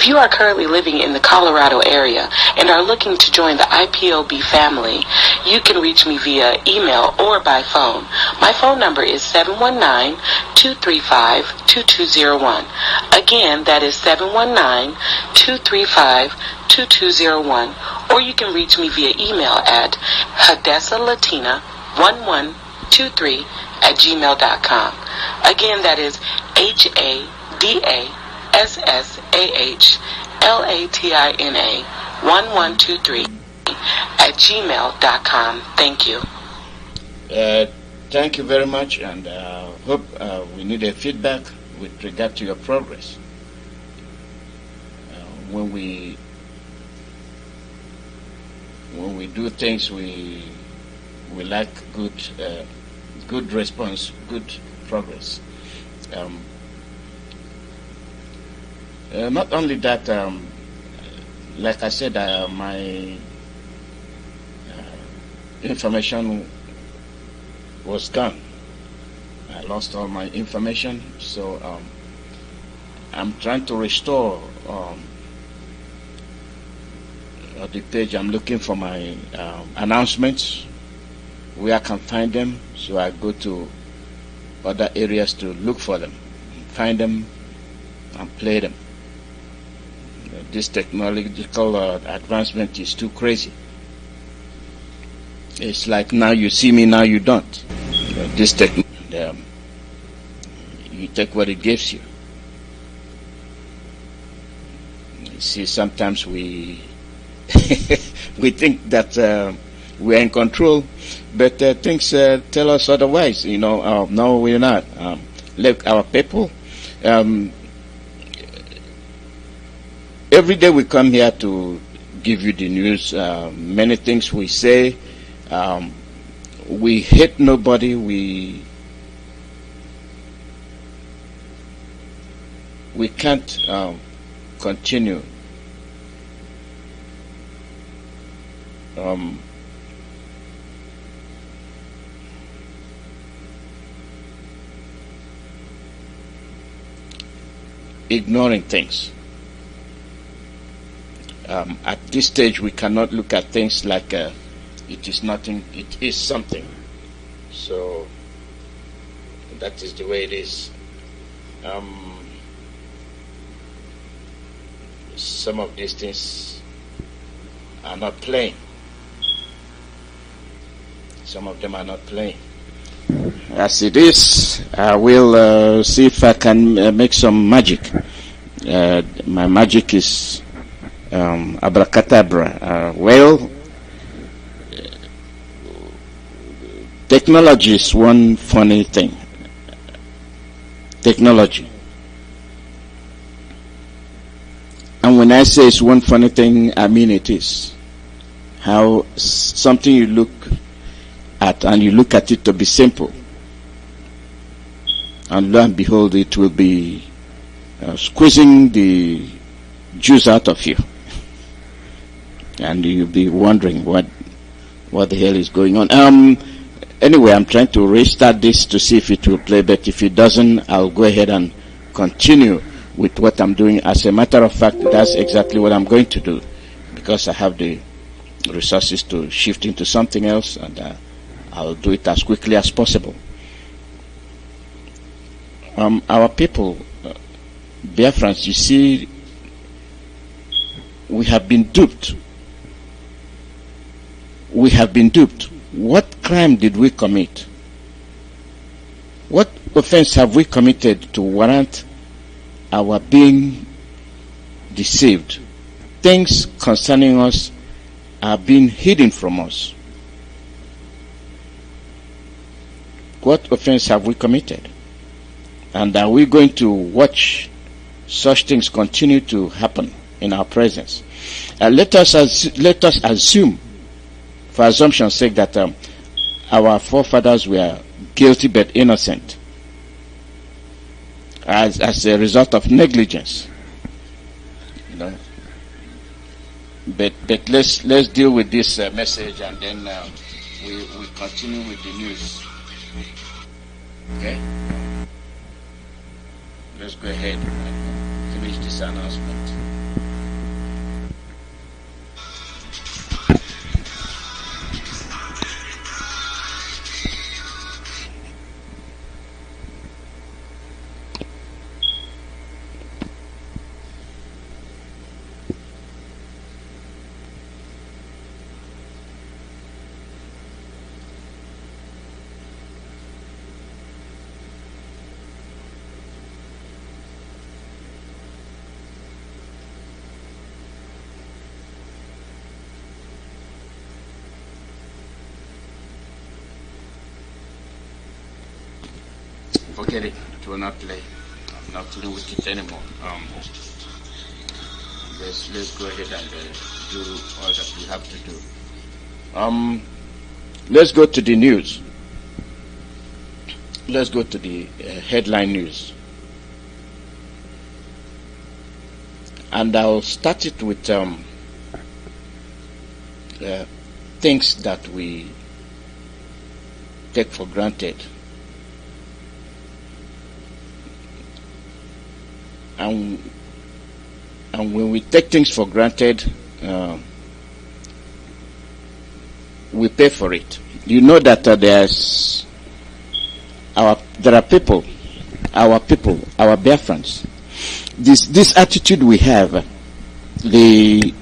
If you are currently living in the Colorado area and are looking to join the IPOB family, you can reach me via email or by phone. My phone number is 719-235-2201. Again, that is 719-235-2201. Or you can reach me via email at hadessalatina1123@gmail.com. Again, that is HADASSAHLATINA1123@gmail.com. Thank you. Thank you very much, and hope we need a feedback with regard to your progress. When we do things, we like good response, good progress. Not only that, like I said, my information was gone. I lost all my information, so I'm trying to restore the page. I'm looking for my announcements, where I can find them, so I go to other areas to look for them, find them, and play them. This technological advancement is too crazy. It's like now you see me, now you don't. This technology, you take what it gives you. You see, sometimes we we think that we're in control, but things tell us otherwise. No, we're not. Look, our people. Every day we come here to give you the news. Many things we say. We hate nobody. We can't continue. Ignoring things. At this stage, we cannot look at things like it is nothing, it is something. So that is the way it is. Some of these things are not playing. Some of them are not playing. As it is, I will see if I can make some magic. My magic is abracadabra. Technology is one funny thing. Technology. And when I say it's one funny thing, I mean it is. How something you look at and you look at it to be simple, and lo and behold, it will be squeezing the juice out of you, and you'll be wondering what the hell is going on. Anyway, I'm trying to restart this to see if it will play, but if it doesn't, I'll go ahead and continue with what I'm doing. As a matter of fact, that's exactly what I'm going to do, because I have the resources to shift into something else, and I'll do it as quickly as possible. Our people, Biafrans, you see, we have been duped. We have been duped. What crime did we commit? What offense have we committed to warrant our being deceived? Things concerning us are being hidden from us. What offense have we committed? And are we going to watch such things continue to happen in our presence? Let us assume, for assumption's sake, that our forefathers were guilty but innocent as a result of negligence. But let's deal with this message, and then we continue with the news. Okay? Let's go ahead and establish this announcement. Forget it. It will not play. I'm not playing with it anymore. Let's go ahead and do all that we have to do. Let's go to the news. Let's go to the headline news. And I'll start it with things that we take for granted. And when we take things for granted, we pay for it. You know that there are people, our Biafrans. This attitude we have, the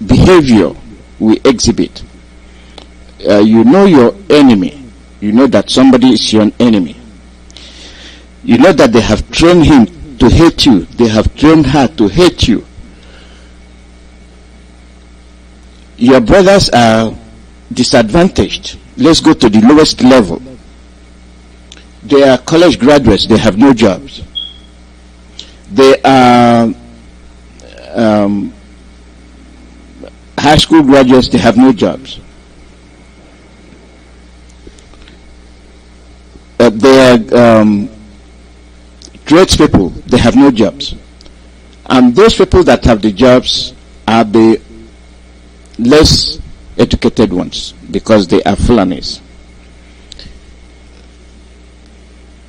behavior we exhibit. You know your enemy. You know that somebody is your enemy. You know that they have trained him to hate you. They have trained her to hate you. Your brothers are disadvantaged. Let's go to the lowest level. They are college graduates. They have no jobs. They are high school graduates. They have no jobs. They are tradespeople, they have no jobs. And those people that have the jobs are the less educated ones because they are Fulanis.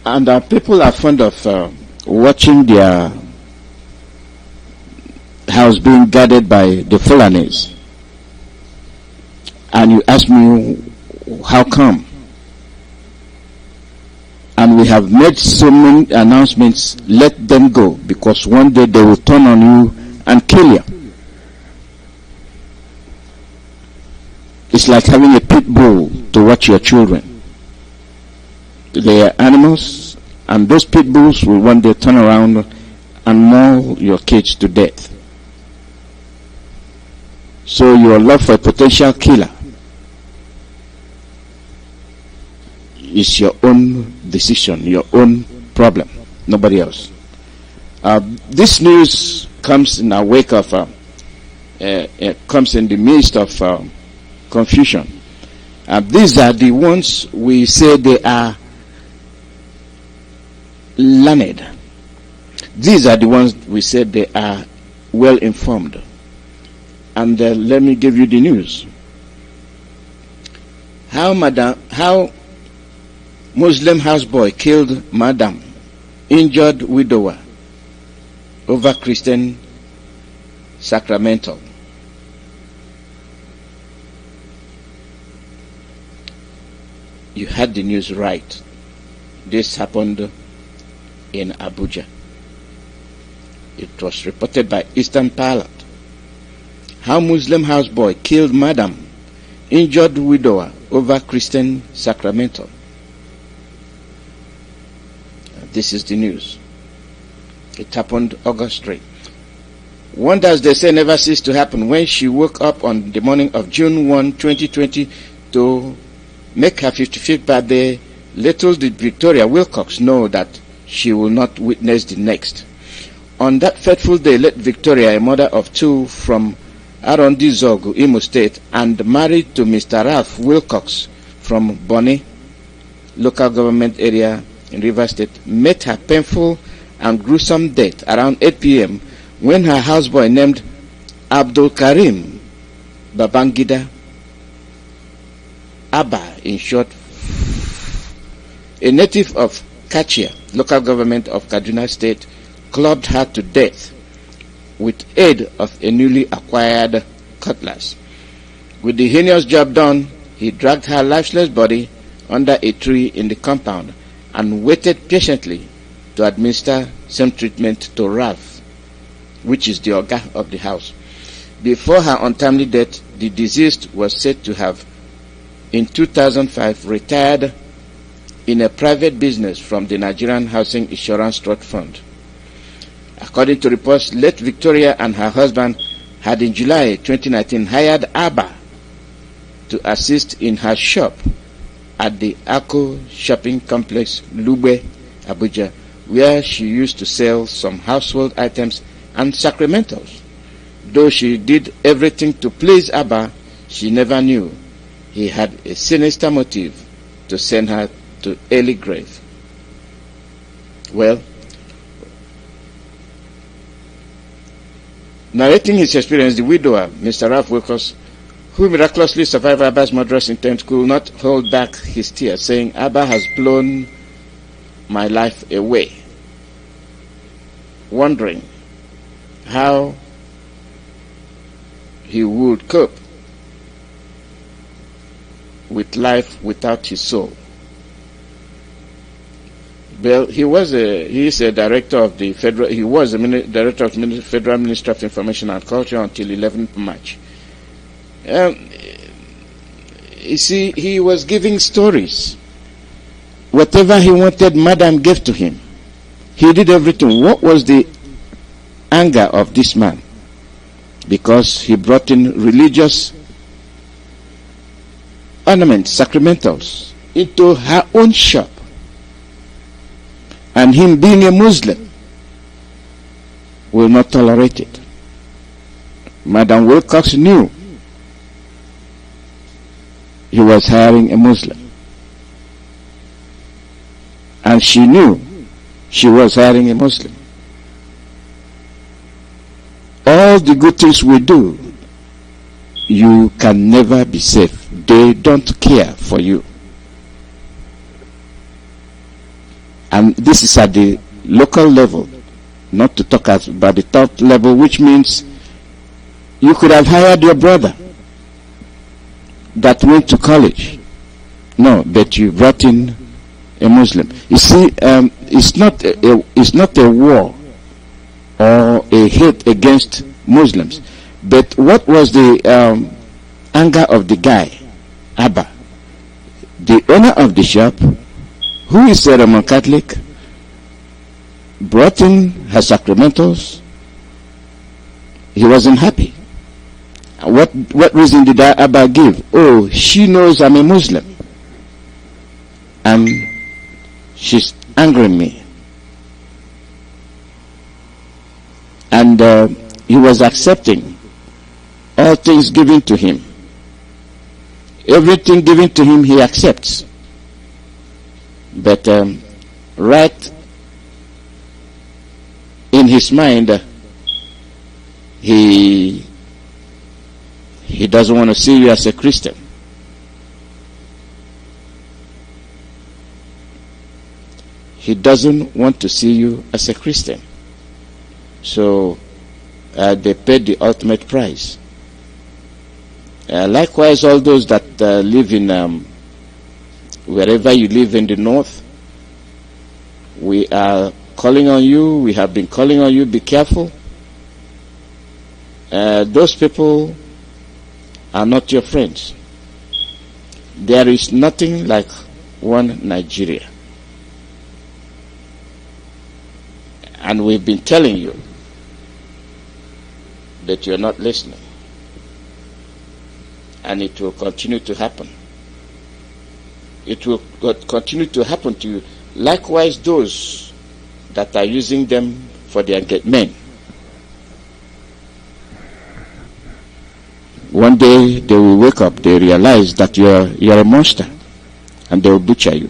And people are fond of watching their house being guarded by the Fulanis. And you ask me, how come? And we have made so many announcements, let them go, because one day they will turn on you and kill you. It's like having a pit bull to watch your children. They are animals, and those pit bulls will one day turn around and maul your kids to death. So your love for a potential killer is your own decision, your own problem, nobody else. This news comes in a wake of, comes in the midst of confusion. These are the ones we say they are learned. These are the ones we say they are well informed. And let me give you the news. How Muslim houseboy killed madam, injured widower over Christian sacramental. You had the news right. This happened in Abuja. It was reported by Eastern Pilot. How Muslim houseboy killed madam, injured widower over Christian sacramental. This is the news. It happened August 3. Wonders, they say, never cease to happen. When she woke up on the morning of June 1, 2020 to make her 55th birthday, little did Victoria Wilcox know that she will not witness the next. On that fateful day, let Victoria, a mother of two from Arondi Zogu, Imo State, and married to Mr. Ralph Wilcox from Bonny, local government area in Rivers State, met her painful and gruesome death around 8 p.m. when her houseboy named Abdul Karim Babangida Abba, in short, a native of Kachia, local government of Kaduna State, clubbed her to death with aid of a newly acquired cutlass. With the heinous job done, he dragged her lifeless body under a tree in the compound and waited patiently to administer some treatment to Ralph, which is the Oga of the house. Before her untimely death, the deceased was said to have, in 2005, retired in a private business from the Nigerian Housing Insurance Trust Fund. According to reports, late Victoria and her husband had in July 2019 hired Abba to assist in her shop at the Ako Shopping Complex, Lube, Abuja, where she used to sell some household items and sacramentals. Though she did everything to please Abba, she never knew he had a sinister motive to send her to early grave. Well, narrating his experience, the widower, Mr. Ralph Wilcox, who miraculously survived Abba's murderous intent, could not hold back his tears, saying, "Abba has blown my life away," wondering how he would cope with life without his soul. Well, he is a director of the federal. He was a director of the Federal Ministry of Information and Culture until 11th March. You see, he was giving stories. Whatever he wanted, Madam gave to him. He did everything. What was the anger of this man? Because he brought in religious ornaments, sacramentals, into her own shop. And him being a Muslim will not tolerate it. Madam Wilcox knew he was hiring a Muslim. And she knew she was hiring a Muslim. All the good things we do, you can never be safe. They don't care for you. And this is at the local level, not to talk about the top level, which means you could have hired your brother that went to college. No, but you brought in a Muslim. You see, it's not a war or a hate against Muslims. But what was the anger of the guy, Abba? The owner of the shop, who is a Roman Catholic, brought in her sacramentals. He wasn't happy. What reason did Abba give? Oh, she knows I'm a Muslim, and she's angering me. And he was accepting all things given to him. Everything given to him, he accepts. But right in his mind, he doesn't want to see you as a Christian. He doesn't want to see you as a Christian. So they paid the ultimate price. Likewise, all those that live in wherever you live in the north, we are calling on you. We have been calling on you. Be careful. Those people are not your friends. There is nothing like one Nigeria. And we've been telling you that you're not listening. And it will continue to happen. It will continue to happen to you. Likewise, those that are using them for their men. One day they will wake up, they realize that you're a monster, and they will butcher you.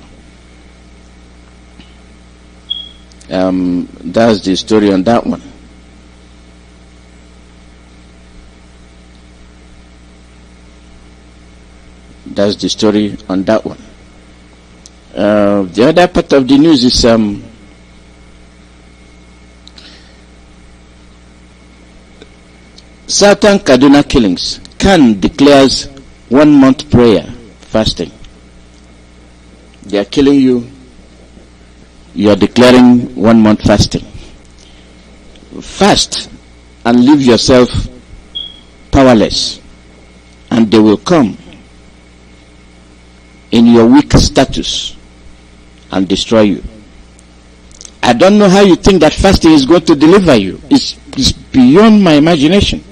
That's the story on that one. That's the story on that one. The other part of the news is Southern Kaduna killings. CAN declares 1 month prayer fasting. They are killing you. You are declaring 1 month fasting. Fast and leave yourself powerless, and they will come in your weak status and destroy you. I don't know how you think that fasting is going to deliver you. It's beyond my imagination.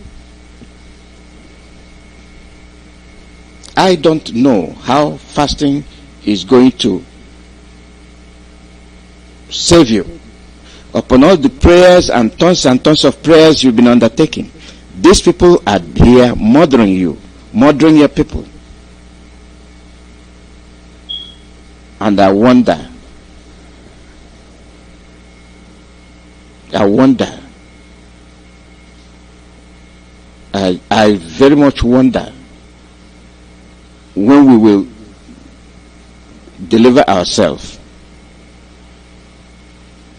I don't know how fasting is going to save you upon all the prayers and tons of prayers you've been undertaking. These people are here murdering you, murdering your people. And I wonder, I very much wonder when we will deliver ourselves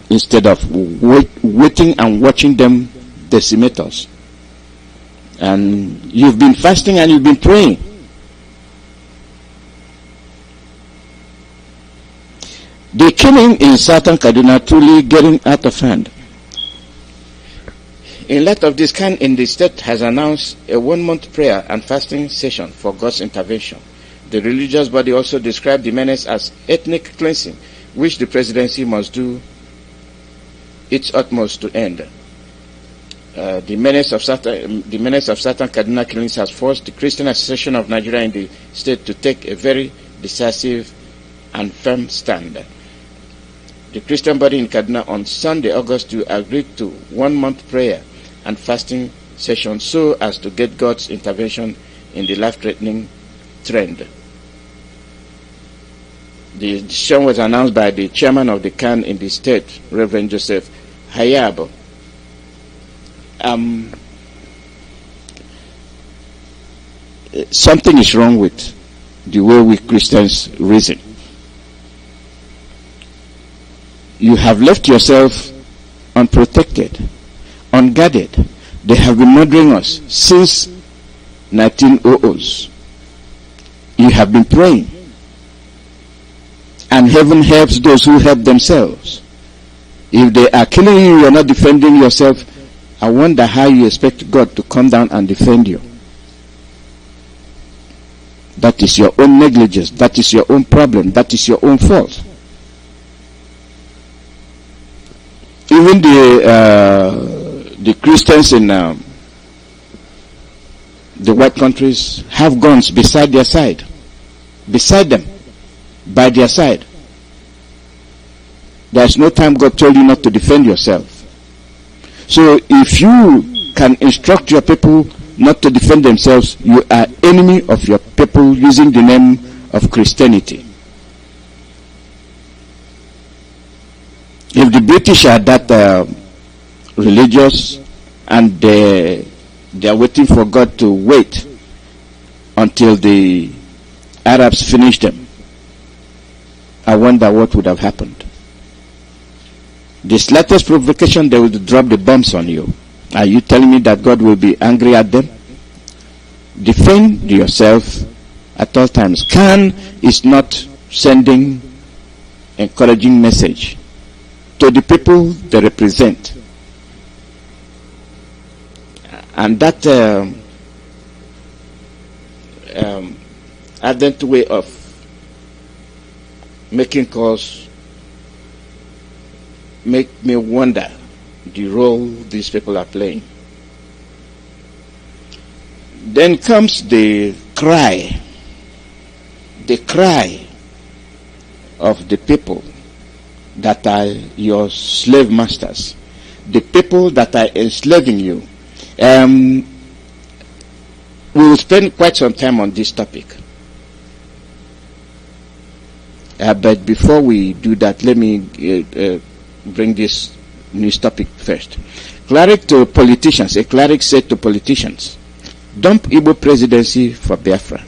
instead of waiting and watching them decimate us. And you've been fasting and you've been praying. The killing in Southern Kaduna truly getting out of hand. In light of this, CAN in the state has announced a 1 month prayer and fasting session for God's intervention. The religious body also described the menace as ethnic cleansing, which the presidency must do its utmost to end. The menace of Southern Kaduna killings has forced the Christian Association of Nigeria in the state to take a very decisive and firm stand. The Christian body in Kaduna on Sunday, August 2, agreed to 1 month prayer and fasting session so as to get God's intervention in the life-threatening trend. The decision was announced by the chairman of the CAN in the state, Reverend Joseph Hayab. Something is wrong with the way we Christians reason. You have left yourself unprotected, unguarded. They have been murdering us since 1900s. You have been praying, and heaven helps those who help themselves. If they are killing you, you are not defending yourself. I wonder how you expect God to come down and defend you. That is your own negligence. That is your own problem. That is your own fault. Even the Christians in the white countries have guns beside their side, beside them, by their side. There's no time God told you not to defend yourself. So if you can instruct your people not to defend themselves, you are enemy of your people using the name of Christianity. If the British are that religious and they are waiting for God to wait until the Arabs finish them, I wonder what would have happened. The slightest provocation, they will drop the bombs on you. Are you telling me that God will be angry at them? Defend yourself at all times. CAN is not sending encouraging message to the people they represent. And that ardent way of making calls make me wonder the role these people are playing. Then comes the cry of the people that are your slave masters, the people that are enslaving you. We will spend quite some time on this topic. But before we do that, let me bring this news topic first. Cleric to politicians. A cleric said to politicians, dump Igbo presidency for Biafra.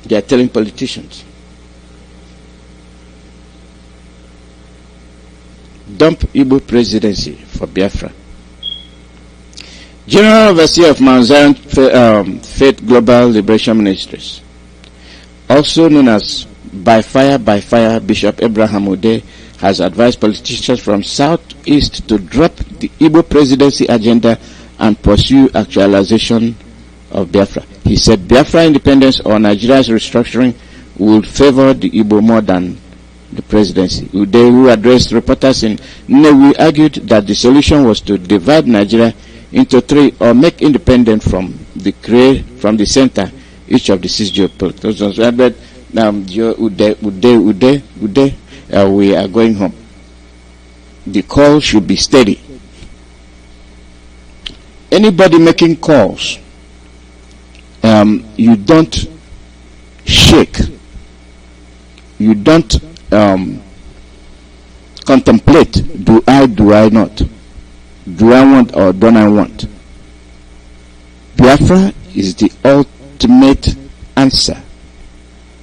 They are telling politicians. Dump Igbo presidency for Biafra. General Overseer of Mount Zion Faith Global Liberation Ministries, also known as By Fire, Bishop Abraham Ode, has advised politicians from Southeast to drop the Igbo presidency agenda and pursue actualization of Biafra. He said Biafra independence or Nigeria's restructuring would favor the Igbo more than the presidency. Ude, who addressed reporters in Nnewi, argued that the solution was to divide Nigeria into three or make independent from the center each of the six geopolitics. We are going home. The call should be steady. Anybody making calls, you don't shake. You don't contemplate, do I not? Do I want or don't I want? Biafra is the ultimate answer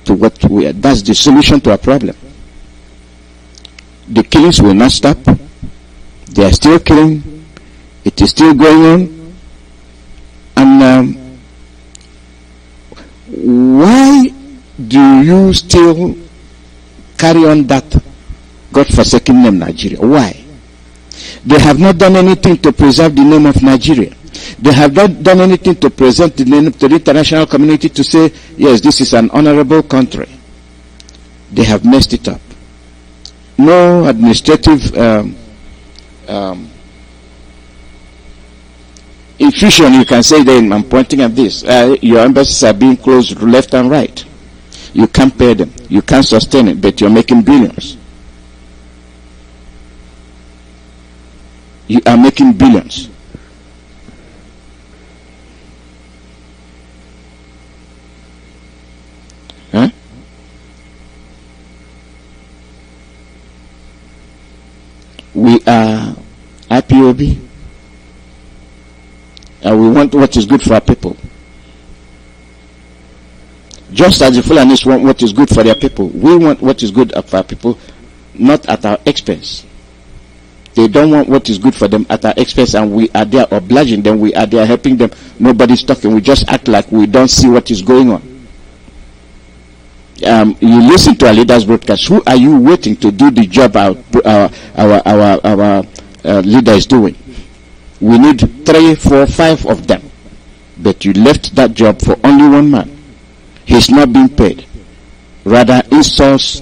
to what we are. That's the solution to our problem. The killings will not stop. They are still killing. It is still going on. And why do you still carry on that God-forsaken name Nigeria? Why? They have not done anything to preserve the name of Nigeria. They have not done anything to present the name to the international community to say, yes, this is an honorable country. They have messed it up. No administrative infusion, you can say. Then I'm pointing at this. Your embassies are being closed left and right. You can't pay them. You can't sustain it, but you're making billions. You are making billions. Huh? We are IPOB, and we want what is good for our people. Just as the Fulanis want what is good for their people, we want what is good for our people, not at our expense. They don't want what is good for them at our expense, and we are there obliging them, we are there helping them. Nobody's talking. We just act like we don't see what is going on. You listen to our leaders' broadcast. Who are you waiting to do the job our leader is doing? We need 3, 4, 5 of them. But you left that job for only one man. He's not being paid. Rather, insults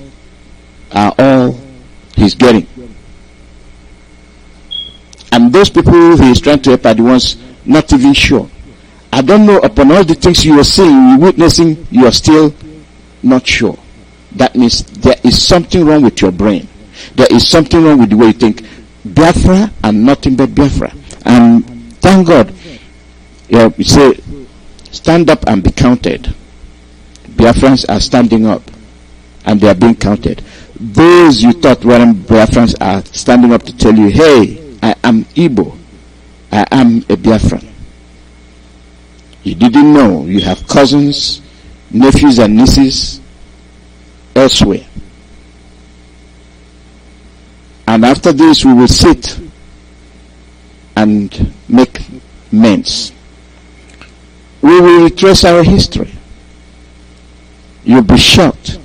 are all he's getting. And those people he is trying to help are the ones not even sure. I don't know, upon all the things you are seeing, you witnessing, you are still not sure. That means there is something wrong with your brain. There is something wrong with the way you think. Biafra and nothing but Biafra. And thank God, you say, stand up and be counted. Biafrans are standing up and they are being counted. Those you thought weren't Biafrans are standing up to tell you, hey, I am Igbo. I am a Biafran. You didn't know you have cousins, nephews and nieces elsewhere. And after this we will sit and make amends. We will retrace our history. You'll be shocked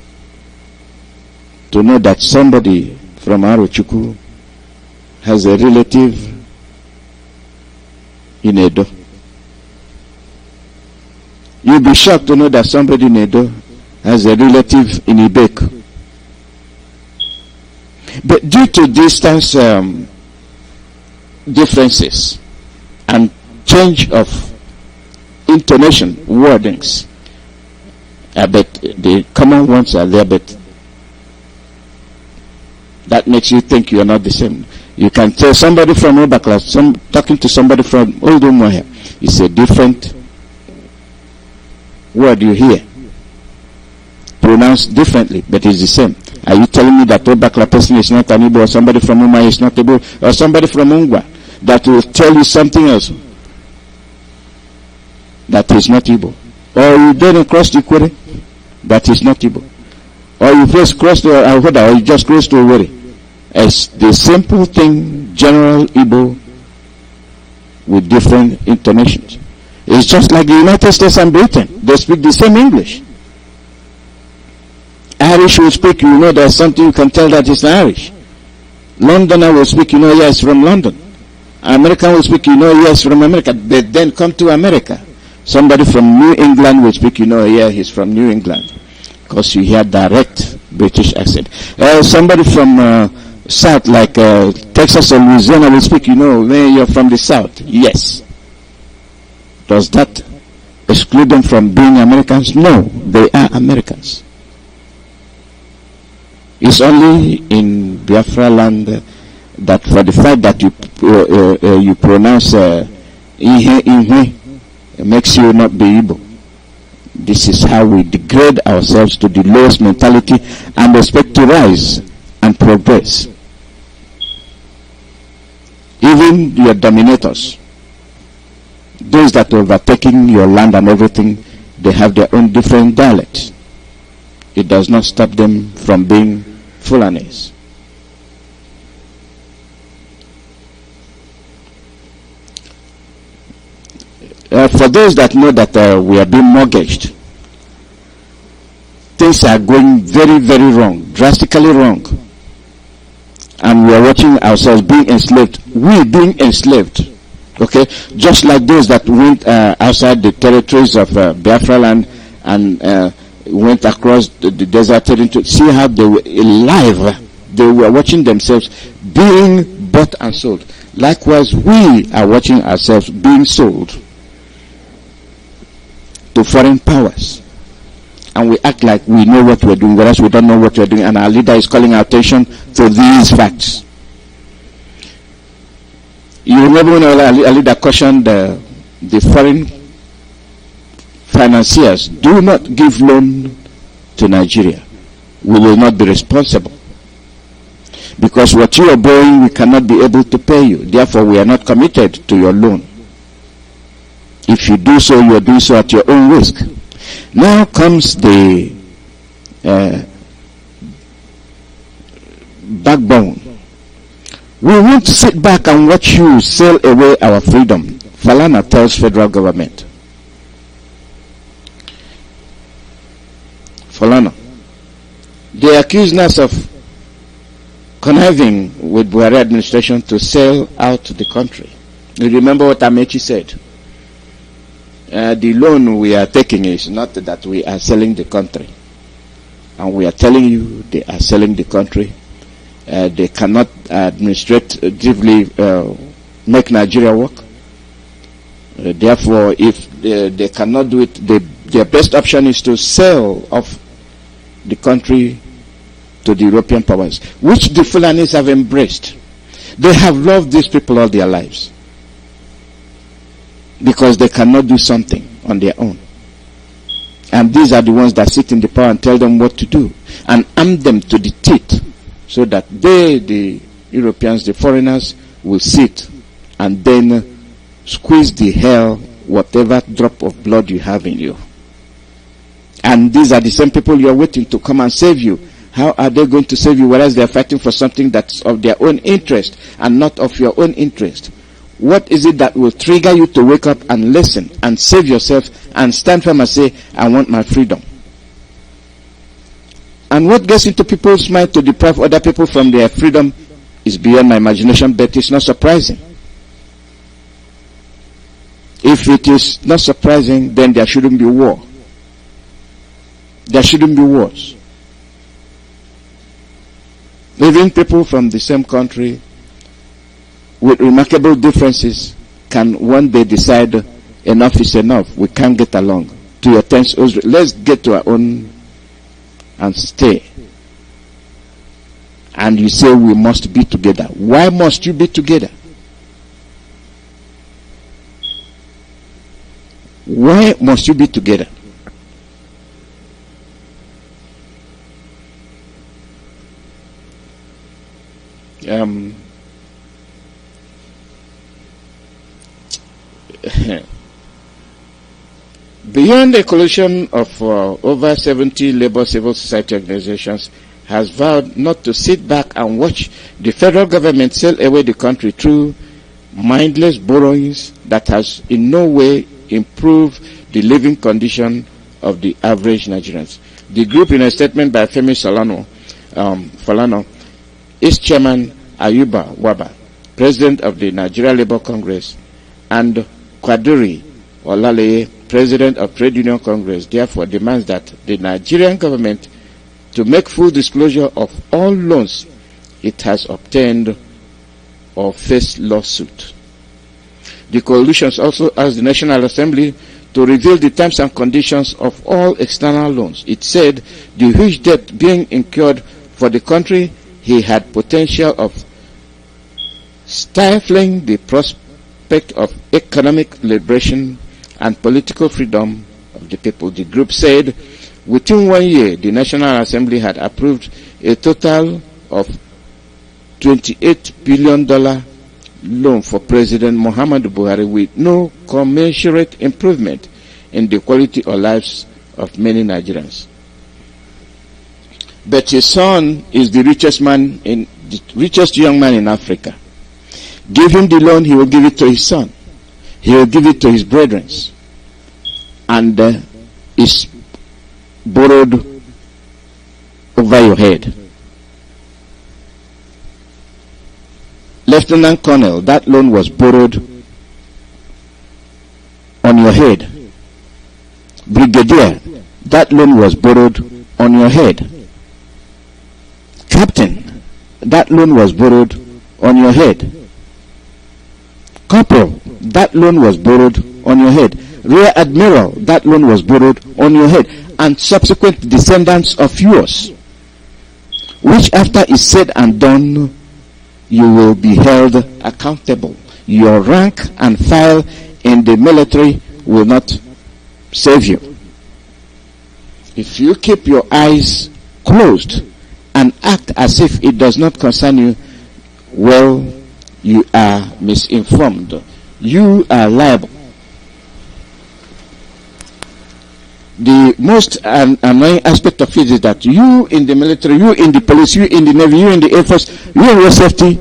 to know that somebody from Arochukwu has a relative in Edo. You'll be shocked to know that somebody in Edo has a relative in Ibek. But due to distance differences and change of intonation, wordings, but the common ones are there, but that makes you think you are not the same. You can tell somebody from Obakla, talking to somebody from Old Umuahia, it's a different word you hear, pronounced differently, but it's the same. Are you telling me that Obakla person is not an Igbo, or somebody from Umuahia is not Igbo, or somebody from Ungwa that will tell you something else that is not Igbo? Or you didn't cross the Ikwere? that is not Igbo. Or you just cross to Ahoda, or you just cross to Owerri. It's the simple thing, general Igbo with different intonations. It's just like the United States and Britain. They speak the same English. Irish will speak, you know, there's something you can tell that it's Irish. Londoner will speak, you know, yes, from London. American will speak, you know, yes, from America. They then come to America. Somebody from New England will speak, you know, yeah, he's from New England. Because you hear direct British accent. Somebody from South, like Texas or Louisiana will speak, you know, when you're from the South. Yes. Does that exclude them from being Americans? No, they are Americans. It's only in Biafra land that for the fact that you pronounce ihe, it makes you not be Igbo. This is how we degrade ourselves to the lowest mentality and expect to rise and progress. Even your dominators, those that are overtaking your land and everything, they have their own different dialects. It does not stop them from being Fulanis. For those that know that we are being mortgaged, things are going very, very wrong, drastically wrong. And we are watching ourselves being enslaved. We being enslaved. Okay? Just like those that went outside the territories of Biafra land and went across the desert to see how they were alive. They were watching themselves being bought and sold. Likewise, we are watching ourselves being sold to foreign powers. And we act like we know what we're doing, whereas we don't know what we're doing. And our leader is calling our attention to these facts. You remember when our leader cautioned the foreign financiers, do not give loan to Nigeria. We will not be responsible. Because what you are borrowing, we cannot be able to pay you. Therefore, we are not committed to your loan. If you do so, you are doing so at your own risk. Now comes the backbone. We won't sit back and watch you sell away our freedom, Falana tells federal government. Falana. They accuse us of conniving with Buhari administration to sell out the country. You remember what Amechi said? The loan we are taking is not that we are selling the country. And we are telling you they are selling the country. They cannot administratively make Nigeria work. Therefore, if they cannot do it, their best option is to sell off the country to the European powers, which the Fulanis have embraced. They have loved these people all their lives because they cannot do something on their own. And these are the ones that sit in the power and tell them what to do and arm them to the teeth so that they, the Europeans, the foreigners, will sit and then squeeze the hell whatever drop of blood you have in you. And these are the same people you are waiting to come and save you. How are they going to save you whereas they are fighting for something that's of their own interest and not of your own interest? What is it that will trigger you to wake up and listen and save yourself and stand firm and say, I want my freedom? And what gets into people's mind to deprive other people from their freedom is beyond my imagination, but it's not surprising. If it is not surprising, then there shouldn't be war. There shouldn't be wars. Even people from the same country with remarkable differences can one day decide enough is enough. We can't get along. To your tense, let's get to our own and stay. And you say we must be together. Why must you be together? Why must you be together? Beyond a coalition of over 70 labor civil society organizations has vowed not to sit back and watch the federal government sail away the country through mindless borrowings that has in no way improved the living condition of the average Nigerians. The group, in a statement by Femi Falana, its chairman Ayuba Waba, president of the Nigeria Labour Congress, and Kwaduri Olaleye, president of Trade Union Congress, therefore demands that the Nigerian government to make full disclosure of all loans it has obtained or face lawsuit. The coalitions also asked the National Assembly to reveal the terms and conditions of all external loans. It said the huge debt being incurred for the country he had potential of stifling the prospect of economic liberation and political freedom of the people. The group said within 1 year, the National Assembly had approved a total of $28 billion loan for President Muhammadu Buhari with no commensurate improvement in the quality of lives of many Nigerians. But his son is the richest young man in Africa. Give him the loan, he will give it to his son. He will give it to his brethren. And it's borrowed over your head. Lieutenant Colonel, that loan was borrowed on your head. Brigadier, that loan was borrowed on your head. Captain, that loan was borrowed on your head. Corporal, that loan was borrowed on your head. Rear Admiral, that loan was borrowed on your head. And subsequent descendants of yours, which after is said and done, you will be held accountable. Your rank and file in the military will not save you. If you keep your eyes closed and act as if it does not concern you, well, you are misinformed. You are liable. The most annoying aspect of it is that you in the military, you in the police, you in the Navy, you in the Air Force, you in your safety,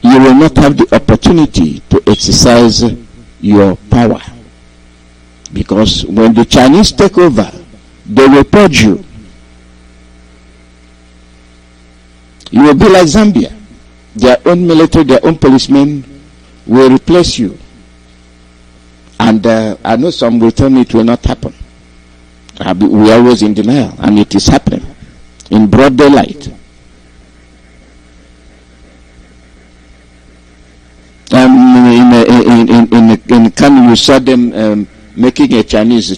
you will not have the opportunity to exercise your power. Because when the Chinese take over, they will purge you. You will be like Zambia. Their own military, their own policemen will replace you. And I know some will tell me it will not happen. We are always in denial, and it is happening in broad daylight. In Kano, you saw them making a Chinese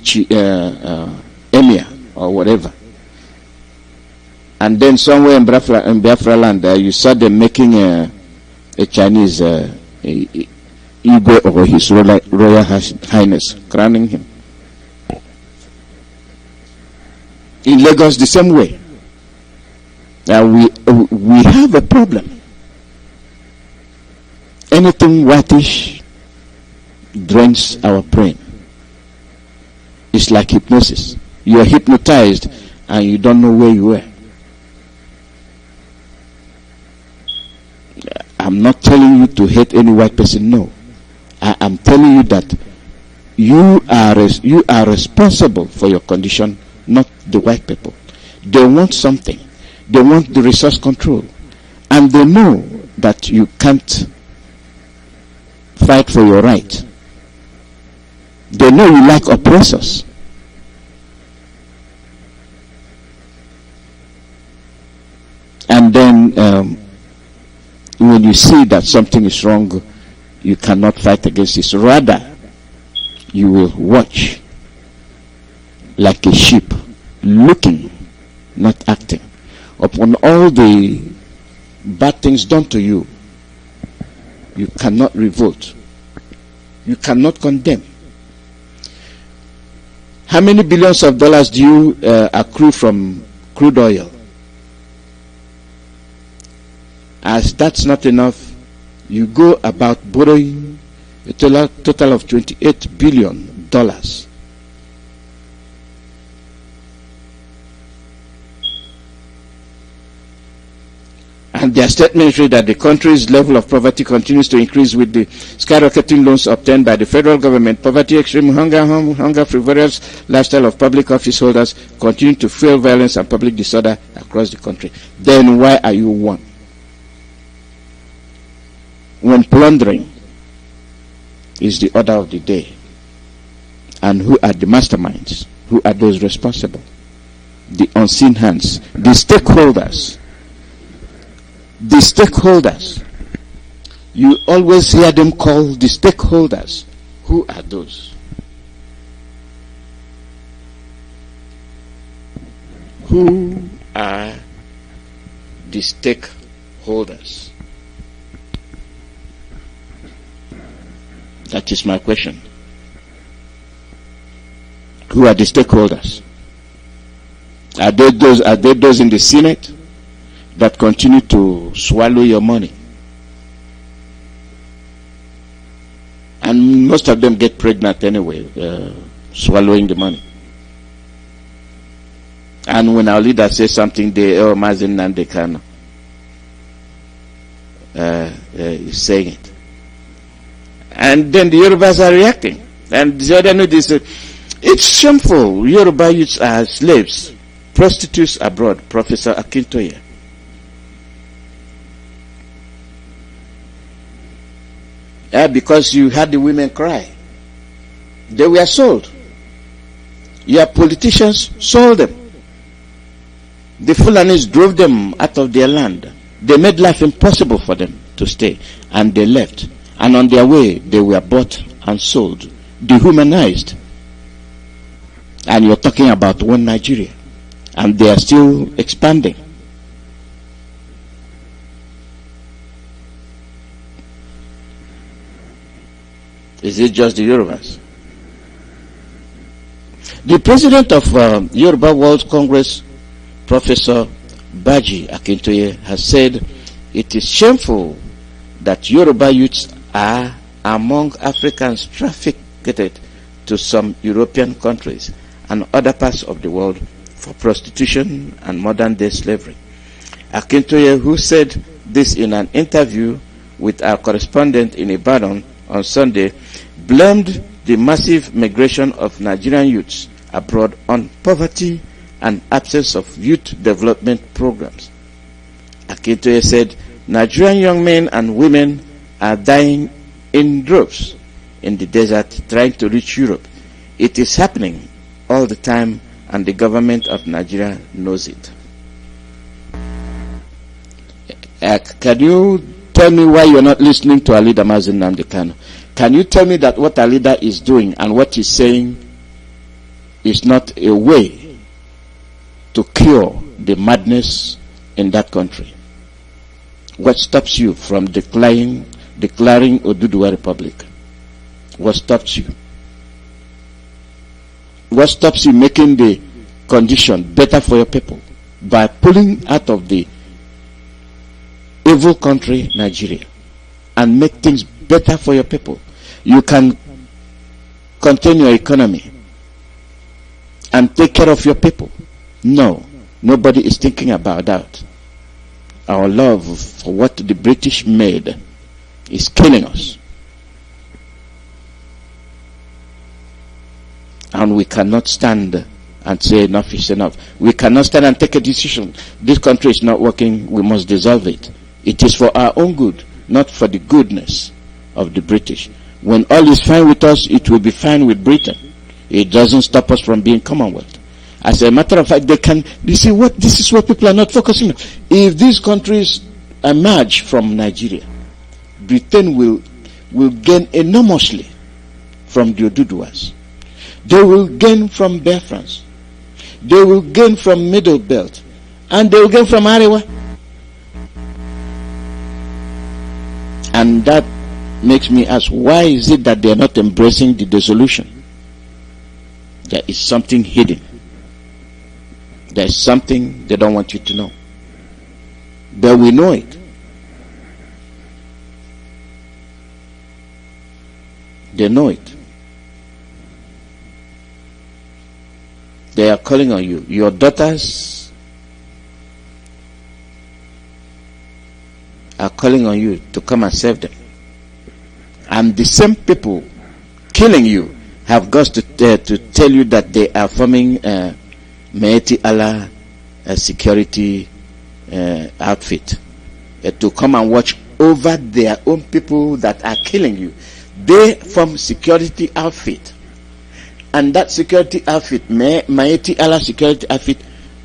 emir or whatever, and then somewhere in Biafra land, you saw them making a Chinese Igwe or His Royal Highness, crowning him. In Lagos, the same way. We have a problem. Anything whitish drains our brain. It's like hypnosis. You are hypnotized and you don't know where you are. I'm not telling you to hate any white person, no. I am telling you that you are responsible for your condition, not the white people. They want something. They want the resource control. And they know that you can't fight for your right. They know you like oppressors. And then when you see that something is wrong, you cannot fight against it. Rather, you will watch like a sheep, looking, not acting. Upon all the bad things done to you, you cannot revolt. You cannot condemn. How many billions of dollars do you accrue from crude oil? As that's not enough, you go about borrowing a total of $28 billion. their statement read that the country's level of poverty continues to increase with the skyrocketing loans obtained by the federal government. Poverty, extreme hunger, frivolous lifestyle of public office holders continue to fuel violence and public disorder across the country. Then why are you one? When plundering is the order of the day, and who are the masterminds? Who are those responsible? The unseen hands, the stakeholders. The stakeholders. You always hear them called the stakeholders. Who are those? Who are the stakeholders? That is my question. Who are the stakeholders? Are they those in the Senate that continue to swallow your money? And most of them get pregnant anyway, swallowing the money. And when our leader says something, they Mazen and they can saying it. And then the Yorubas are reacting. And the other note is, it's shameful. Yoruba youths are slaves, prostitutes abroad. Professor Akintoye. Because you had the women cry. They were sold. Your politicians sold them. The Fulanis drove them out of their land. They made life impossible for them to stay. And they left. And on their way, they were bought and sold. Dehumanized. And you're talking about one Nigeria. And they are still expanding. Is it just the Yorubas? The president of Yoruba World Congress, Professor Baji Akintoye, has said it is shameful that Yoruba youths are among Africans trafficked to some European countries and other parts of the world for prostitution and modern-day slavery. Akintoye, who said this in an interview with our correspondent in Ibadan on Sunday, blamed the massive migration of Nigerian youths abroad on poverty and absence of youth development programs. Akintoye said Nigerian young men and women are dying in droves in the desert trying to reach Europe. It is happening all the time and the government of Nigeria knows it. Can you tell me why you're not listening to our leader Mazen Nnamdi Kanu? Can you tell me that what our leader is doing and what he's saying is not a way to cure the madness in that country? What stops you from declaring Oduduwa Republic? What stops you? What stops you making the condition better for your people by pulling out of the evil country Nigeria and make things better for your people? You can contain your economy and take care of your people. No, nobody is thinking about that. Our love for what the British made is killing us. And we cannot stand and say enough is enough. We cannot stand and take a decision. This country is not working, we must dissolve it. It is for our own good, not for the goodness of the British. When all is fine with us, it will be fine with Britain. It doesn't stop us from being Commonwealth. As a matter of fact, this is what people are not focusing on. If these countries emerge from Nigeria, Britain will gain enormously from the Oduduwas. They will gain from Biafrans. They will gain from Middle Belt. And they will gain from Arewa. And that makes me ask, why is it that they are not embracing the dissolution? There is something hidden. There is something they don't want you to know. But we know it. They know it. They are calling on you. Your daughters are calling on you to come and save them. And the same people killing you have got to tell you that they are forming Meeti Allah security outfit to come and watch over their own people that are killing you. They form security outfit, and that security outfit, Meeti Allah security outfit,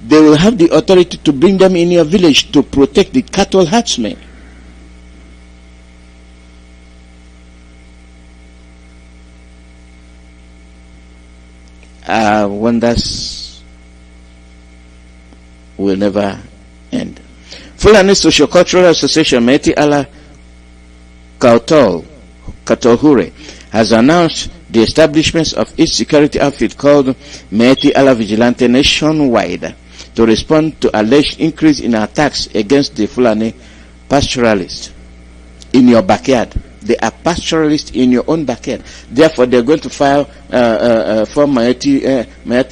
they will have the authority to bring them in your village to protect the cattle herdsmen. Wonders will never end. Fulani Socio-Cultural Association, Meeti Allah Katolhure, has announced the establishment of its security outfit called Meeti Allah Vigilante nationwide to respond to alleged increase in attacks against the Fulani pastoralists in your backyard. They are pastoralists in your own backyard. Therefore, they are going to file for Meeti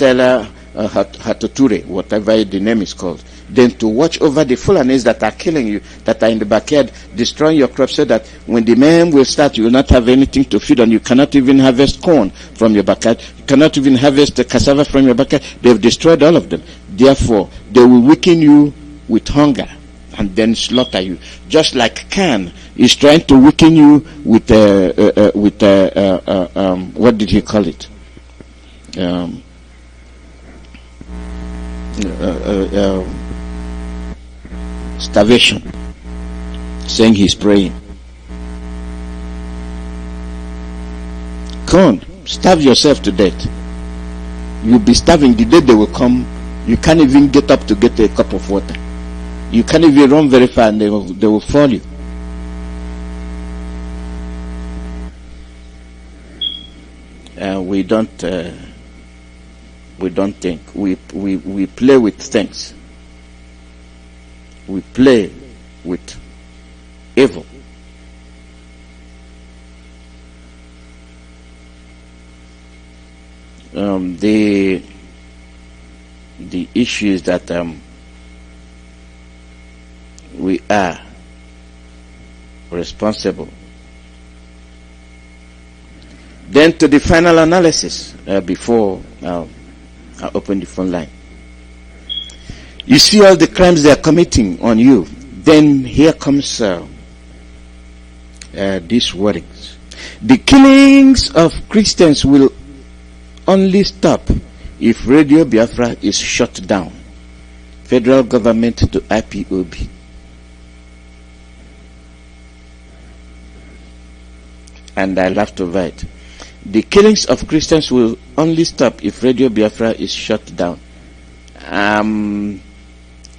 Allah Hatoture, whatever the name is called, then to watch over the Fulanis that are killing you, that are in the backyard, destroying your crops, so that when the man will start, you will not have anything to feed on. You cannot even harvest corn from your backyard. You cannot even harvest the cassava from your backyard. They've destroyed all of them. Therefore, they will weaken you with hunger and then slaughter you. Just like Khan is trying to weaken you with what did he call it? Starvation, saying he's praying. Come, starve yourself to death. You'll be starving. The day they will come, you can't even get up to get a cup of water. You can't even run very far, and they will fall you. We don't think. We play with things. We play with evil. The issue is that we are responsible. Then to the final analysis before I open the phone line. You see all the crimes they are committing on you. Then here comes these warnings. The killings of Christians will only stop if Radio Biafra is shut down. Federal government to IPOB. And I laughed over it. The killings of Christians will only stop if Radio Biafra is shut down.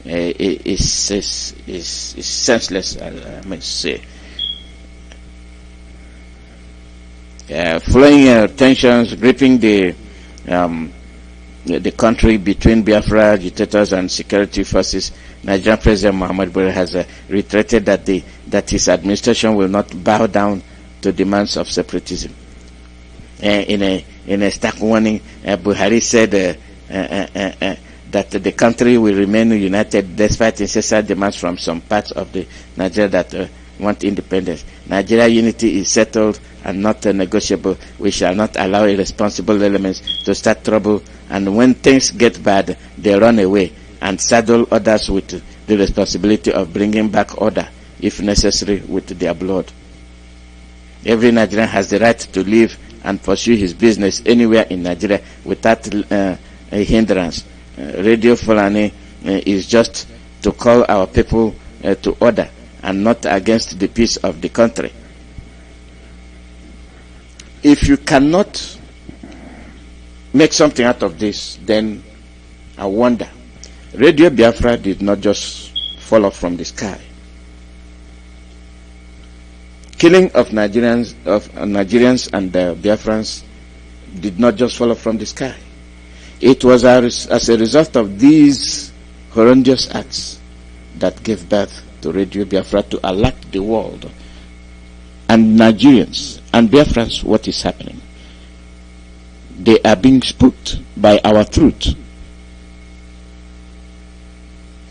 It's senseless, I must say. Flowing tensions gripping the country between Biafra agitators and security forces. Nigerian President Muhammad Buhari has reiterated that his administration will not bow down to demands of separatism. In a stark warning, Buhari said that the country will remain united despite incessant demands from some parts of the Nigeria that want independence. Nigeria unity is settled and not negotiable. We shall not allow irresponsible elements to start trouble, and when things get bad, they run away and saddle others with the responsibility of bringing back order, if necessary, with their blood. Every Nigerian has the right to live and pursue his business anywhere in Nigeria without a hindrance. Radio Fulani is just to call our people to order and not against the peace of the country. If you cannot make something out of this, then I wonder. Radio Biafra did not just fall off from the sky. Killing of Nigerians and Biafrans did not just fall off from the sky. It was as a result of these horrendous acts that gave birth to Radio Biafra, to alert the world and Nigerians and Biafrans what is happening. They are being spooked by our truth.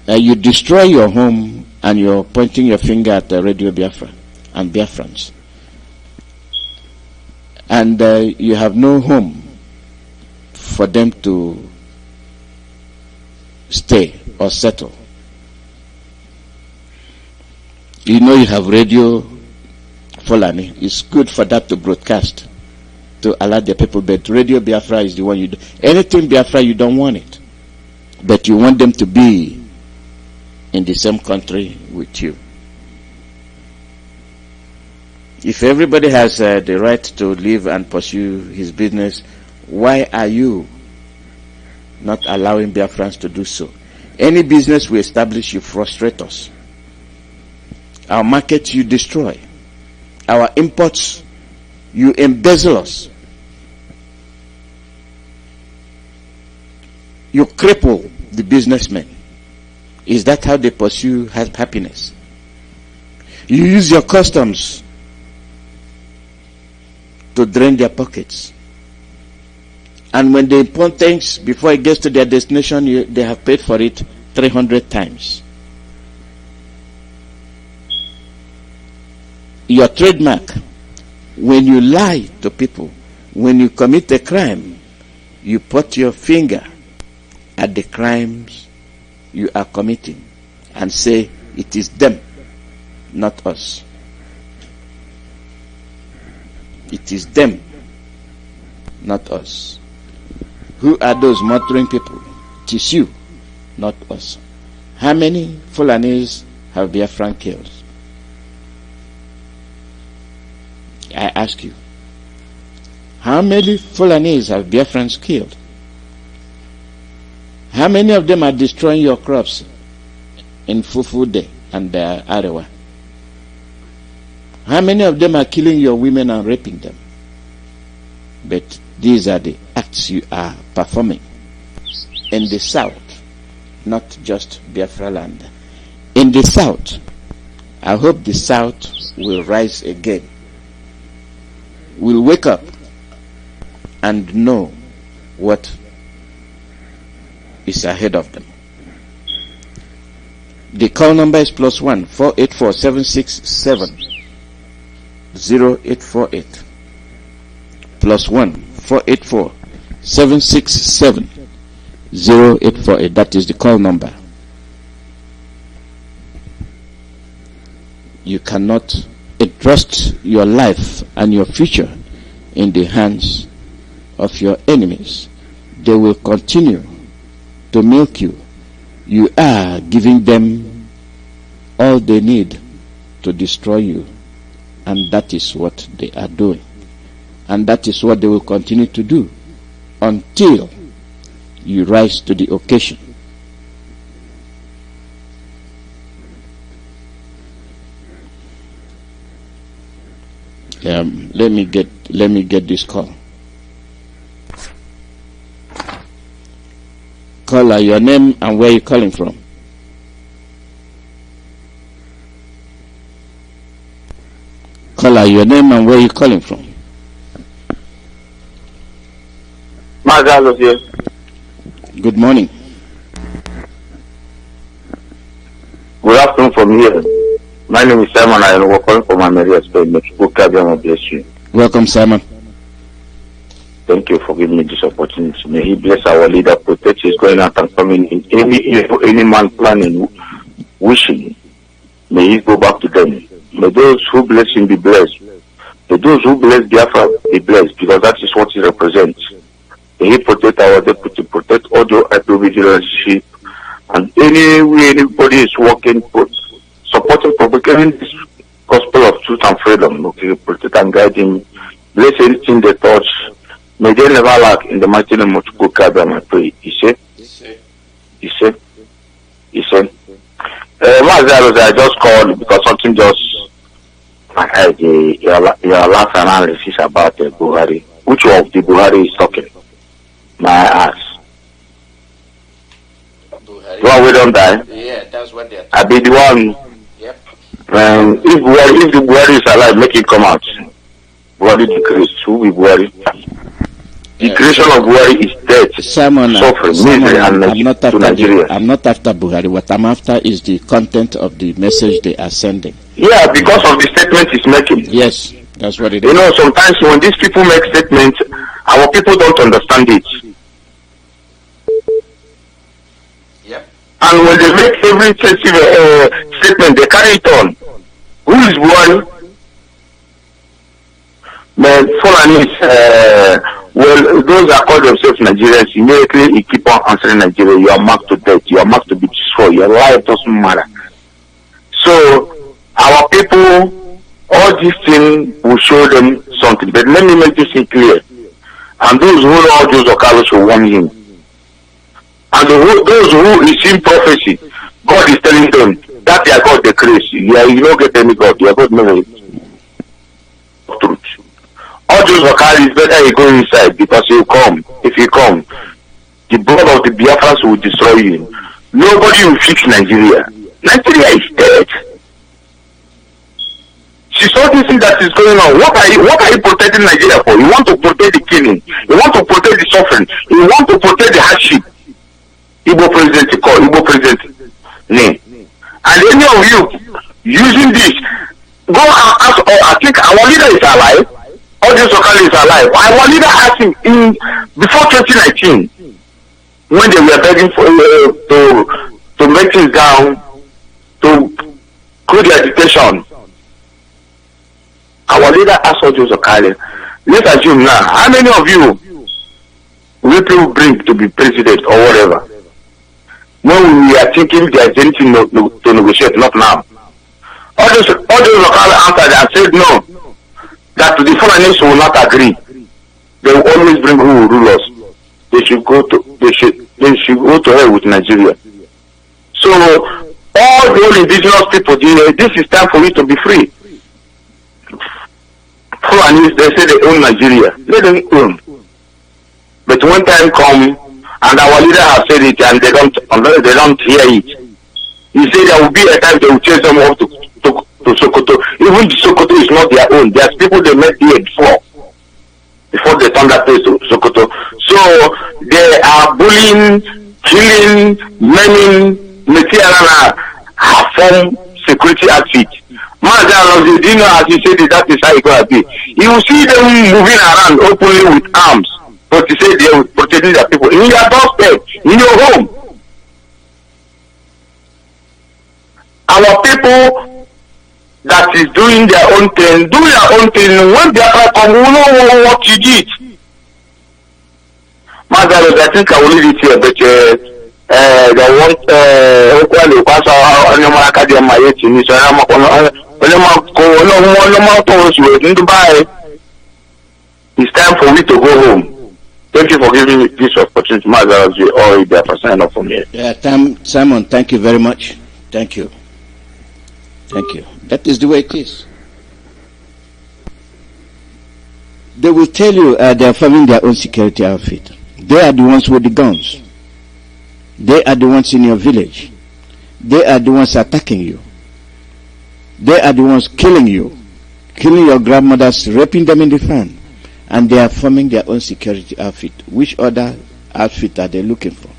You destroy your home and you're pointing your finger at the Radio Biafra and Biafrans. And you have no home for them to stay or settle. You know you have Radio Fulani. It's good for that to broadcast, to allow the people, but Radio Biafra is the one you do. Anything Biafra, you don't want it. But you want them to be in the same country with you. If everybody has the right to live and pursue his business, why are you not allowing Biafrans to do so? Any business we establish, you frustrate us. Our markets, you destroy. Our imports, you embezzle us. You cripple the businessmen. Is that how they pursue happiness? You use your customs to drain their pockets. And when they import things, before it gets to their destination, they have paid for it 300 times. Your trademark, when you lie to people, when you commit a crime, you put your finger at the crimes you are committing and say it is them, not us. It is them, not us. Who are those murdering people? It is you, not us. How many Fulanis have Biafran killed? I ask you. How many Fulanis have Biafrans killed? How many of them are destroying your crops in Fufude and Arewa? How many of them are killing your women and raping them? But these are the acts you are performing in the south, not just Biafra land. In the south, I hope the south will rise again, will wake up and know what is ahead of them. The call number is +1 484 767 0848. +1 484 767 0848. That is the call number. You cannot entrust your life and your future in the hands of your enemies. They will continue to milk you. You are giving them all they need to destroy you, and that is what they are doing, and that is what they will continue to do until you rise to the occasion. Let me get this call. Caller, your name and where you calling from? Caller, your name and where you calling from? Mazalo here. Good morning. Good afternoon from here. My name is Simon. I am calling from America, Spain. Mexico, God bless you. Welcome, Simon. Thank you for giving me this opportunity. May He bless our leader, protect His going out and coming in. Any man planning, wishing, may He go back to them. May those who bless Him be blessed. May those who bless Biafra be blessed, because that is what He represents. May He protect our deputy, protect all the Ipob leadership, and anybody is working, supporting, propagating this gospel of truth and freedom. Okay, protect and guide him. Bless anything they touch. May they never lack, in the mighty name of God, I pray. He said. I just called because something just, I heard your last analysis about the Buhari. Which of the Buhari is talking? My ass. Buhari. The one we don't die? Yeah, that's what they're I be the one. Yep. If the Buhari is alive, make it come out. Buhari decrease. Who will Buhari? The creation of Buhari is death, Simon, suffering, misery, and to Nigeria. I'm not after Buhari. What I'm after is the content of the message they are sending. Yeah, because of the statement he's making. Yes, that's what it is. You know, sometimes when these people make statements, our people don't understand it. Yep. And when they make every statement, they carry it on. Who is Buhari? Man, well, those that call themselves Nigerians, immediately you keep on answering Nigeria. You are marked to death. You are marked to be destroyed. Your life doesn't matter. So, our people, all these things will show them something. But let me make this clear. And those who know all those Okalos will warn him. And those who receive prophecy, God is telling them that they are God the crazy. You don't get any God. You are God never truth. All those Okalos, better you go inside because you come. If you come, the blood of the Biafrans will destroy you. Nobody will fix Nigeria. Nigeria is dead. She saw this thing that is going on. What are you protecting Nigeria for? You want to protect the killing. You want to protect the suffering. You want to protect the hardship. Igbo president call Igbo president name. And any of you using this, go and ask. I think our leader is alive. All these Okali is alive. Our leader asked him before 2019 when they were begging for to make things down, to quit the agitation. Our leader asked all those Okali, let's assume now, how many of you will people bring to be president or whatever? When we are thinking there is anything to negotiate, not now. All those Okali answered and said no, that the foreigners will not agree. They will always bring who will rule us. They should go to hell with Nigeria. So all the old indigenous people, this is time for you to be free. Foreigners, they say they own Nigeria. Let them own. But when time comes, and our leader has said it, and they don't hear it. He said there will be a time they will chase them off to Sokoto. Even Sokoto is not their own. There's people they met here before they turn that place to Sokoto. So they are bullying, killing, maiming, material, have formed security outfit. Do you know, as you said, that is how it going to be. You will see them moving around openly with arms, but you say they are protecting their people in your doorstep, in your home. Our people that is doing their own thing, do their own thing. When Biafra come, we know what you did. Mazaro, I think I will leave it here, but they want it's time for me to go home. Thank you for giving me this opportunity, Mazaro, or Biafra sign up from here. Yeah, Simon, thank you very much. Thank you. Thank you. That is the way it is. They will tell you they are forming their own security outfit. They are the ones with the guns. They are the ones in your village. They are the ones attacking you. They are the ones killing you, killing your grandmothers, raping them in the fan. And they are forming their own security outfit. Which other outfit are they looking for?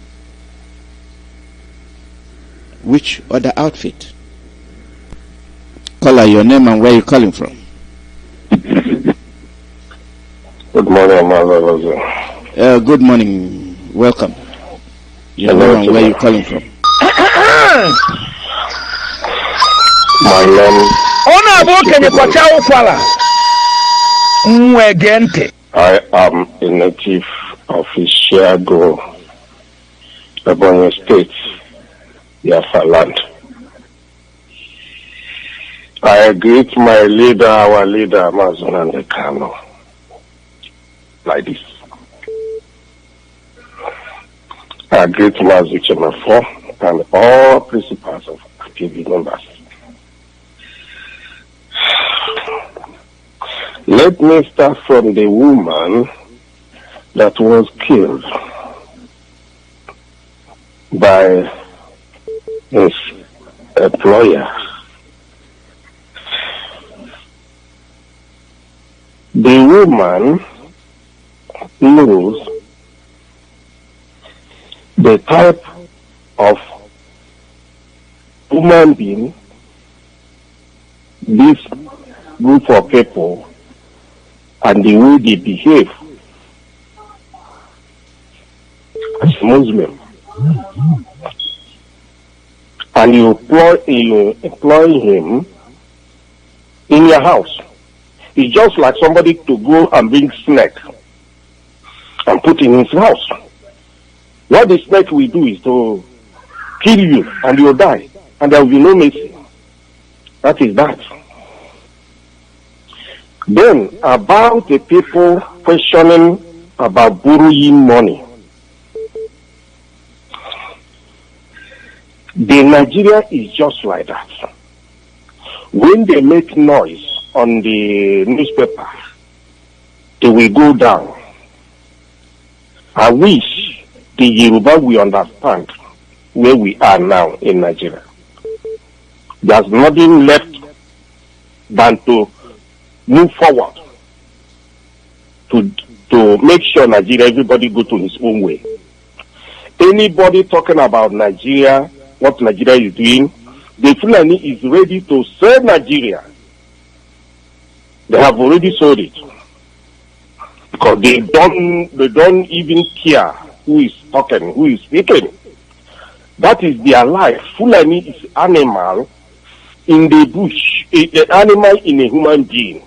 Which other outfit? Caller, your name and where you calling from? Good morning, Mother. Good morning. Welcome. Your name and where you calling from? My name. I am a native of Ishiago, Ebonyi State, Biafra land. I greet my leader, our leader, Amazon and the Kano, like this. I greet Mazu Chemafo and all principals of active members. Let me start from the woman that was killed by his employer. The woman knows the type of human being this group of people and the way they behave as Muslim, and you employ him in your house. It's just like somebody to go and bring snake and put in his house. What the snake will do is to kill you and you'll die, and there will be no mercy. That is that. Then, about the people questioning about borrowing money. The Nigeria is just like that. When they make noise on the newspaper, they will go down. I wish the Yoruba will understand where we are now in Nigeria. There's nothing left than to move forward to make sure Nigeria, everybody go to his own way. Anybody talking about Nigeria, what Nigeria is doing, the Fulani is ready to sell Nigeria. They have already sold it. Because they don't even care who is talking, who is speaking. That is their life. Fulani is animal in the bush, an animal in a human being.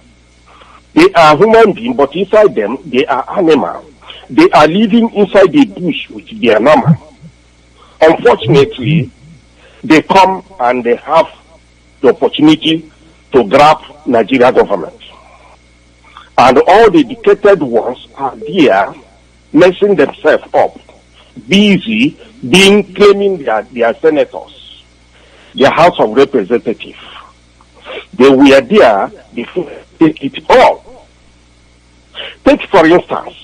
They are human beings, but inside them, they are animal. They are living inside the bush with their number. Unfortunately, they come and they have the opportunity to grab Nigeria government. And all the educated ones are there messing themselves up, busy claiming their senators, their House of Representatives. They were there before they take it all. Take for instance,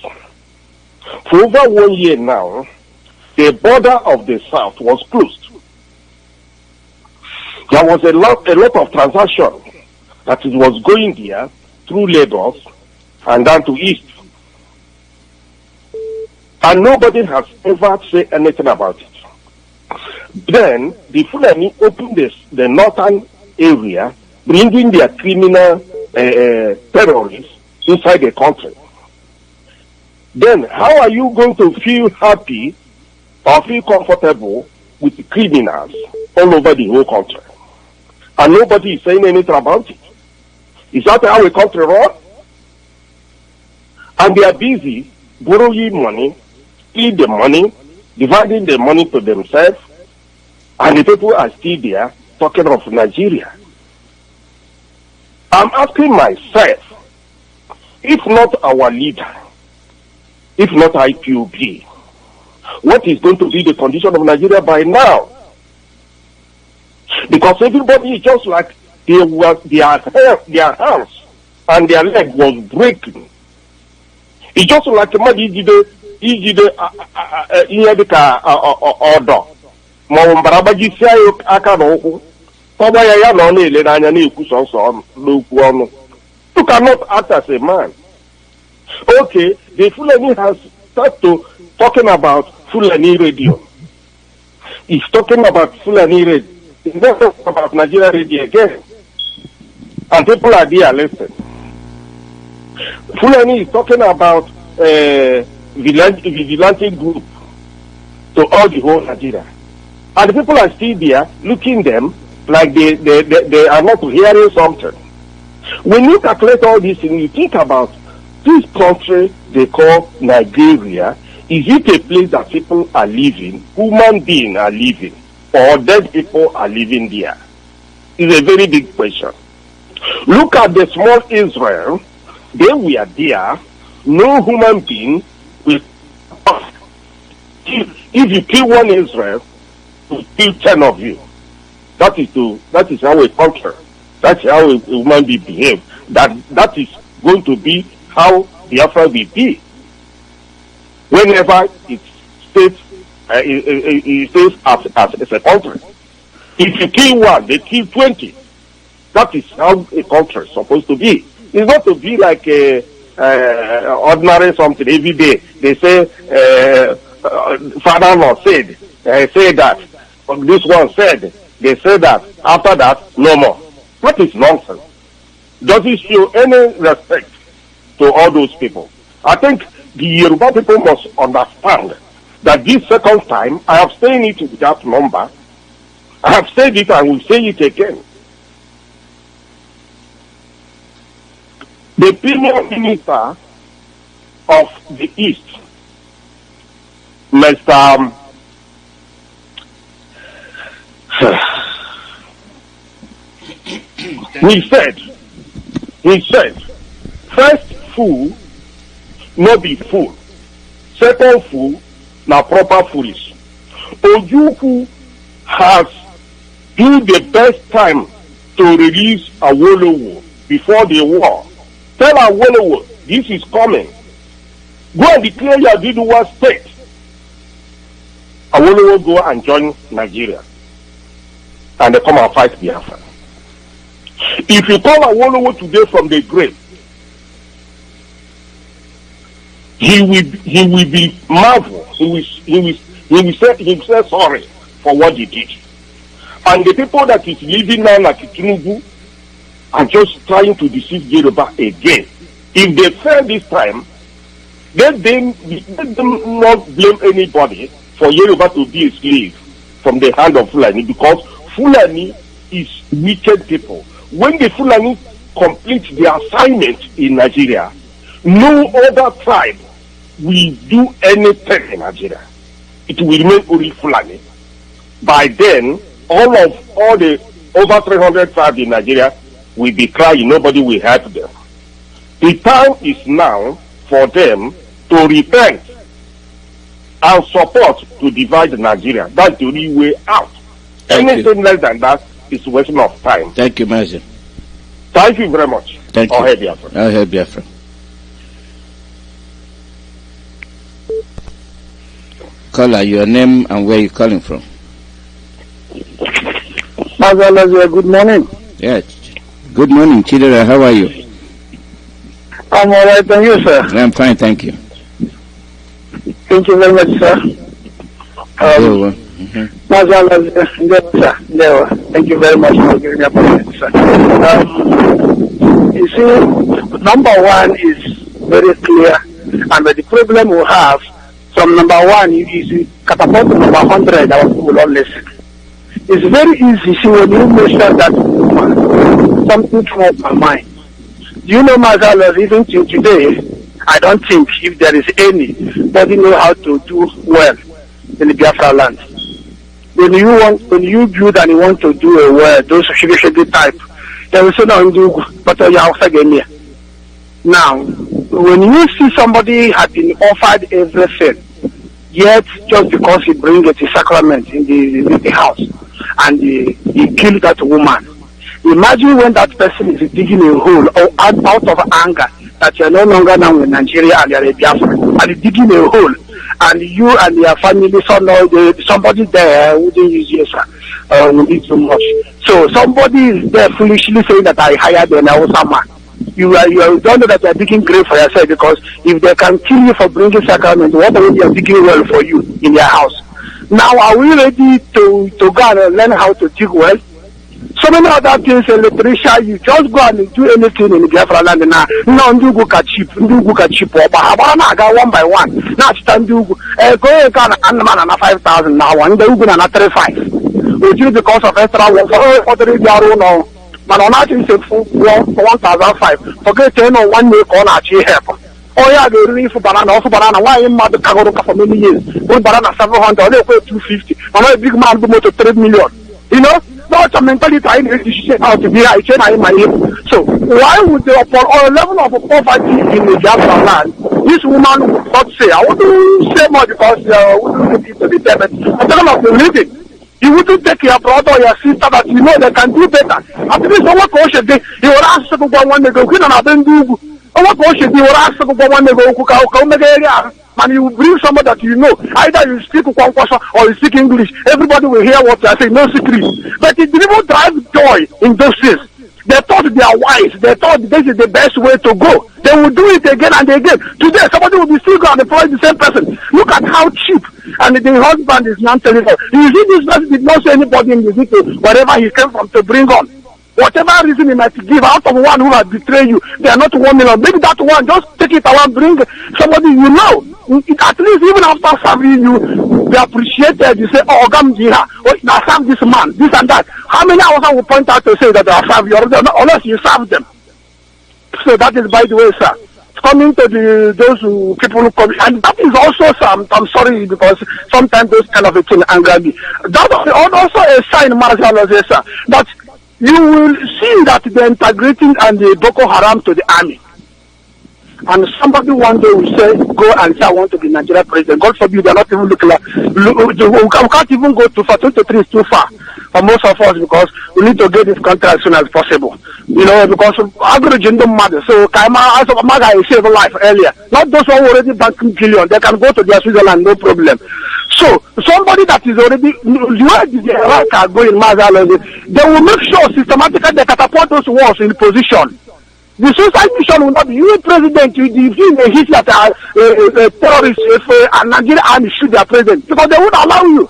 for over 1 year now, the border of the south was closed. There was a lot of transaction that it was going there through Lagos and down to east. And nobody has ever said anything about it. Then the Fulani opened the northern area, bringing their criminal terrorists inside the country. Then how are you going to feel happy or feel comfortable with the criminals all over the whole country? And nobody is saying anything about it. Is that how a country runs? And they are busy borrowing money, stealing the money, dividing the money to themselves, and the people are still there talking of Nigeria. I'm asking myself, if not our leader, if not IPOB, what is going to be the condition of Nigeria by now? Because everybody is just like their hands and their leg was breaking. It's just like a man order. You cannot act as a man. Okay, the Fulani has started to talking about Fulani radio. He's talking about Fulani radio. He's not talking about Nigeria radio again. And people are there listening. Fulani is talking about vigilante group to all the whole Nigeria. And the people are still there looking them like they are not hearing something. When you calculate all this and you think about this country they call Nigeria, is it a place that people are living, human beings are living, or dead people are living there? It's a very big question. Look at the small Israel. They were there, no human being will. If you kill one Israel, you kill 10 of you. That is how a country, that's how a human being behave. That is going to be how Biafra will be. Whenever it stays as a country. If you kill one, they kill 20. That is how a country is supposed to be. It's not to be like a ordinary something every day. They say father-in-law said, say that. This one said, they say that. After that, no more. What is nonsense? Does it show any respect to all those people? I think the Yoruba people must understand that this second time, I have said it without number. I have said it and will say it again. The Premier Minister of the East, Mr. he said, first fool, no be fool. Second fool, now proper foolish. Ojukwu has do the best time to release Awolowo before the war. Tell Awolowo, this is coming. Go and declare your Diduwa state. Awolowo go and join Nigeria. And they come and fight Biafra. If you call Awolowo today from the grave, he will be marveled. He will say sorry for what he did. And the people that is living now like Tinubu are just trying to deceive Yoruba again. If they fail this time, let them not blame anybody for Yoruba to be a slave from the hand of Fulani, because Fulani is wicked people. When the Fulani complete their assignment in Nigeria, no other tribe will do anything in Nigeria. It will remain only Fulani. By then, all the over 300 tribes in Nigeria will be crying. Nobody will help them. The time is now for them to repent and support to divide Nigeria. That's the only way out. Anything less than that is a waste of time. Thank you, Mazi. Thank you very much. Thank you. I'll help Biafra. I'll help Biafra. Caller, your name and where you calling from? Good morning. Yes. Good morning, Chidera. How are you? I'm all right, and you, sir? I'm fine, thank you. Thank you very much, sir. Thank you very much for giving me a opportunity, sir. You see, number one is very clear, and the problem we have from number one is catapult to number 100, our people will not listen. It's very easy, see, when you mention that something come up my mind. You know, Mazalas, even till today, I don't think if there is anybody know how to do well in the Biafra land. When you build and you want to do a well, those sugar type, they will say no, but you have again. Now, when you see somebody has been offered everything, yet just because he brings it a sacrament in the house and he killed that woman, imagine when that person is digging a hole or out of anger that you are no longer now in Nigeria and you are a Biafra, and digging a hole, and you and your family, somebody there wouldn't use you, sir, will be too much. So somebody is there foolishly saying that I hired an Hausa man. You don't know that you are digging grave for yourself, because if they can kill you for bringing sacrament, what are you digging well for you in your house? Now, are we ready to go and learn how to dig well? So many other things, electrician, you just go and do anything in the Biafra land now. No, you go cheap, but I got one by one. Now, stand you go and man 5,000 now, and then you go and 35. Which is because of extra work for the no. Man, on that is for 1,005. Forget 10 or 1 week on actually help. Oh yeah, they really for banana, why am I the Kagoruka for many years? One banana 700, they pay 250. I'm a big man go to 3 million. You know? Not a mentality I need to share out to be I chain in my hip. So why would they upon a level of poverty in the Biafra land, this woman would not say, I wouldn't say more because wouldn't be to be there, but I'm talking about the living. You wouldn't take your brother or your sister that you know they can do better. After this, what question they will ask to go one they go, and I don't do. What question they will ask to go one they go, come area. And you bring somebody that you know, either you speak Kwankwaso or you speak English, everybody will hear what you are saying, no secret. But it didn't drive joy in those days. They thought they are wise, they thought this is the best way to go. They will do it again and again. Today, somebody will be still going to employ the same person. Look at how cheap And the husband is not telling her. You see, this person did not say anybody in the city, wherever he came from, to bring on. Whatever reason he might give, out of one who has betrayed you, they are not 1 million. Maybe that one, just take it around, bring somebody you know. At least even after serving you, they appreciate it. You say, oh, Gamjiha, I serve this man, this and that. How many hours will point out to say that they are serving you, unless you serve them? So that is, by the way, sir. Coming to those people who come, and that is also, sir, I'm sorry, because sometimes those kind of a thing anger me. That is also a sign, Marshall, sir, that you will see that they're integrating and the Boko Haram to the army. And somebody one day will say, go and say, I want to be Nigeria president. God forbid, they're not even looking like, we can't even go too far. 23 is too far for most of us, because we need to get this country as soon as possible. You know, because average don't matter. So, Kaima, as of Maga, saved a life earlier. Not those who are already banking billion. They can go to their Switzerland, no problem. So, somebody that is already, where did the Iraq are going, they will make sure systematically they catapult those wars in position. The suicide mission will not be, you president, you may hit that terrorists, if a Nigerian army shoot their president, because they won't allow you.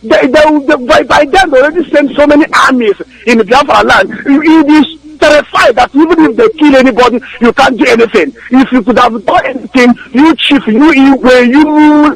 By then, they already sent so many armies in the Biafra land. It is terrified that even if they kill anybody, you can't do anything. If you could have done anything, you chief, you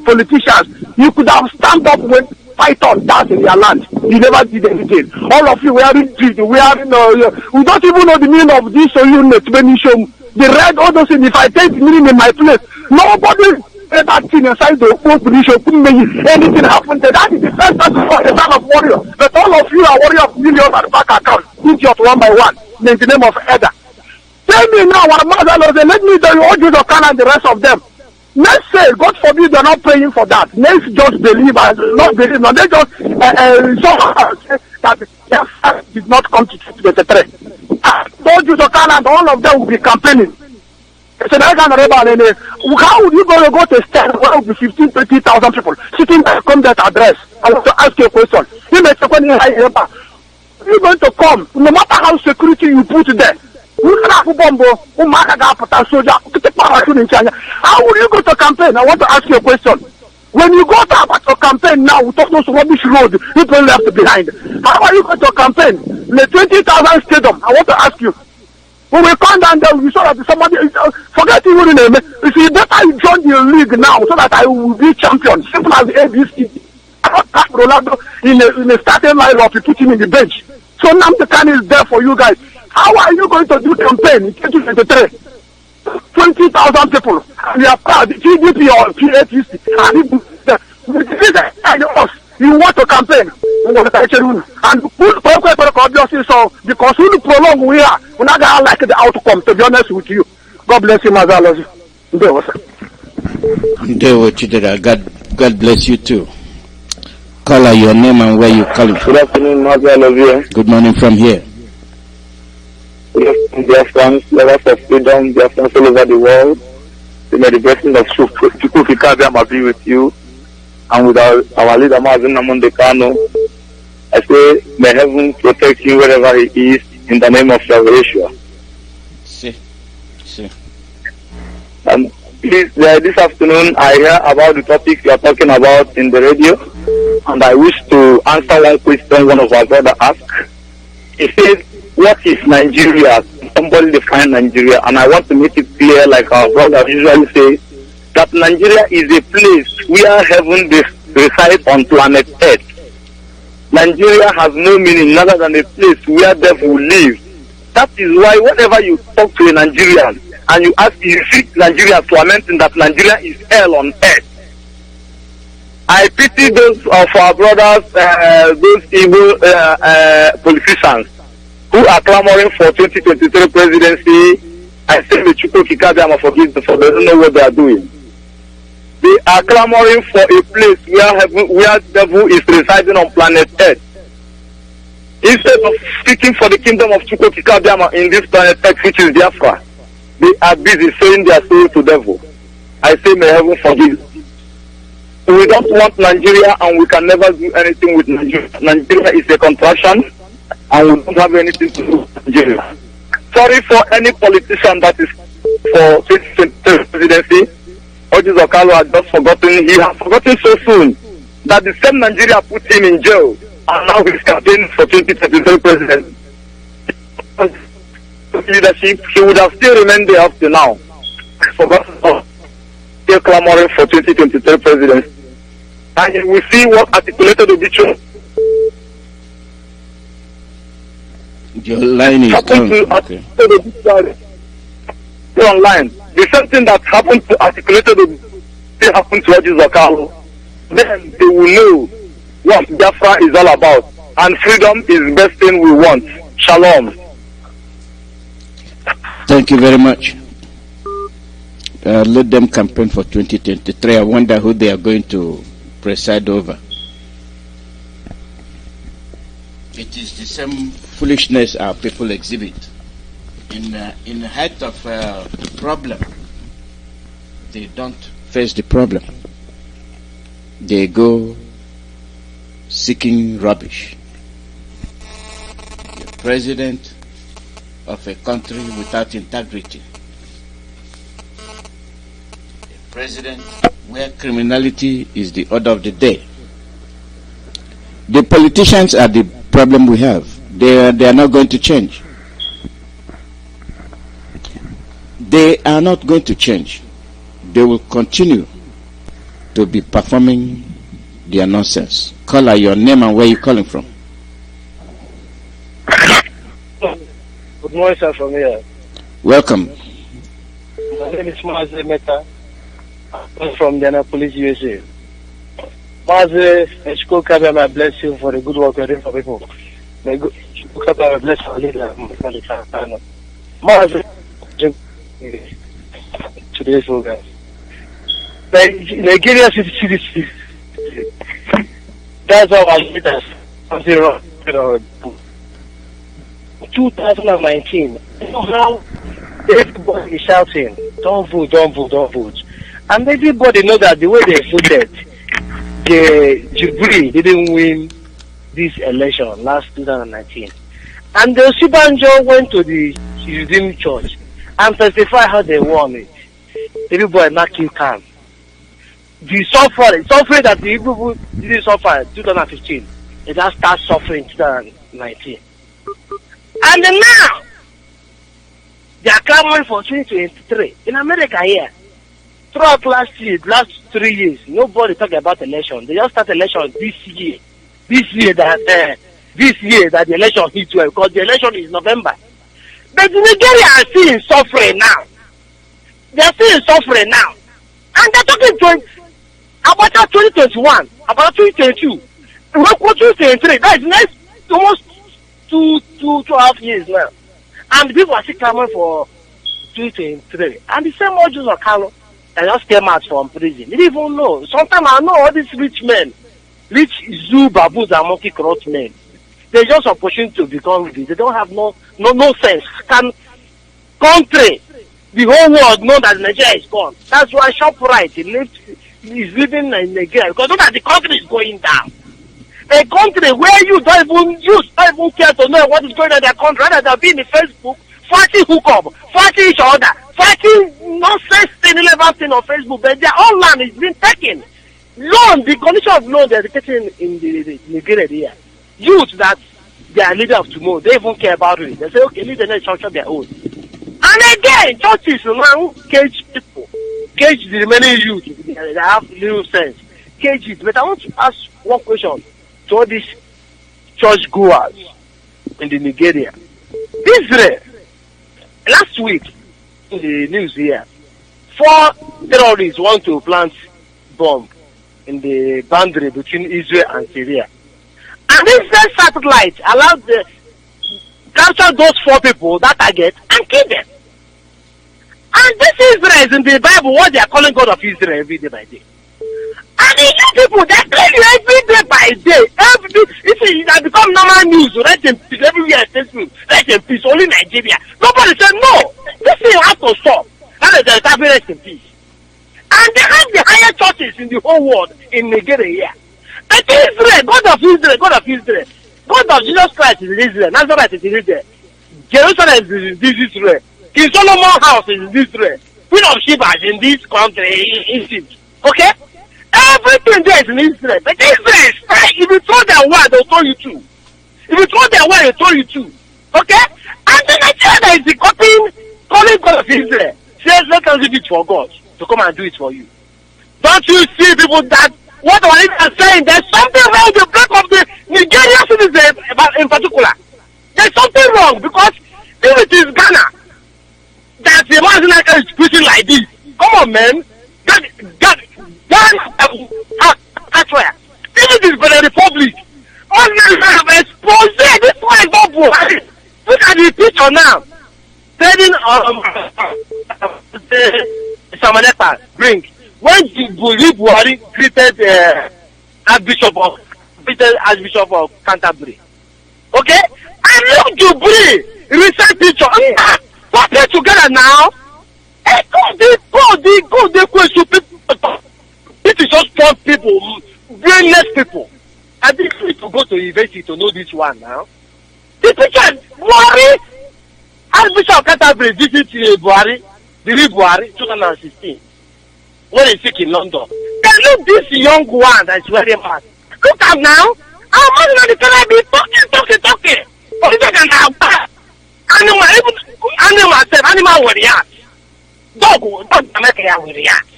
politicians, you could have stand up with fight on that in their land. You never did anything. All of you wearing we don't even know the meaning of this, so you know, the red, all those things. If I take the meaning in my place, nobody ever seen inside the position couldn't make anything happen. That is the first time for the son of warrior. But all of you are warrior of millions at the back account. Idiot one by one. In the name of Edda. Tell me now, what mother let me tell you all you can and the rest of them. Let's say, God forbid, they're not praying for that. Let's just believe and not believe. No, they just that Biafra did not come to 2023. Told you to Canada, all of them will be campaigning. So how would you go to stand where will be 15, 20,000 people sitting there, come that address? I want to ask you a question. You're going to come, no matter how security you put there. How will you go to campaign? I want to ask you a question. When you go to campaign now, with all those rubbish roads people left behind, how are you going to campaign? The 20,000 stadium, I want to ask you. When we come down there, we saw that somebody, forget even the name. If you better join the league now so that I will be champion, simple as ABC. I don't have Ronaldo in a starting lineup, you put him in the bench. So now the can is there for you guys. How are you going to do campaign in 2023? 20,000 people. We are proud. GDP or PATC. And you want to campaign. And so because we prolong we are, we're not going to like the outcome, to be honest with you. God bless you, Mazalozi. God bless you too. Caller, your name and where you calling from. Good afternoon, Mazalozi. Good morning from here. Biafrans, lovers of freedom, Biafrans all over the world. May the blessing of Chukwuka be with you and with our leader Mazin Namondekano. I say, may heaven protect you wherever he is in the name of Yahweh. See. Please, this afternoon I hear about the topic you are talking about in the radio, and I wish to answer one question one of our brothers asked. He says, what is Nigeria? Somebody define Nigeria, and I want to make it clear, like our brother usually say, that Nigeria is a place where heaven resides on planet Earth. Nigeria has no meaning other than a place where devil live. That is why whenever you talk to a Nigerian and you ask, you see Nigerians lamenting that Nigeria is hell on earth. I pity those of our brothers, those evil politicians who are clamoring for 2023 presidency. I say the Chukwuka forgive them, for they don't know what they are doing. They are clamoring for a place where devil is residing on planet Earth. Instead of speaking for the kingdom of Chukwuka in this planet Earth, which is Biafra, they are busy selling their soul to devil. I say may heaven forgive. We don't want Nigeria, and we can never do anything with Nigeria. Nigeria is a contraction, and we don't have anything to do with Nigeria. Sorry for any politician that is for 2023 presidency. Oji Zokalo has just forgotten. He has forgotten so soon. that the same Nigeria put him in jail, and now he's campaigning for 2023 president. Leadership, he would have still remained there up to now. Still clamoring for 2023 president. And we see what articulated obituary. Your line is okay. Online. The same thing that happened to articulated obituary happened to Zakalo. Then they will know what Biafra is all about. And freedom is the best thing we want. Shalom. Thank you very much. Let them campaign for 2023. I wonder who they are going to preside over. It is the same foolishness our people exhibit. In the height of the problem, they don't face the problem. They go seeking rubbish. The president of a country without integrity. A president where criminality is the order of the day. The politicians are the problem we have. They are not going to change. They are not going to change. They will continue to be performing their nonsense. Call out your name and where you're calling from. Good morning, sir, from here. Welcome. My name is Maze Meta. I'm from Indianapolis, USA. Maze, Eshko I bless you for the good work you're doing for people. May Eshko bless our leader. Maze, today's program. Nigeria city. That's how our leaders something wrong. 2019. You know how everybody is shouting, don't vote, don't vote, don't vote. And everybody know that the way they voted, the Jubilee didn't win this election last 2019. And the Sibanjo went to the Redeemed Church and testified how they won it. Everybody not keep calm. The suffering that the people didn't suffer in 2015, they just start suffering in 2019. And then now, they are clamoring for 2023. In America here, throughout last 3 years, nobody talk about election. They just start election this year. This year that the election hits well, because the election is November. But Nigeria are still suffering now. They are still suffering now. And they're talking about 2021, about 2022. What 2023? That is next almost two and a half years now. And people are still clamoring for 2023. And the same old Jews of Carlo that just came out from prison. They didn't even know. Sometimes I know all these rich men, rich zoo baboons and monkey corrupt men. They just opportunity to become rich. They don't have no sense. Country, the whole world know that Nigeria is gone. That's why ShopRite is living in Nigeria, because look at the country is going down. A country where you don't even care to know what is going on in their country, rather than being in Facebook, fighting hookup, fighting each other, fighting nonsense thing, irrelevant thing on Facebook, but their own land is being taken. Loan, the condition of loan they're taking in the Nigeria here. Youth that they are leader of tomorrow, they even care about it. They say, okay, leave the next structure their own. And again, churches now cage people, cage the remaining youth. They have little sense, cage it. But I want to ask one question to all these church goers in the Nigeria. Israel, last week in the news here, 4 terrorists want to plant bomb in the boundary between Israel and Syria. And Israel satellite allowed the capture those 4 people, that target, and kill them. And this Israel is in the Bible what they are calling God of Israel every day by day. And you people, they tell you every day by day. It has become normal news. Rest in peace. Everywhere Facebook. Rest in peace. Only Nigeria. Nobody said no. This thing has to stop. And they have rest in peace. And they have the highest churches in the whole world in Nigeria. But Israel, God of Israel, God of Israel, God of Jesus Christ is in Israel. Nazareth is in Israel. Jerusalem is in this Israel. King Solomon's house is in Israel. Queen of Sheba is in this country, in Egypt. Okay? Everything there is in Israel. But Israel is right. If you throw their word, they'll throw you too. If you throw their word, they'll throw you too. Okay? And then Nigeria that is calling God of Israel says, let us leave it for God to come and do it for you. Don't you see people that what are saying? There's something wrong with the break of the Nigerian citizens in particular. There's something wrong because if it is Ghana that the man is preaching like this, come on, man. If it is Benin Republic, Muslims have exposed it. This one is not Buhari. Look at the picture now. Telling Samaneta bring when Buhari greeted Archbishop of Canterbury. Okay? And look Jubilee recent picture. Put it together now. Hey, go they question people. It is just poor people, brainless people. I think you need to go to university to know this one now. The picture Buhari, Archbishop of Canterbury visit Buhari, the real Buhari, 2016. When he's sick in London. Then look this young one that's very mad. Look at now. How much money can I be talking? What is that now? Animal will react. Dog will react.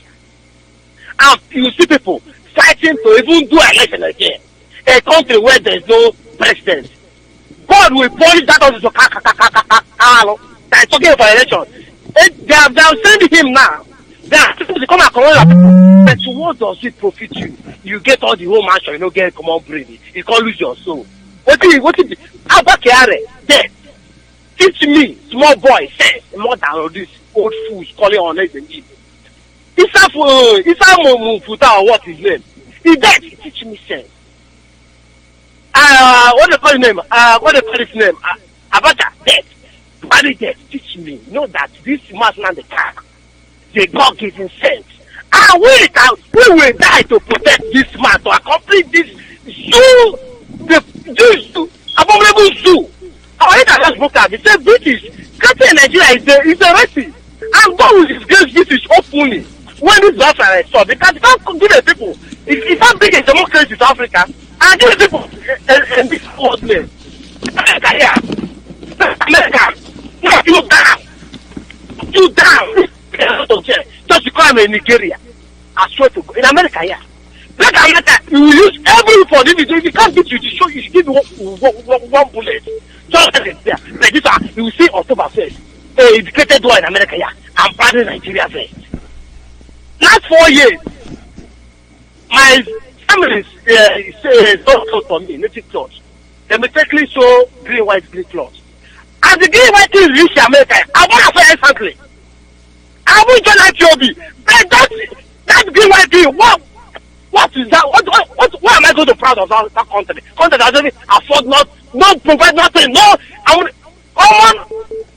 And you see people fighting to even do election again. A country where there is no president. God will punish that also that is talking about election. They have sent him now. They are supposed to come and corrupt people. But what does it profit you? You get all the whole mansion, you don't get common brain. You can't lose your soul. What is Abakare? There. Teach me, small boy, sense more than all these old fools calling on us and Jesus. Isa Mufuta or what his name? He died. He teach me sense. What they call his name? Abacha, death. Body death. Teach me. Know that this man and the car, the God giving sense. And we will die to protect this man, to accomplish this abominable zoo. Our leader just broke out. He said British country in Nigeria is a racist. And God will disgrace British openly when this Biafra is solved. Because you can't give the people, if I'm big a democracy in Africa, and give the people in this world name. America here. America. You down. Just because I'm in Nigeria. I swear to God. In America here. Like America, you will use every report. If you can't get you to show, you should give one bullet. Just like it's there. Like this one, you will see October 1st. A educated one in America here. I'm planning Nigeria first. Last 4 years, my family don't clothes for me, native clothes. They mistakenly show green, white clothes. As the green, white things reach America, I want to say instantly. I will join Ipob. But that green, white thing, what is that? What am I going to proud of that country? Country that doesn't afford not provide nothing. No, I want common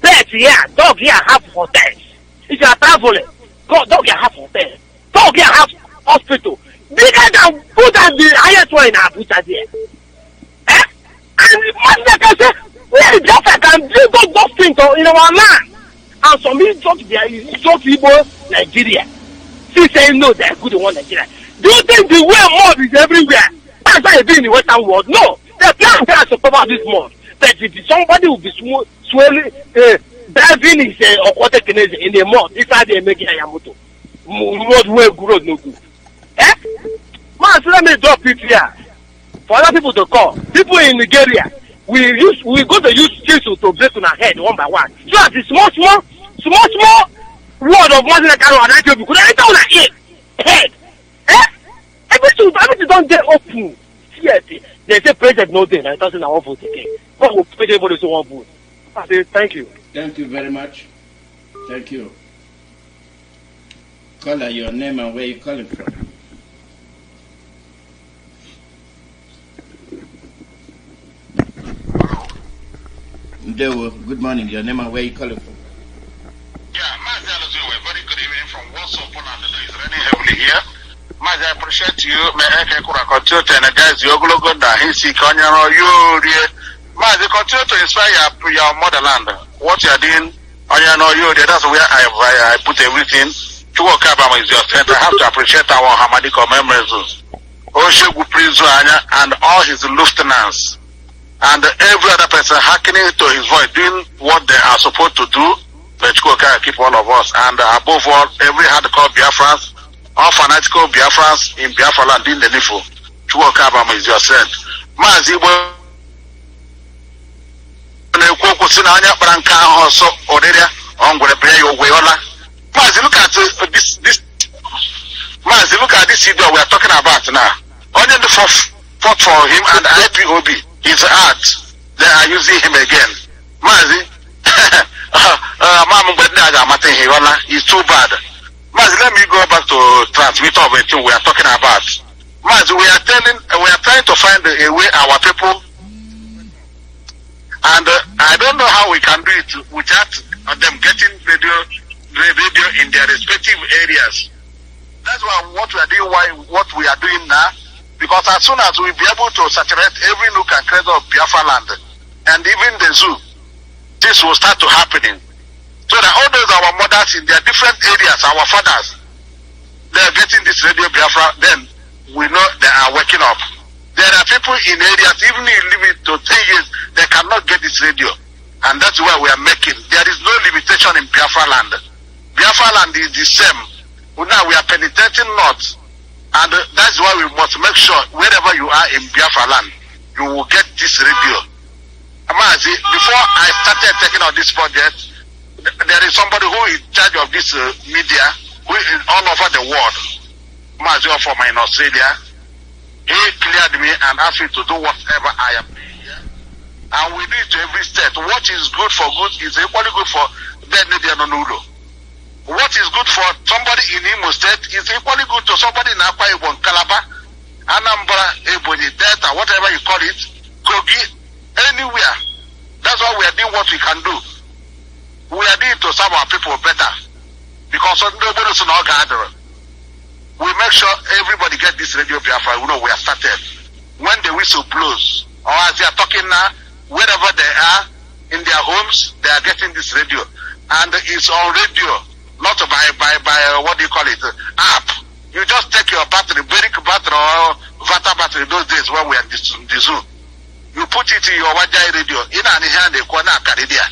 pet here, dog here have hotels. If you are traveling, dog here have hotels. Dog here have hospital. Bigger than put at the highest one in Abuja there. And Master can say, where is Biafra can bring those things in our land? And some talk Igbo Nigeria. She saying no, they're good in one Nigeria. Do you think the way mob is everywhere? That's why it's been in the Western world. No, they're planning to cover this mob. But if somebody will be swelling, driving his water canoes in the mud, if I didn't make it a Yamoto. Road no good. Man, so let me drop it here. For other people to call. People in Nigeria, we go to use chisel to break on our head one by one. So that the small word of Muslim Kano and Ipob could enter on our head. Everything don't get open. Yes, they say president no day, and it doesn't have vote again. God will pay everybody to one vote. I say thank you. Thank you very much. Thank you. Caller, your name and where you calling from. Good morning. Your name and where you calling from. Yeah, Mazi Alazuwe, very good evening from Warsaw, Poland. It's raining heavily here. Mazi, I appreciate you. May I continue to energize you. Mazi, continue to inspire your motherland. What you are doing, that's where I put everything. Chukwokabama is your strength. I have to appreciate our Hamadiko memories. Oshegu Prizuanya and all his lieutenants and every other person hearkening to his voice, doing what they are supposed to do. Let Chukwokabama keep all of us. And above all, every hardcore Biafrans, all fanatical Biafrans in Biafra land in the Nifu. Chukwokabama is your strength. Mazibo also look at this Mazi, look at this video we are talking about now. Only the fought for him and Ipob, his art, they are using him again. Mazi, it's too bad. Mazi, let me go back to transmitter of it we are talking about. Mazi, we are trying to find a way our people, and I don't know how we can do it without them getting radio in their respective areas. That's what we are doing. What we are doing now, because as soon as we be able to saturate every nook and cranny of Biafra land, and even the zoo, this will start to happening. So that all those our mothers in their different areas, our fathers, they are getting this radio Biafra. Then we know they are waking up. There are people in areas, even if you live it to 3 years, they cannot get this radio, and that's why we are making. There is no limitation in Biafra land. Biafra land is the same. Now we are penetrating north, and that's why we must make sure wherever you are in Biafra land, you will get this radio. Amazi, before I started taking on this project, there is somebody who is in charge of this media, who is all over the world. Amazi from in Australia, he cleared me and asked me to do whatever I am doing here. And we do it to every state. What is good for good is equally good for Denedianonulo. What is good for somebody in Imo State is equally good to somebody in Akwa Ibom, Calabar, Anambra, Ebonyi, Delta, whatever you call it, Kogi, anywhere. That's why we are doing what we can do. We are doing to serve our people better. Because nobody is not gathering. We make sure everybody get this radio Biafra. We know we are started. When the whistle blows, or as they are talking now, wherever they are, in their homes, they are getting this radio. And it's on radio. Not by what do you call it, app. You just take your battery, Beric battery or Vata battery those days when we are in the zoo. You put it in your Wajai radio, in and hand the corner Caridia.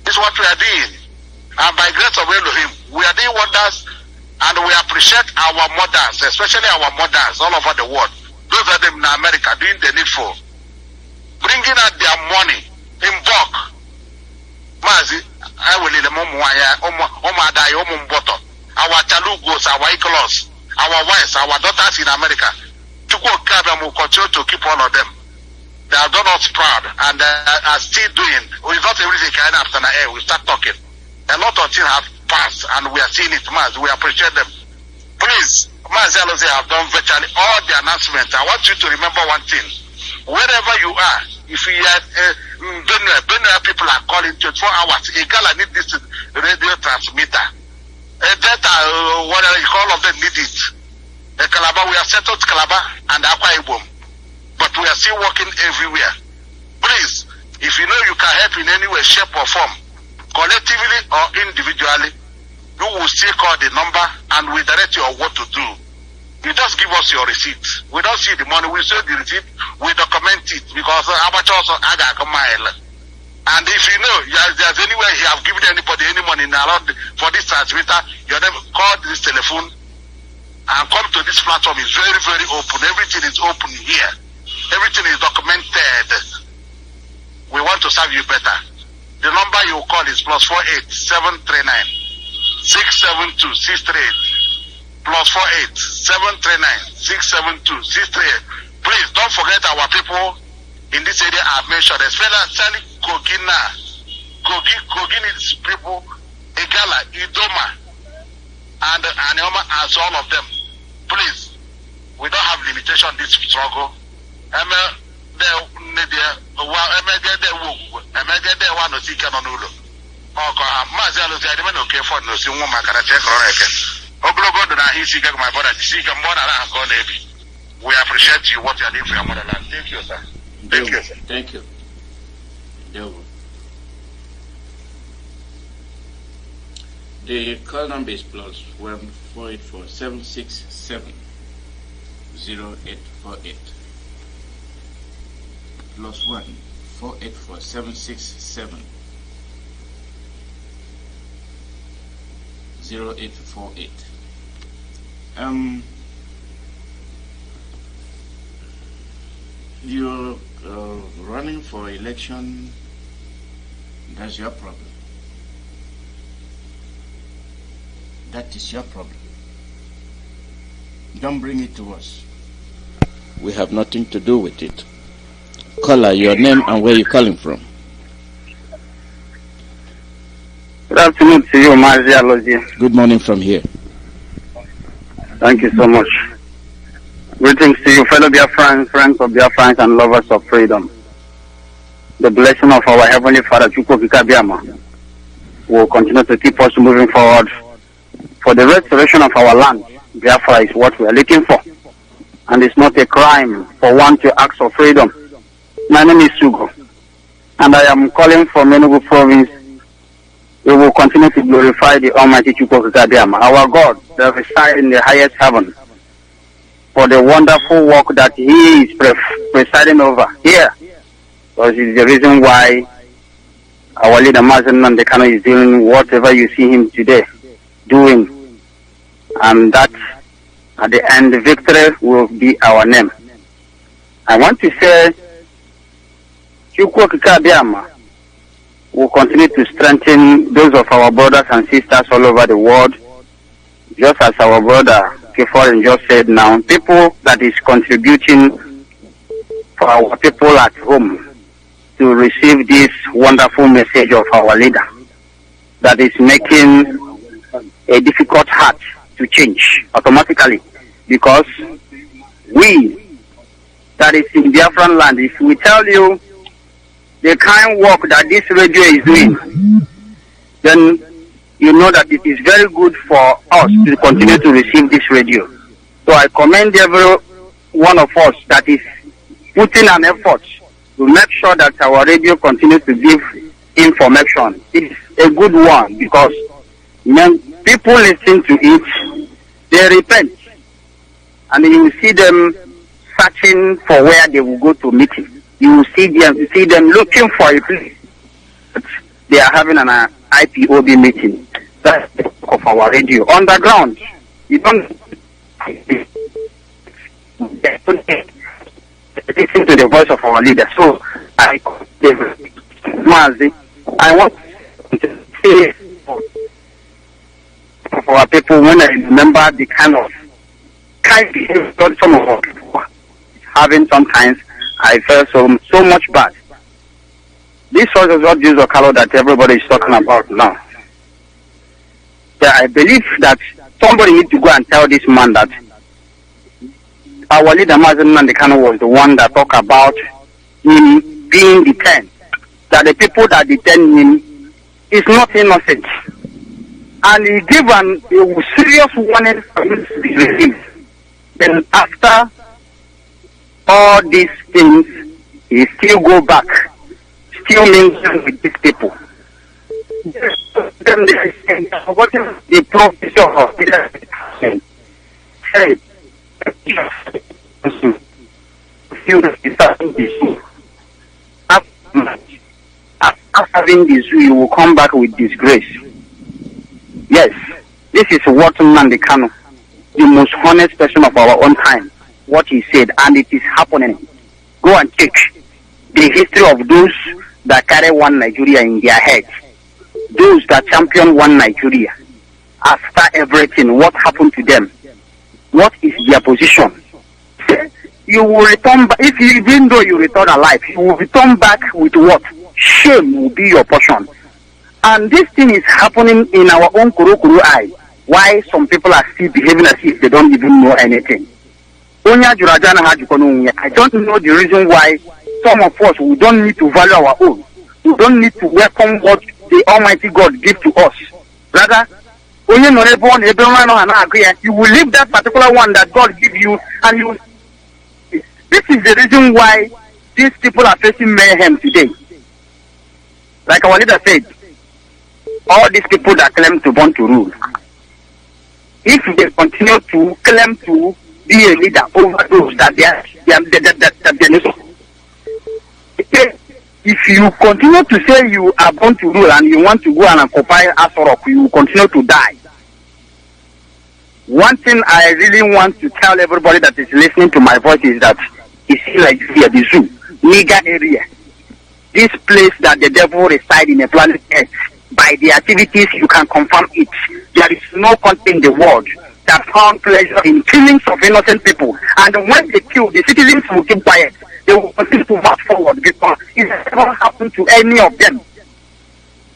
This is what we are doing. And by grace of Elohim, we are doing wonders, and we appreciate our mothers, especially our mothers all over the world. Those of them in America doing the needful. Bringing out their money in bulk. Mazi, I will lead them our Chalugos, our Ikolos, our wives, our daughters in America. Chukwokabam will continue to keep all of them. They have done us proud, and are still doing. It's not everything can after the air. We start talking. A lot of things have passed, and we are seeing it, Maz. We appreciate them. Please, Maz Aloze have done virtually all the announcements. I want you to remember one thing. Wherever you are, if you are Benue people are calling 24 hours. A girl need this radio transmitter. A data, whatever you call, all of them need it. Calabar, we have settled Calabar and Akwa Ibom, but we are still working everywhere. Please, if you know you can help in any way, shape or form, collectively or individually, you will still call the number and we direct you on what to do. You just give us your receipt. We don't see the money, we see the receipt, we document it, because amateurs are a mile. And if you know there's anywhere you have given anybody any money around for this transmitter, you then call this telephone and come to this platform. It's very, very open. Everything is open here. Everything is documented. We want to serve you better. The number you call is +48 739 672 638. +48 739 672 638. Please don't forget our people in this area I've mentioned, especially Kogina. Kogin is people, Igala, Idoma, and Anioma, as all of them. Please, we don't have limitation this struggle. We appreciate you what you are doing for your motherland. Thank you, sir. Thank you, sir. Thank you. The call number is plus 1-484-767-0848. Plus 1-484-767-0848. You're running for election. That's your problem. That is your problem. Don't bring it to us. We have nothing to do with it. Caller, your name and where you're calling from. Good afternoon to you, Mazi. Good morning from here. Thank you so much. Greetings to you, fellow Biafrans, friends of Biafrans and lovers of freedom. The blessing of our Heavenly Father, Chukwukika will continue to keep us moving forward. For the restoration of our land, Biafra is what we are looking for. And it's not a crime for one to ask for freedom. My name is Sugo, and I am calling from Enugu province. We will continue to glorify the Almighty Chukwukika, our God that resides in the highest heaven, for the wonderful work that He is presiding over here. Because it's the reason why our leader Mazen Nandekano is doing whatever you see him today doing. And that at the end, the victory will be our name. I want to say, Chukwukika will continue to strengthen those of our brothers and sisters all over the world, just as our brother Keforin just said now, people that is contributing for our people at home to receive this wonderful message of our leader that is making a difficult heart to change automatically, because we that is in Biafran land, if we tell you the kind of work that this radio is doing, then you know that it is very good for us to continue to receive this radio. So I commend every one of us that is putting an effort to make sure that our radio continues to give information. It's a good one, because when people listen to it, they repent, and you will see them searching for where they will go to meeting. You will see them looking for a place. They are having an IPOB meeting. That's the work of our radio. Underground, you don't listen to the voice of our leader. So I want to say for our people, when I remember the kind behavior some of our people having sometimes, I felt so much bad. This was what Jesus Okalo that everybody is talking about now. Yeah, I believe that somebody needs to go and tell this man that our leader Mazen Nandekano was the one that talked about him being detained. That the people that detain him is not innocent. And he gave a serious warning for his regime. Then after all these things, he still go back, still mingle with these people. Then they say, what is the professor of leadership? Hey, after having this, you will come back with disgrace. Yes, this is what Nandekano, the most honest person of our own time, what he said, and it is happening. Go and check the history of those that carry one Nigeria in their heads, those that champion one Nigeria. After everything, what happened to them? What is their position? You will return back, even though you return alive, you will return back with what? Shame will be your portion. And this thing is happening in our own Kurukuru eye. Why some people are still behaving as if they don't even know anything. I don't know the reason why some of us, we don't need to value our own. We don't need to welcome what the Almighty God gives to us. Rather, you will leave that particular one that God gives you, and you. This is the reason why these people are facing mayhem today. Like our leader said, all these people that claim to want to rule, if they continue to claim to be a leader over those that they are if you continue to say you are going to rule and you want to go and occupy Asorok, you will continue to die. One thing I really want to tell everybody that is listening to my voice is that it's like here, the zoo, Niger area, this place that the devil resides in a planet Earth. By the activities, you can confirm it. There is no country in the world that found pleasure in killings of innocent people. And when they kill, the citizens will keep quiet. They will continue to march forward because it has never happened to any of them.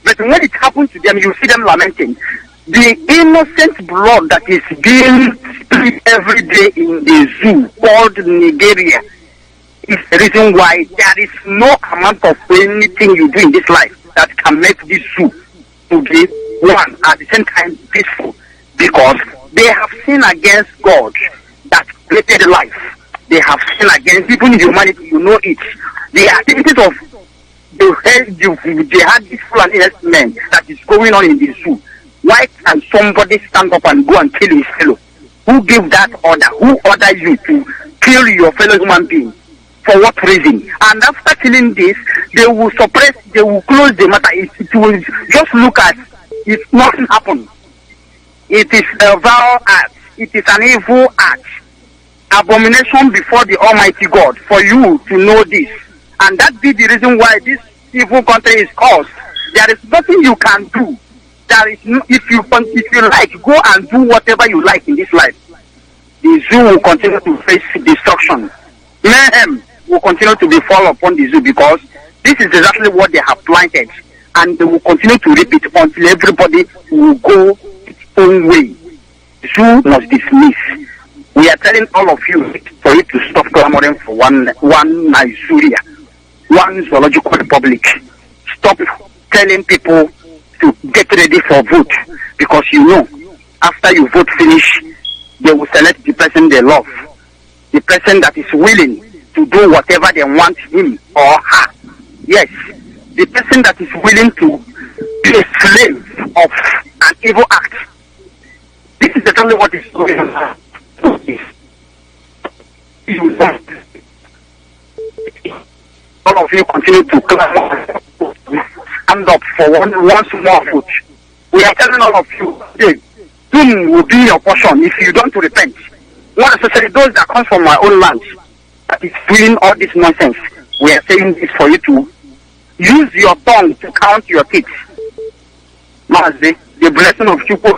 But when it happens to them, you see them lamenting. The innocent blood that is being spilled every day in the zoo called Nigeria is the reason why there is no amount of anything you do in this life that can make this zoo to be one at the same time peaceful, because they have sinned against God that created life. They have sinned against even humanity, you know it. The activities of the had this Fulani men that is going on in the zoo. Why can somebody stand up and go and kill his fellow? Who gave that order? Who ordered you to kill your fellow human being? For what reason? And after killing this, they will suppress, they will close the matter. It will just look at if nothing happened. It is a vile act. It is an evil act. Abomination before the Almighty God for you to know this. And that be the reason why this evil country is caused. There is nothing you can do. There is no, if you like, go and do whatever you like in this life. The zoo will continue to face destruction. Mayhem will continue to be fall upon the zoo because this is exactly what they have planted, and they will continue to repeat until everybody will go its own way. The zoo must dismiss. We are telling all of you for you to stop clamoring for one Nigeria, one zoological republic. Stop telling people to get ready for vote, because you know after you vote finish, they will select the person they love, the person that is willing to do whatever they want him or her. Yes, the person that is willing to be a slave of an evil act. This is exactly what is going on. All of you continue to stand up for one small vote. We are telling all of you, soon will be your portion if you don't repent. Not necessarily those that come from my own land that is doing all this nonsense. We are saying this for you to use your tongue to count your teeth. Mazi, the blessing of Chukwu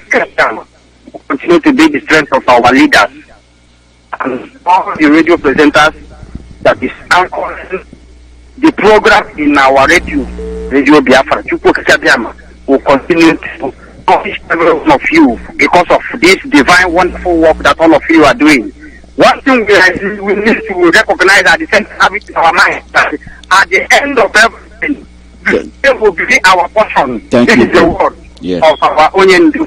will continue to be the strength of our leaders and all the radio presenters that is anchoring the program in our radio Biafra. Chukwu will continue to punish every one of you because of this divine, wonderful work that all of you are doing. One thing we need to recognize at the same time in our mind, that at the end of everything, it will be our portion. This is the word of our Onyendu.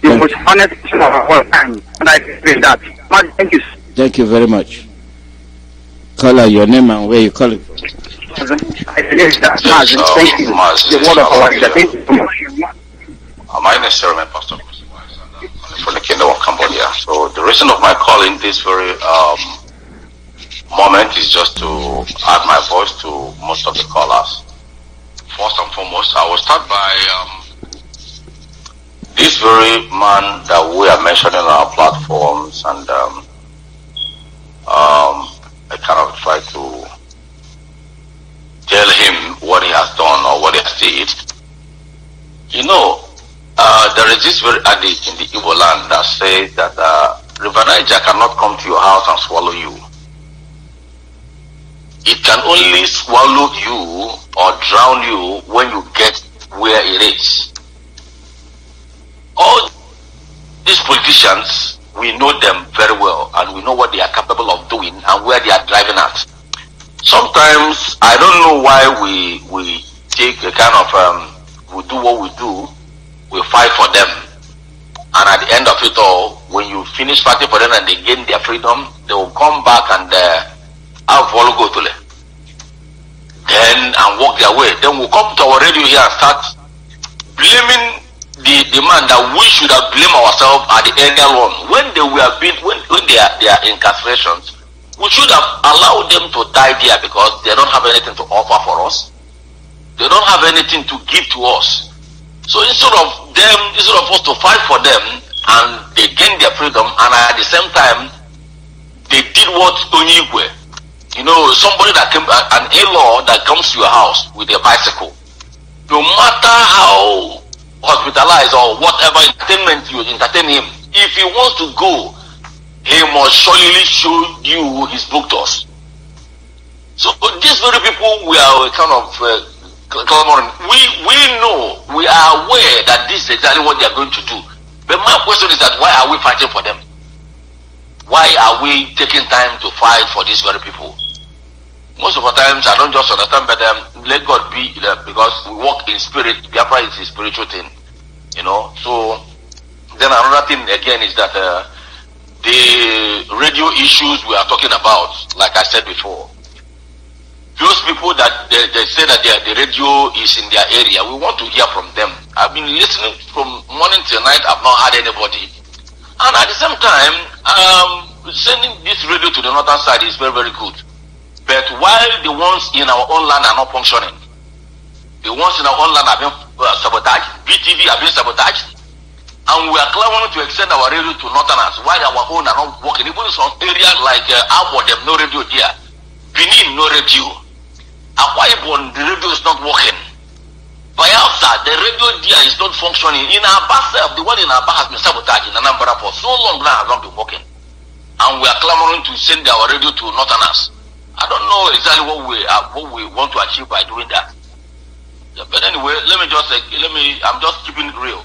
The most honest person of our time. And I say that. Thank you. Thank you very much. Call out your name and where you call it. Thank you. The word of our leader. Thank you so much. My name is Jeremy Pastor from the Kingdom of Cambodia. So the reason of my calling this very moment is just to add my voice to most of the callers. First and foremost, I will start by this very man that we are mentioning on our platforms, and I kind of try to tell him what he has done or what he has did. You know, there is this very adage in the Igbo land that says that River Niger cannot come to your house and swallow you. It can only swallow you or drown you when you get where it is. All these politicians, we know them very well, and we know what they are capable of doing and where they are driving at. Sometimes I don't know why we take a kind of we do what we do, we fight for them, and at the end of it all, when you finish fighting for them and they gain their freedom, they will come back and have Volgotule, then and walk their way. Then we'll come to our radio here and start blaming the man that we should have blamed ourselves at the earlier one when they were when they are incarcerations. We should have allowed them to die there because they don't have anything to offer for us. They don't have anything to give to us. So instead of us to fight for them and they gain their freedom, and at the same time they did what Onyigwe, somebody that came, an in-law that comes to your house with a bicycle, no matter how hospitalized or whatever entertainment you entertain him, if he wants to go, he must surely show you his book to us. So these very people we are kind of we know, we are aware that this is exactly what they are going to do. But my question is that why are we fighting for them? Why are we taking time to fight for these very people? Most of the times I don't just understand, but let God be there, because we walk in spirit. Biafra is a spiritual thing, So then another thing again is that the radio issues we are talking about, like I said before, those people that they say that the radio is in their area, we want to hear from them. I've been listening from morning till night. I've not had anybody. And at the same time, sending this radio to the northern side is very, very good. But while the ones in our own land are not functioning, the ones in our own land have been sabotaged. BTV have been sabotaged. And we are clamoring to extend our radio to northerners while our own are not working. Even some areas like Abo, they have no radio there. Benin, no radio. Akwa Ibom, the radio is not working. Biafra, the radio there is not functioning. In Aba, the one in Aba has been sabotaged in Anambra for so long now, has not been working. And we are clamoring to send our radio to northerners. I don't know exactly what we want to achieve by doing that. Yeah, but anyway, I'm just keeping it real.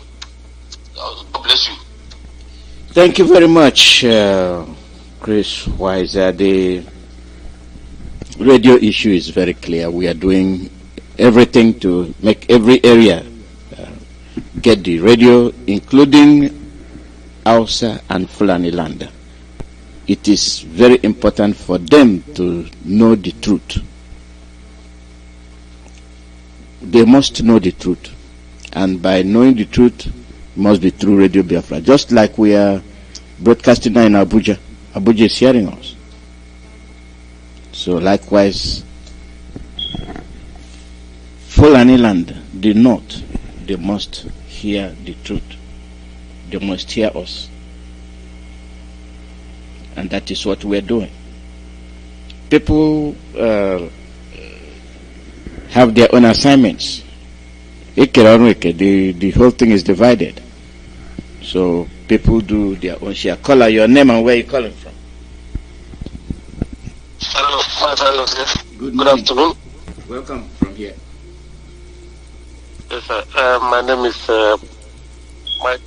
God bless you. Thank you very much, Chris Weiser. The radio issue is very clear. We are doing everything to make every area get the radio, including Hausa and Fulani land. It is very important for them to know the truth. They must know the truth. And by knowing the truth, it must be through Radio Biafra. Just like we are broadcasting now in Abuja. Abuja is hearing us. So likewise, Fulani land, the north, they must hear the truth. They must hear us. And that is what we are doing. People have their own assignments. The whole thing is divided. So people do their own share. Caller, your name and where you calling from? Hello, sir. Good afternoon. Welcome from here. Yes, sir. My name is Mike.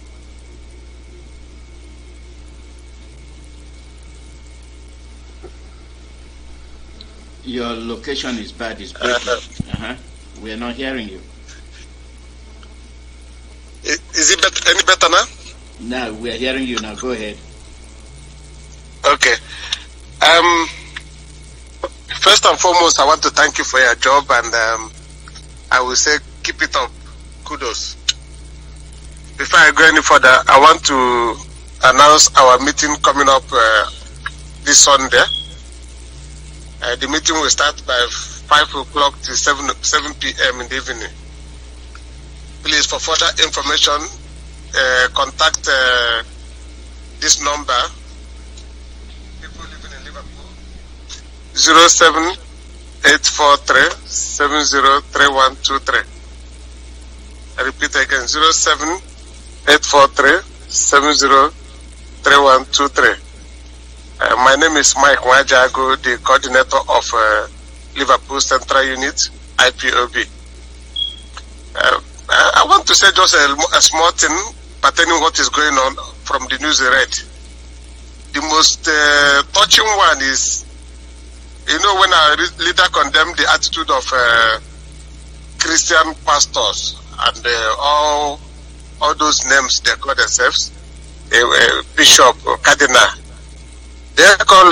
Your location is bad, it's breaking. We are not hearing you. Is it any better now? No, we are hearing you now. Go ahead. Okay. First and foremost, I want to thank you for your job, and I will say keep it up. Kudos. Before I go any further, I want to announce our meeting coming up this Sunday. The meeting will start by 5 o'clock to 7 p.m. in the evening. Please, for further information, contact this number. People living in Liverpool, 07843-703123. I repeat again, 07843-703123. My name is Mike Wajago, the coordinator of Liverpool Central Unit, IPOB. I want to say just a small thing pertaining what is going on from the news I read. The most touching one is, when our leader condemned the attitude of Christian pastors and all those names they call themselves, bishop or cardinal. They call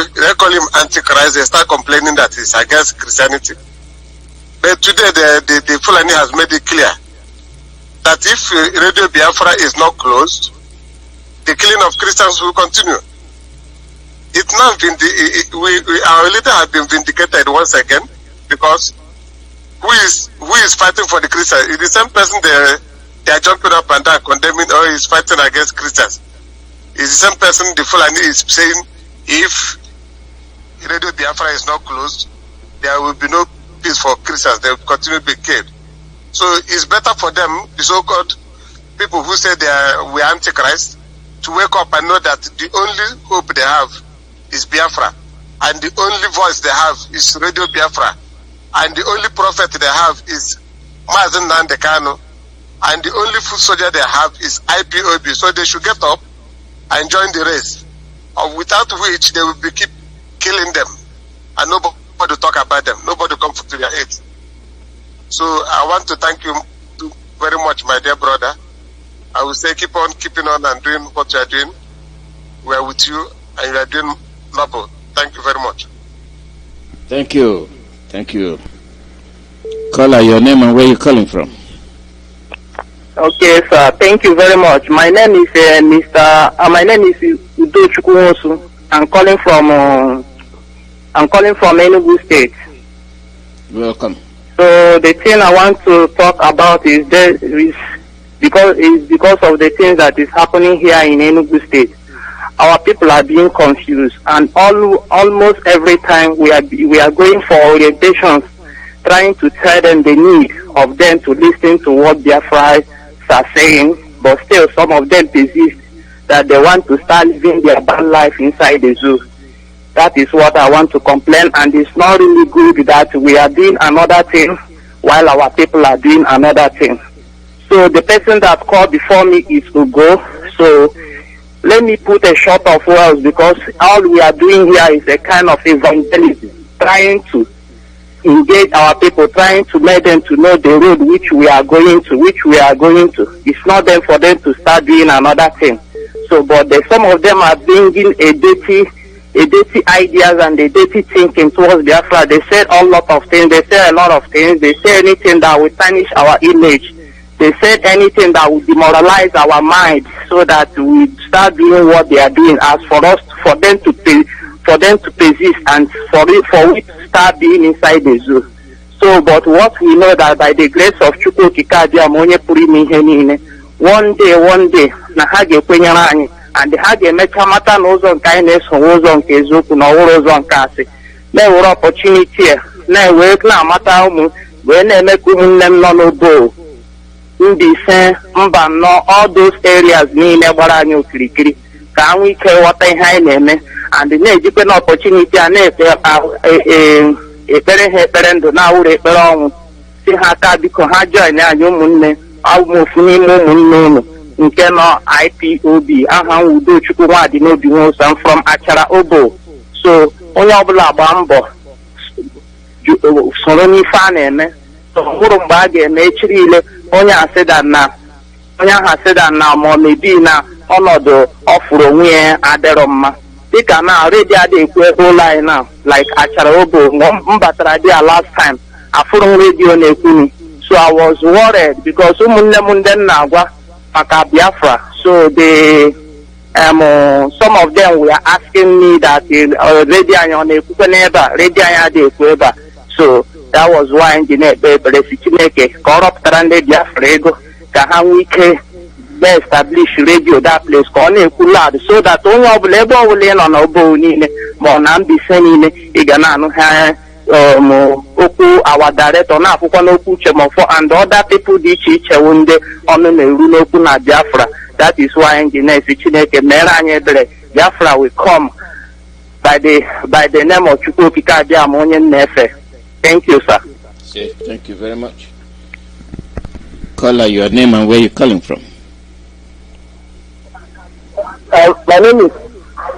him Antichrist. They start complaining that he's against Christianity. But today the Fulani has made it clear that if Radio Biafra is not closed, the killing of Christians will continue. It's not our leader has been vindicated once again, because who is fighting for the Christians? Is the same person they are jumping up and down condemning, or is fighting against Christians? Is the same person the Fulani is saying if Radio Biafra is not closed, there will be no peace for Christians. They will continue to be killed. So it's better for them, the so-called people who say we are antichrist, to wake up and know that the only hope they have is Biafra, and the only voice they have is Radio Biafra, and the only prophet they have is Mazen Nandekano, and the only foot soldier they have is IPOB. So they should get up and join the race, without which they will keep killing them, and nobody will talk about them, nobody will come to their aid. So I want to thank you very much, my dear brother. I will say keep on keeping on and doing what you are doing. We are with you, and you are doing noble. Thank you very much. Thank you. Thank you. Caller, your name and where you calling from? Okay, sir. Thank you very much. My name is My name is Udo Chukwuosu. I'm calling from Enugu State. Welcome. So the thing I want to talk about is because of the things that is happening here in Enugu State. Our people are being confused, and almost every time we are going for orientations, trying to tell them the need of them to listen to what Biafra are saying, but still some of them persist that they want to start living their bad life inside the zoo. That is what I want to complain, and it's not really good that we are doing another thing while our people are doing another thing. So the person that called before me is Ugo. So let me put a short of words, because all we are doing here is a kind of evangelism, trying to engage our people, trying to make them to know the road which we are going to. It's not them for them to start doing another thing. So, but some of them are bringing a dirty ideas and a dirty thinking towards Biafra. They said a lot of things. They say a lot of things. They say anything that will tarnish our image. They said anything that will demoralize our mind, so that we start doing what they are doing. As for them to persist, and for we to start being inside the zoo. So, but what we know that by the grace of Chukwu Kikadia Monye Purimi Henine, one day, na ha ga-ekwenyere anyị, and ha ga-emecha mata na ụzọ nke anyị na-eso ụzọ nke eziokwu na ọhụrụ ụzọ nke asị. Na-ewere opportunity na-ewere na-amata ụmụ wee na-eme ka ụmụnne m nọ n'obo Mbise, Mbano, all those areas niile gbara anyị okirikiri ka anyị ike ghọta ihe anyị na-eme, and na-ejikwa na opportunity a na-ekpere ha ekpere ndụ na-awụrụ ekpere ọnwụ, si ha aka biko ha join anyị ụmụnne ofu n'ime ụmụnne unu nke nọ IPOB. aha Udo Chukwu Nwadị n'obi Nwosa from Achara Obo. So onye ọbụla gba mbọ soro n'ife a na-eme. So hụrụ mgbe a ga-eme echiri ile onye ahụ asịda na ma ọ mebi na ọnọdụ ọfụrụ onwe ya adịrọ mma, dịka na redio adị ekwe ụlọ anyị na like Achara Obo. m batara dị last time afụrụ m redio na-ekwuni. So I was worried because ụmụnne m ndị m na-agwa maka Biafra. So some of them were asking me that redio anyị ọ na-ekwukwe n'ebe a, redio anyị adị ekwe ebe a. So that was why ndị na-ekpe ekpere si Chineke ka ọ rọpụtara ndị Biafra ego ka ha nwee ike establish radio that place, ka ọ na-ekwu loud, so that onye ọbụla ebe ọbụla ị nọ n'obo niile ma ọ na Mbaise niile ị ga na-anụ ha okwu our director na-akwụkwọ n'okwu Chemofo and other people dị iche iche wụ ndị ọnụ na-eru n'okwu na Biafra. That is why ndị na-esi Chineke mere anyị ebere. Biafra will come by the name of Chukwu Okike Abịama onye nnefe. Thank you, sir. Thank you very much. Caller, your name and where you calling from? My name is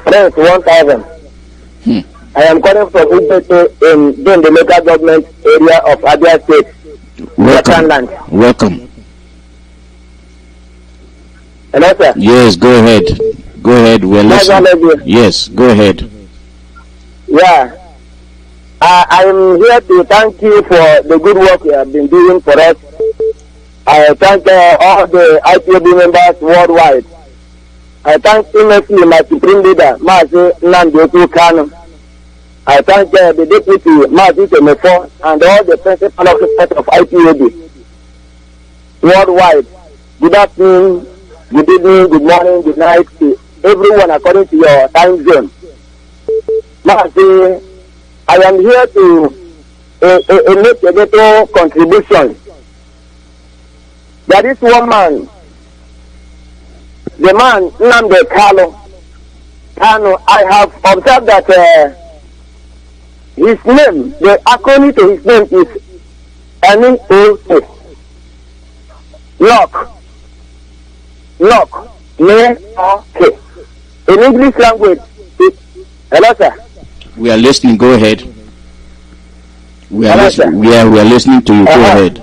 Prince 1000. I am calling from Ipob in the local government area of Abia State. Welcome. Hello, sir. Yes, go ahead. We're listening. Yes, go ahead. Yeah. I am here to thank you for the good work you have been doing for us. I thank all the IPOB members worldwide. I thank immensely my supreme leader, Mazi Nnamdi Kanu. I thank the deputy, Mazi Temefo, and all the principal officers of IPOB worldwide. Good afternoon, good evening, good morning, good night to everyone according to your time zone. Mazi, I am here to make a little contribution. There is one man, the man Nnamdi Kanu. I have observed that his name, the acronym to his name is N-O-O. Lock. N-O-K. In English language, hello sir. We are listening. Go ahead. We are listening to you. Go ahead.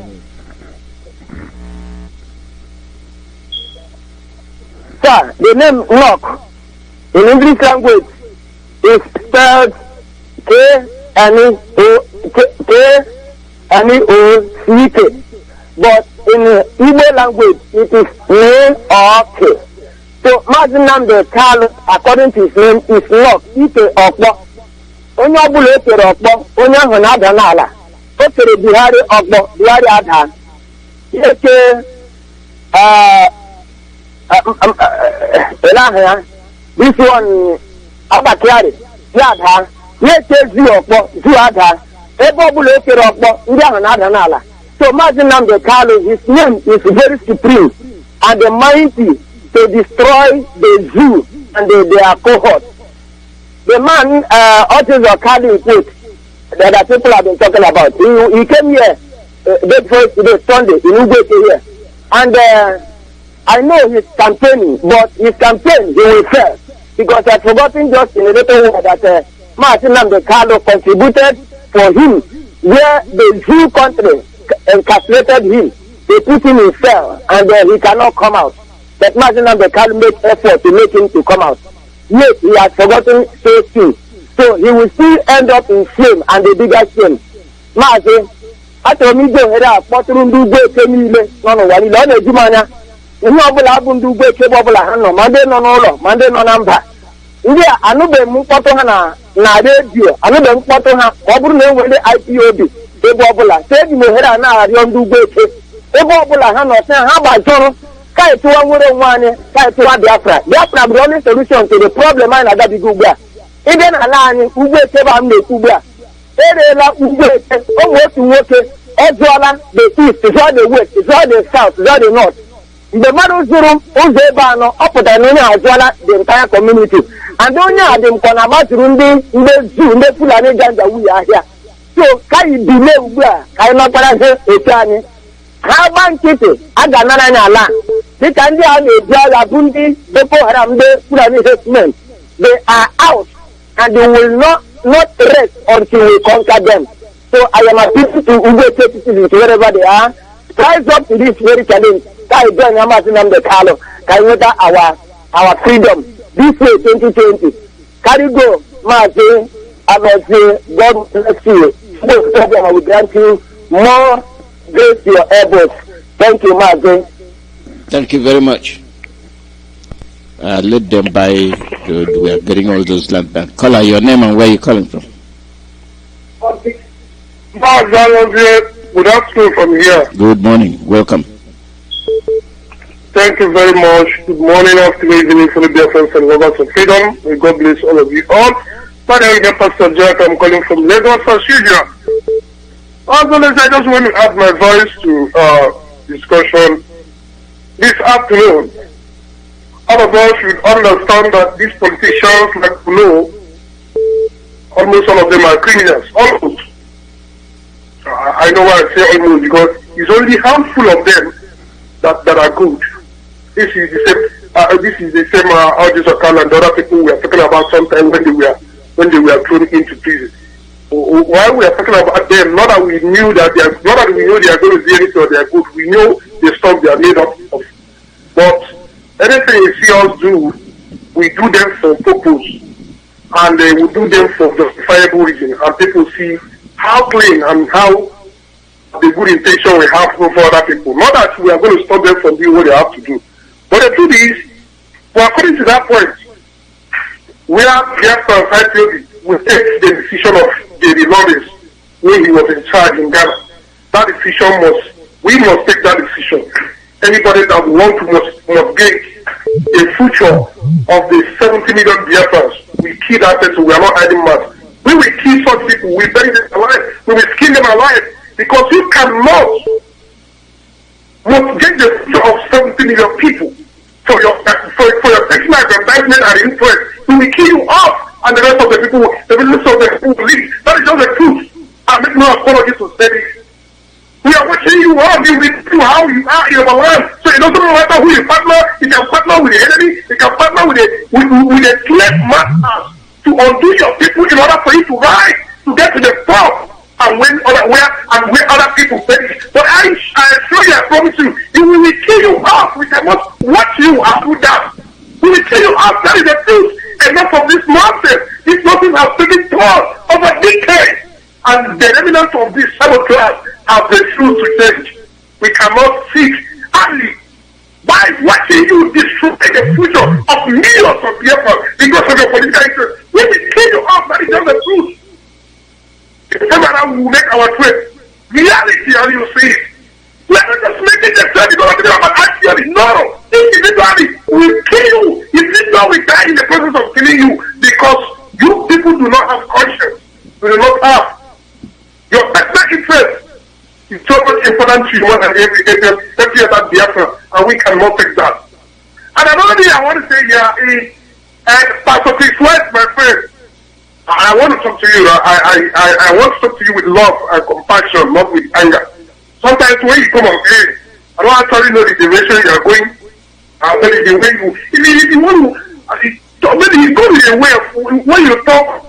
Sir, the name Knock in English language is spelled K-N-E-O-C-K. But in Igbo language, it is N-O-K. So, Mazi Nnamdi Kanu, according to his name, is Knock. Ike Okpo. Onye ọbụla ekere ọkpọ, onye ahụ na-ada n'ala. O kere Buhari ọkpọ, Buhari ada. Eke this one Abakari, Yadha, Eke Zu ọkpọ, Zu ada. Ebe ọbụla ekere ọkpọ, ndị ahụ na-ada n'ala. So Mazi Nnamdi Kanu, his name is very supreme and the mighty to destroy the zoo and their cohort. The man, Otis Okadi quote that people have been talking about. He came here day before today, Sunday, in Ugwete here. And I know he's campaigning, but his campaign, he will fail. Because I've forgotten just in a little while that Mazi Nnamdi Kanu contributed for him, where the Jew country incarcerated him. They put him in cell, and he cannot come out. But Mazi Nnamdi Kanu made effort to make him to come out. Yet he has forgotten so soon. So he will still end up in shame and the bigger shame. Mazi, after me go here, Potru Ndugo Kemile, no, Wali, Lord Jumana, you know, Abundu Kebabla Hano, Monday no Nolo, Monday no Namba. India, Anube Mukotohana, Radio, Anube Mukotoha, Obru when the IPOB, Ebobula, said you here now, Yondu Ebobula Hano, how about John? Kai to one, Kai to Biafra. Biafra is the only solution to the problem I had that Gugba. Even Alani, Ube Kebam de Kuba. Erela Ube, almost working, Ezwala, the east, is all the west, is all the south, is all the north. The Madu Zuru, Uzebano, Opotanonia, Azwala, the entire community. And only Adam Konamat the zoo, the Fulani Ganga, we are here. So, Kai delay Uba, Kai Napara, Etani. How about Kitty? I got none. They can be on the Jala Bundi, Boko Haram, the Fulani men. They are out and they will not rest until we conquer them. So I am appealing to Ugo citizens wherever they are. Rise up to this very challenge. Kai join Mazi Nnamdi Kanu. Kai whether our freedom. This way 2020. Carry go, Mazi. I will say, God bless you. No problem, I will grant you more grace to your elbows. Thank you, Mazi. Thank you very much. Let them buy. We are getting all those land back. Caller, your name and where you calling from? Good afternoon from here. Good morning. Welcome. Thank you very much. Good morning, afternoon, evening, fellow Biafrans and lovers of freedom. May God bless all of you all. My name is Pastor Jack. I'm calling from Lagos, as usual. Also, I just want to add my voice to discussion this afternoon. All of us should understand that these politicians, like you know, almost all of them are criminals. Almost. I know why I say almost, because it's only a handful of them that are good. This is the same Audis Okala and other people we are talking about sometimes when they were thrown into prison. While we are talking about them, not that we know they are going to do anything or they are good. We know the stuff they are made up of. But anything you see us do, we do them for purpose, and we do them for justifiable reason. And people see how clean and how the good intention we have for other people. Not that we are going to stop them from doing what they have to do. But the truth is, well, according to that point, where Biafra IPOB will take the decision of the Lawrence when he was in charge in Ghana. That decision we must take that decision. Anybody that want to must get a future of the 70 million Biafrans, we kill that person, we are not hiding much. We will kill such people, we bury them alive, we will skin them alive, because you cannot must get the future of 70 million people for your personal aggrandizement and interest. We will kill you off, and the rest of the people will leave. That is just the truth. I make no apology to say this. We are watching you all, we will see how you are in our land. So it doesn't matter who you partner, you can partner with the enemy, you can partner with a slave master to undo your people in order for you to rise, to get to the top, and where other people perish. But I assure you, I promise you, it will kill you off. We cannot watch you and do that. We will kill you off. That is the truth. Enough of this nonsense. This nonsense has taken toll over decades. And the remnants of this cyber class have refused to change. We cannot sit only by watching you destroy the future of millions of people because of your political interest. We will kill you off. That is just the truth. The time around we will make our trade reality, as you see it. We are not just making the trade because we are actually no. Individually, we will kill you. If you know we die in the process of killing you because you people do not have conscience. You do not have. Your personal interest is so much important to you more than every other Biafra, and we cannot take that. And another thing I want to say here is, Pastor Chris West, my friend, I want to talk to you. I want to talk to you with love and compassion, not with anger. Sometimes when you come on air, I don't actually know the direction you are going. Maybe the way if you want to, maybe you go to the way of, when you talk,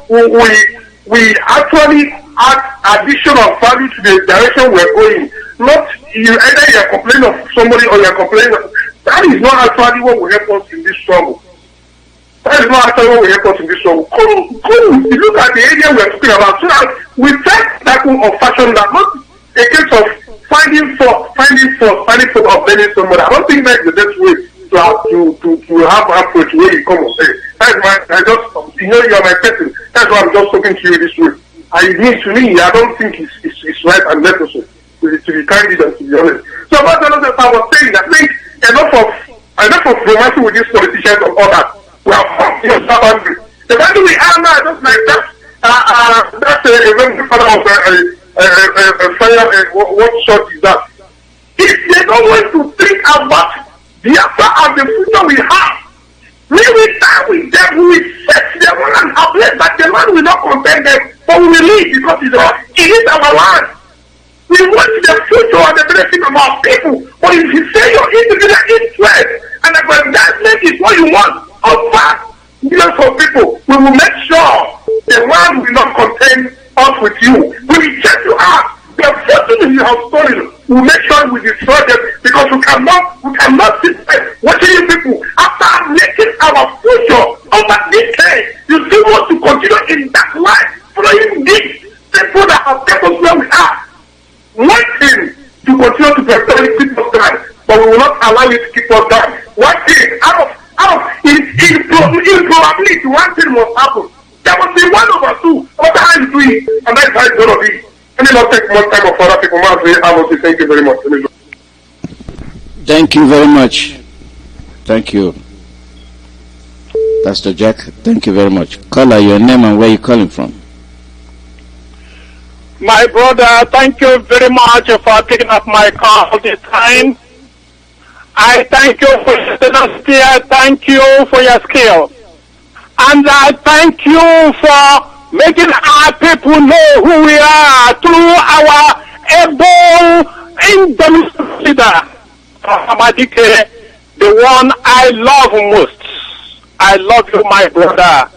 we actually add additional value to the direction we're going. Not you either you're complaining of somebody or you're complaining of, that is not actually what will help us in this struggle. That is not actually what will help us in this struggle. Come, you look at the area we're talking about, so that we try that of fashion that not a case of finding fault of blaming somebody. I don't think that's the best way to have approach where you come and say. That's why you are my person. That's why I'm just talking to you this way. To me, I don't think it's right and necessary to be candid and to be honest. So what I was saying, I think enough of romancing with these politicians and others. We have fucked your boundary. The boundary we are now just like that. That's a very father of a fire. What shot is that? If they don't want to think about Biafra and the future we have, we will die with them, we will set them on and uplift, but the land will not condemn them, but we will leave because it is our land. We want the future and the benefit of our people, but if you say your individual interest and aggrandizement is what you want, over millions of people, we will make sure the land will not contain us with you. We will check you out. The fortune you have stolen, we will make sure we destroy them because we cannot sit there watching you people after making our future over decades. You still want to continue in that life, following these people that have kept us where we are, wanting to continue to perpetually keep us down, but we will not allow you to keep us down. One thing, improbability, one thing must happen. There must be one of us two, what how you do it, and that's how it's going to be. Let me not take more time of other people. I will say thank you very much. Thank you very much. Thank you, Pastor Jack. Thank you very much. Caller, your name and where you calling from? My brother, thank you very much for taking up my call this time. I thank you for your tenacity. I thank you for your skill. And I thank you for making our people know who we are through our able, indomitable leader, Hamadike, the one I love most. I love you, my brother.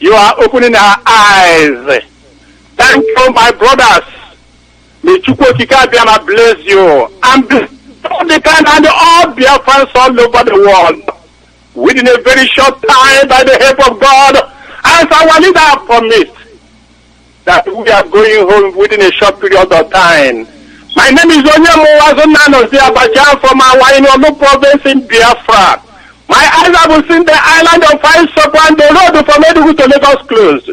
You are opening our eyes. Thank you, my brothers. May Chukwokika bless you. And the kind and all Biafrans all over the world. Within a very short time, by the help of God, as our leader promised, that we are going home within a short period of time. My name is Onyemo Abacha from Awainolo province in Biafra. My eyes have seen the island of Isop and the road from Enugu to Lagos closed.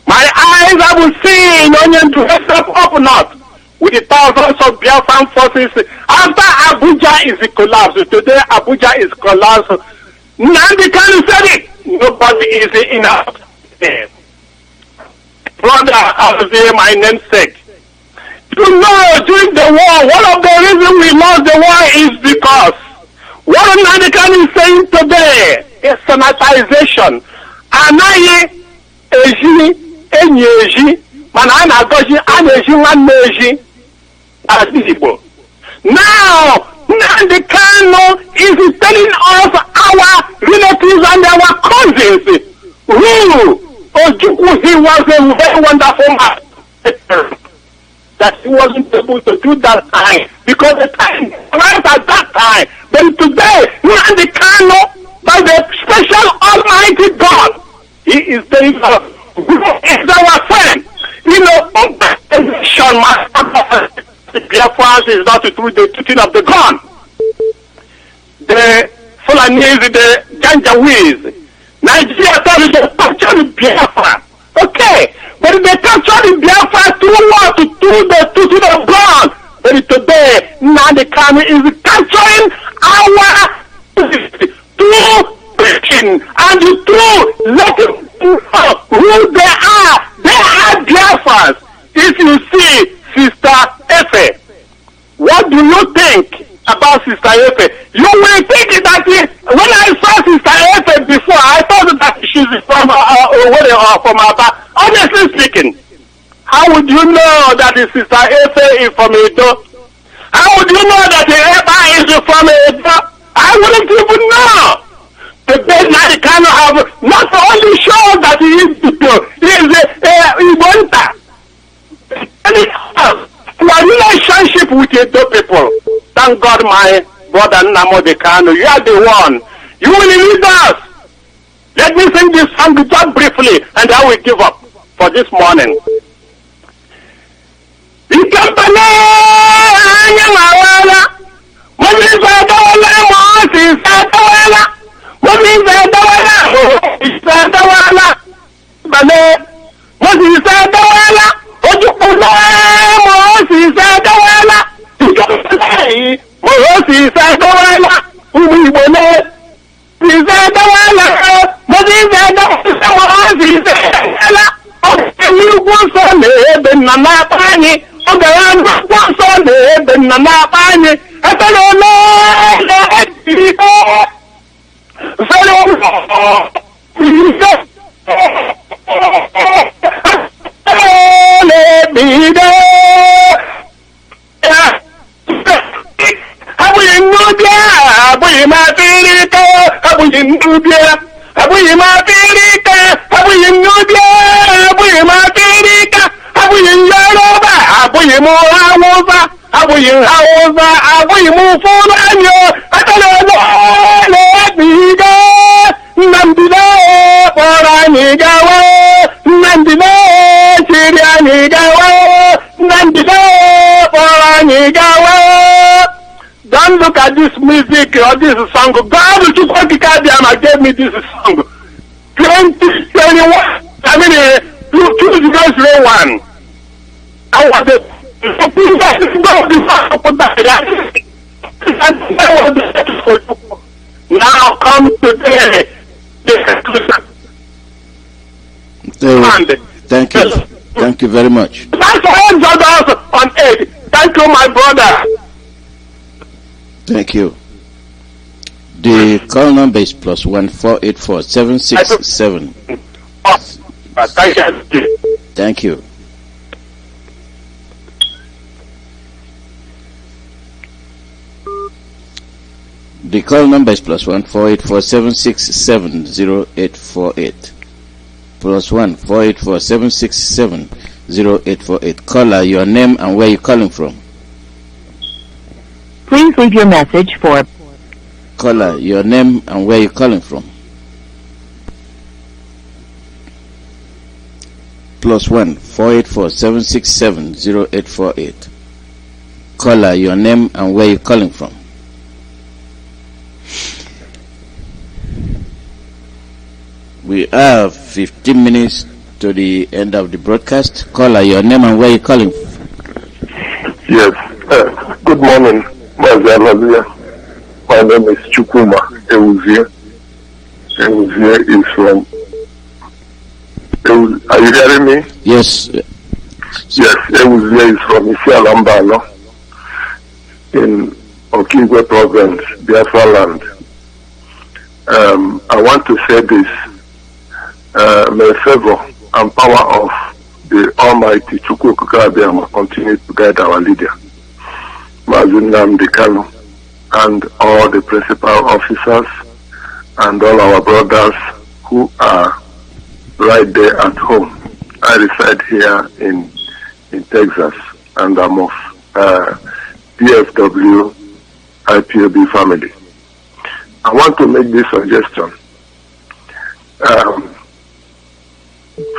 My eyes have seen Onion to up north with the thousands of Biafran forces. After Abuja is collapsed, today Abuja is collapsed. Nnamdi Kanu said it. Nobody is in our there. Brother, I will say my namesake. You know, during the war, one of the reasons we lost the war is because what Nnamdi Kanu is saying today is sanitization. Anaghị eji enyi eji mana a na-agọzi a na-eji nwanne eji as Igbo. Now, Nnamdi Kanu is telling us our relatives and our cousins who Ojukwu, he was a very wonderful man. That he wasn't able to do that time because the time right at that time. But today, Nnamdi Kanu, by the special Almighty God, he is telling us, who is our friend? You know, the Biafra is not through the shooting of the gun. The Fulanese, the Janjaweeds, Nigeria started to capture the Biafra. Okay, but they captured the Biafra through what? Through the gun. But today, Nnamdi Kanu is capturing our through preaching and through letting who they are. They are Biafras. If you see Sister Efe, what do you think about Sister Efe? You will think that when I saw Sister Efe before, I thought that she's from Aba. Honestly speaking, how would you know that Sister Efe is from Edo? How would you know that Eba is from Edo? I wouldn't even know. The Nnamdi Kanu have not only shown that he is Igbo, he is Ibonta. Our relationship with Edo people. Thank God, my brother Nnamdi Kanu, you are the one. You will lead us. Let me sing this song just briefly, and I will give up for this morning. Don't look at this music or this song. God gave me this song. 2021. I mean, 2001. I was now come today. Thank you. Thank you very much. That's all others on aid. Thank you, my brother. Thank you. The call number is +1 484 767. Thank you. The call number is +1 484 767 0848. +1 484 767 0848. Caller, your name and where you calling from. Please leave your message for Caller, your name and where you calling from. +1 484 767 0848. Caller, your name and where you're calling from. We have 15 minutes to the end of the broadcast. Caller, your name and where you're calling from. Yes. Good morning, Mazia. My name is Chukuma Ewuzie. Ewuzie is from... Are you hearing me? Yes. Yes, Ewuzie is from Isialambano in Okigwe province, Biafra land. I want to say this. May favor and power of the Almighty Chukwuka continue to guide our leader, Mazin Nnamdi Kanu, and all the principal officers and all our brothers who are right there at home. I reside here in Texas, and I'm of DFW IPOB family. I want to make this suggestion.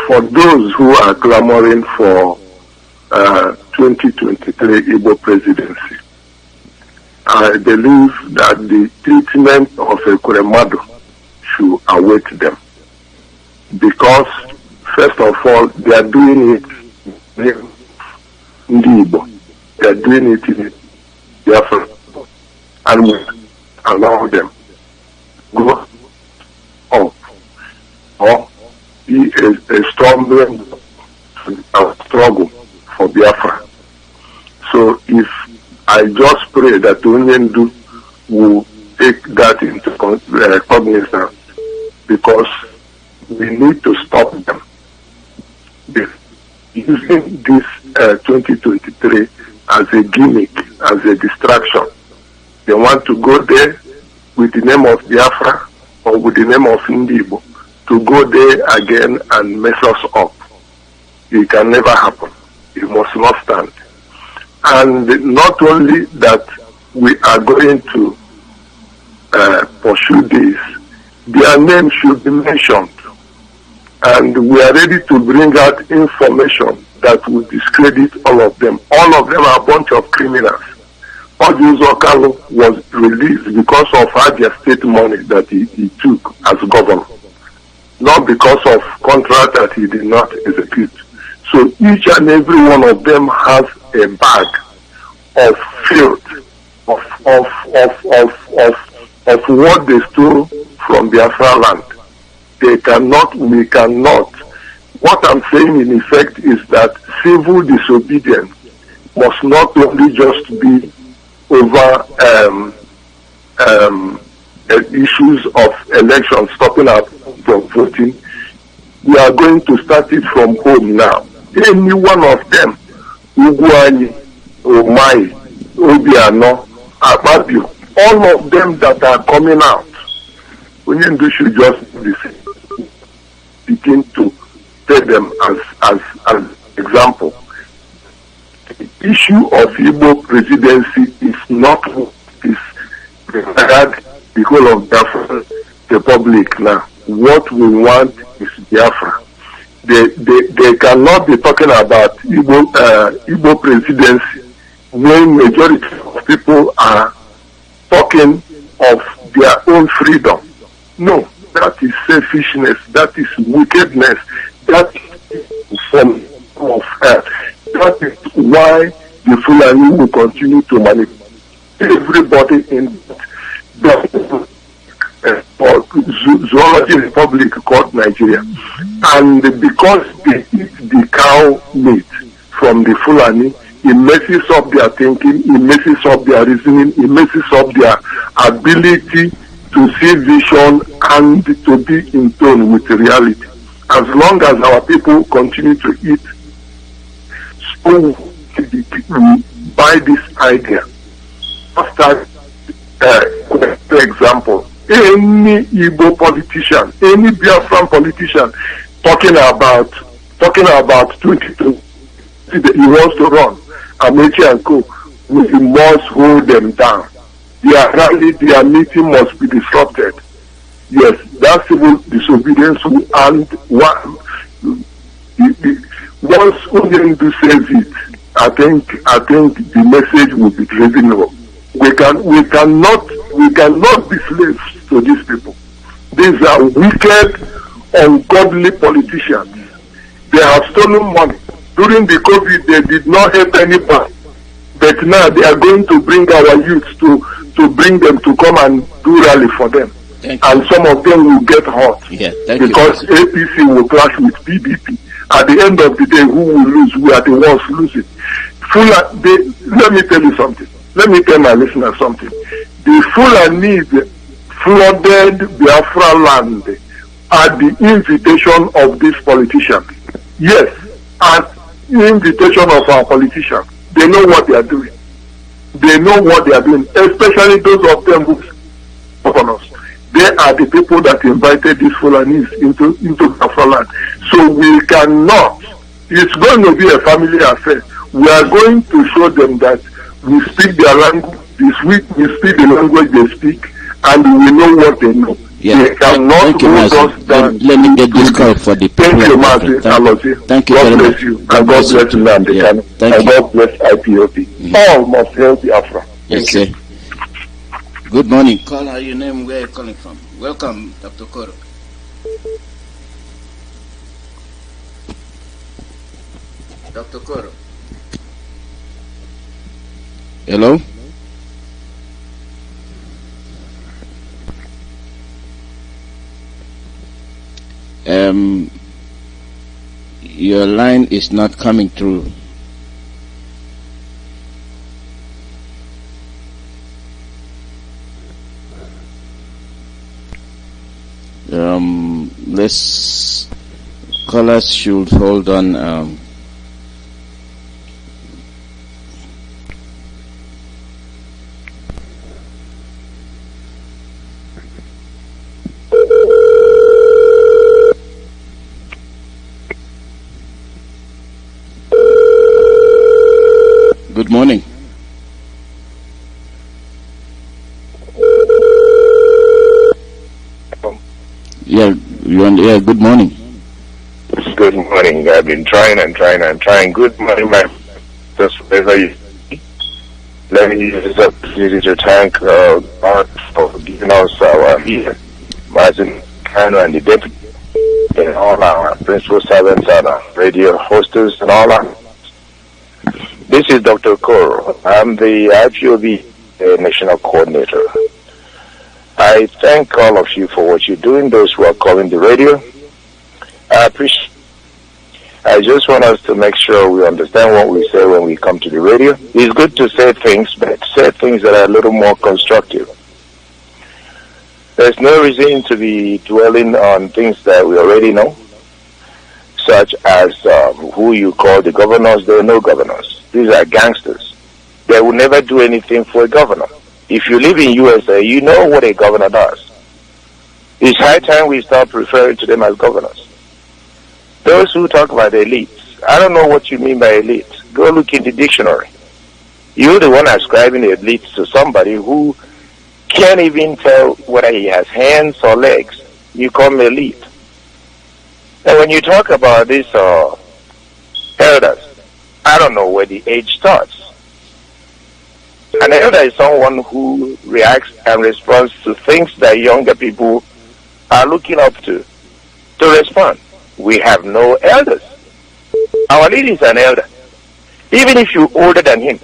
For those who are clamoring for 2023 Igbo presidency, I believe that the treatment of a Kuremado should await them. Because, first of all, they are doing it in Igbo. They are doing it in Biafra. And we allow them go up or be a stumbling struggle for Biafra. So if I just pray that Onyendu will take that into cognizance, because we need to stop them. Using this 2023 as a gimmick, as a distraction. They want to go there with the name of Biafra or with the name of Ndibo to go there again and mess us up. It can never happen. It must not stand. And not only that we are going to pursue this, their name should be mentioned. And we are ready to bring out information that will discredit all of them. All of them are a bunch of criminals. Ojuzo Kalu was released because of Abia State money that he took as governor, not because of contract that he did not execute. So each and every one of them has a bag of filth, of what they stole from Biafra land. We cannot. What I'm saying in effect is that civil disobedience must not only just be over issues of elections, stopping us from voting. We are going to start it from home now. Any one of them, Uguani, Omai, Obiano, Ababio, all of them that are coming out, Onyendu should just begin to take them as example. The issue of Igbo presidency is not what is required the whole of Biafra Republic now. What we want is Biafra. They cannot be talking about Igbo presidency when majority of people are talking of their own freedom. No, that is selfishness, that is wickedness, that is form of hell. That is why the Fulani will continue to manipulate everybody in the zoology republic called Nigeria. And because they eat the cow meat from the Fulani, it messes up their thinking, it messes up their reasoning, it messes up their ability to see vision and to be in tune with reality. As long as our people continue to eat, so we buy this idea. After, for example, any Igbo politician, any Biafran politician talking about 22, he wants to run, Amechi and Co, we must hold them down. Their rally, their meeting must be disrupted. Yes, that civil disobedience and once Onyendu says it, I think the message will be driven home. We cannot be slaves to these people. These are wicked, ungodly politicians. They have stolen money. During the COVID, they did not help anybody. But now they are going to bring our youths to bring them to come and do rally for them. And some of them will get hurt. Yeah, because APC will clash with PDP. At the end of the day, who will lose? We are the ones losing. Let me tell you something. Let me tell my listeners something. The Fulani flooded Biafra land at the invitation of these politicians. Yes, at the invitation of our politicians. They know what they are doing. They know what they are doing, especially those of them who governors. They are the people that invited these Fulanis into Biafra land. So we cannot. It's going to be a family affair. We are going to show them that we speak their language, we speak the language they speak, and we know what they know. Yeah. They cannot hold us down. Let me get this call for the people. Thank you, Martin. Thank you God very bless much. you. And God bless Nnamdi Kanu. And God bless IPOB. All must hail Biafra. Yes, sir. Good morning. Call out your name, where are you calling from? Welcome, Dr. Koro. Dr. Koro. Hello? Your line is not coming through. Let's callers should hold on. Good morning. Yeah, good morning. Good morning. I've been trying and trying. Good morning, my just wherever you. Let me use this opportunity to thank God for giving us our leader, Martin Kanu, and the deputy, and all our principal servants and our radio hosters and all our. This is Dr. Koro. I'm the IPOB National Coordinator. I thank all of you for what you're doing, those who are calling the radio. I appreciate. I just want us to make sure we understand what we say when we come to the radio. It's good to say things, but say things that are a little more constructive. There's no reason to be dwelling on things that we already know, such as who you call the governors. There are no governors. These are gangsters. They will never do anything for a governor. If you live in USA, you know what a governor does. It's high time we start referring to them as governors. Those who talk about elites, I don't know what you mean by elite. Go look in the dictionary. You're the one ascribing elites to somebody who can't even tell whether he has hands or legs. You call him elite. And when you talk about these elders, I don't know where the age starts. An elder is someone who reacts and responds to things that younger people are looking up to respond. We have no elders. Our leader is an elder. Even if you're older than him,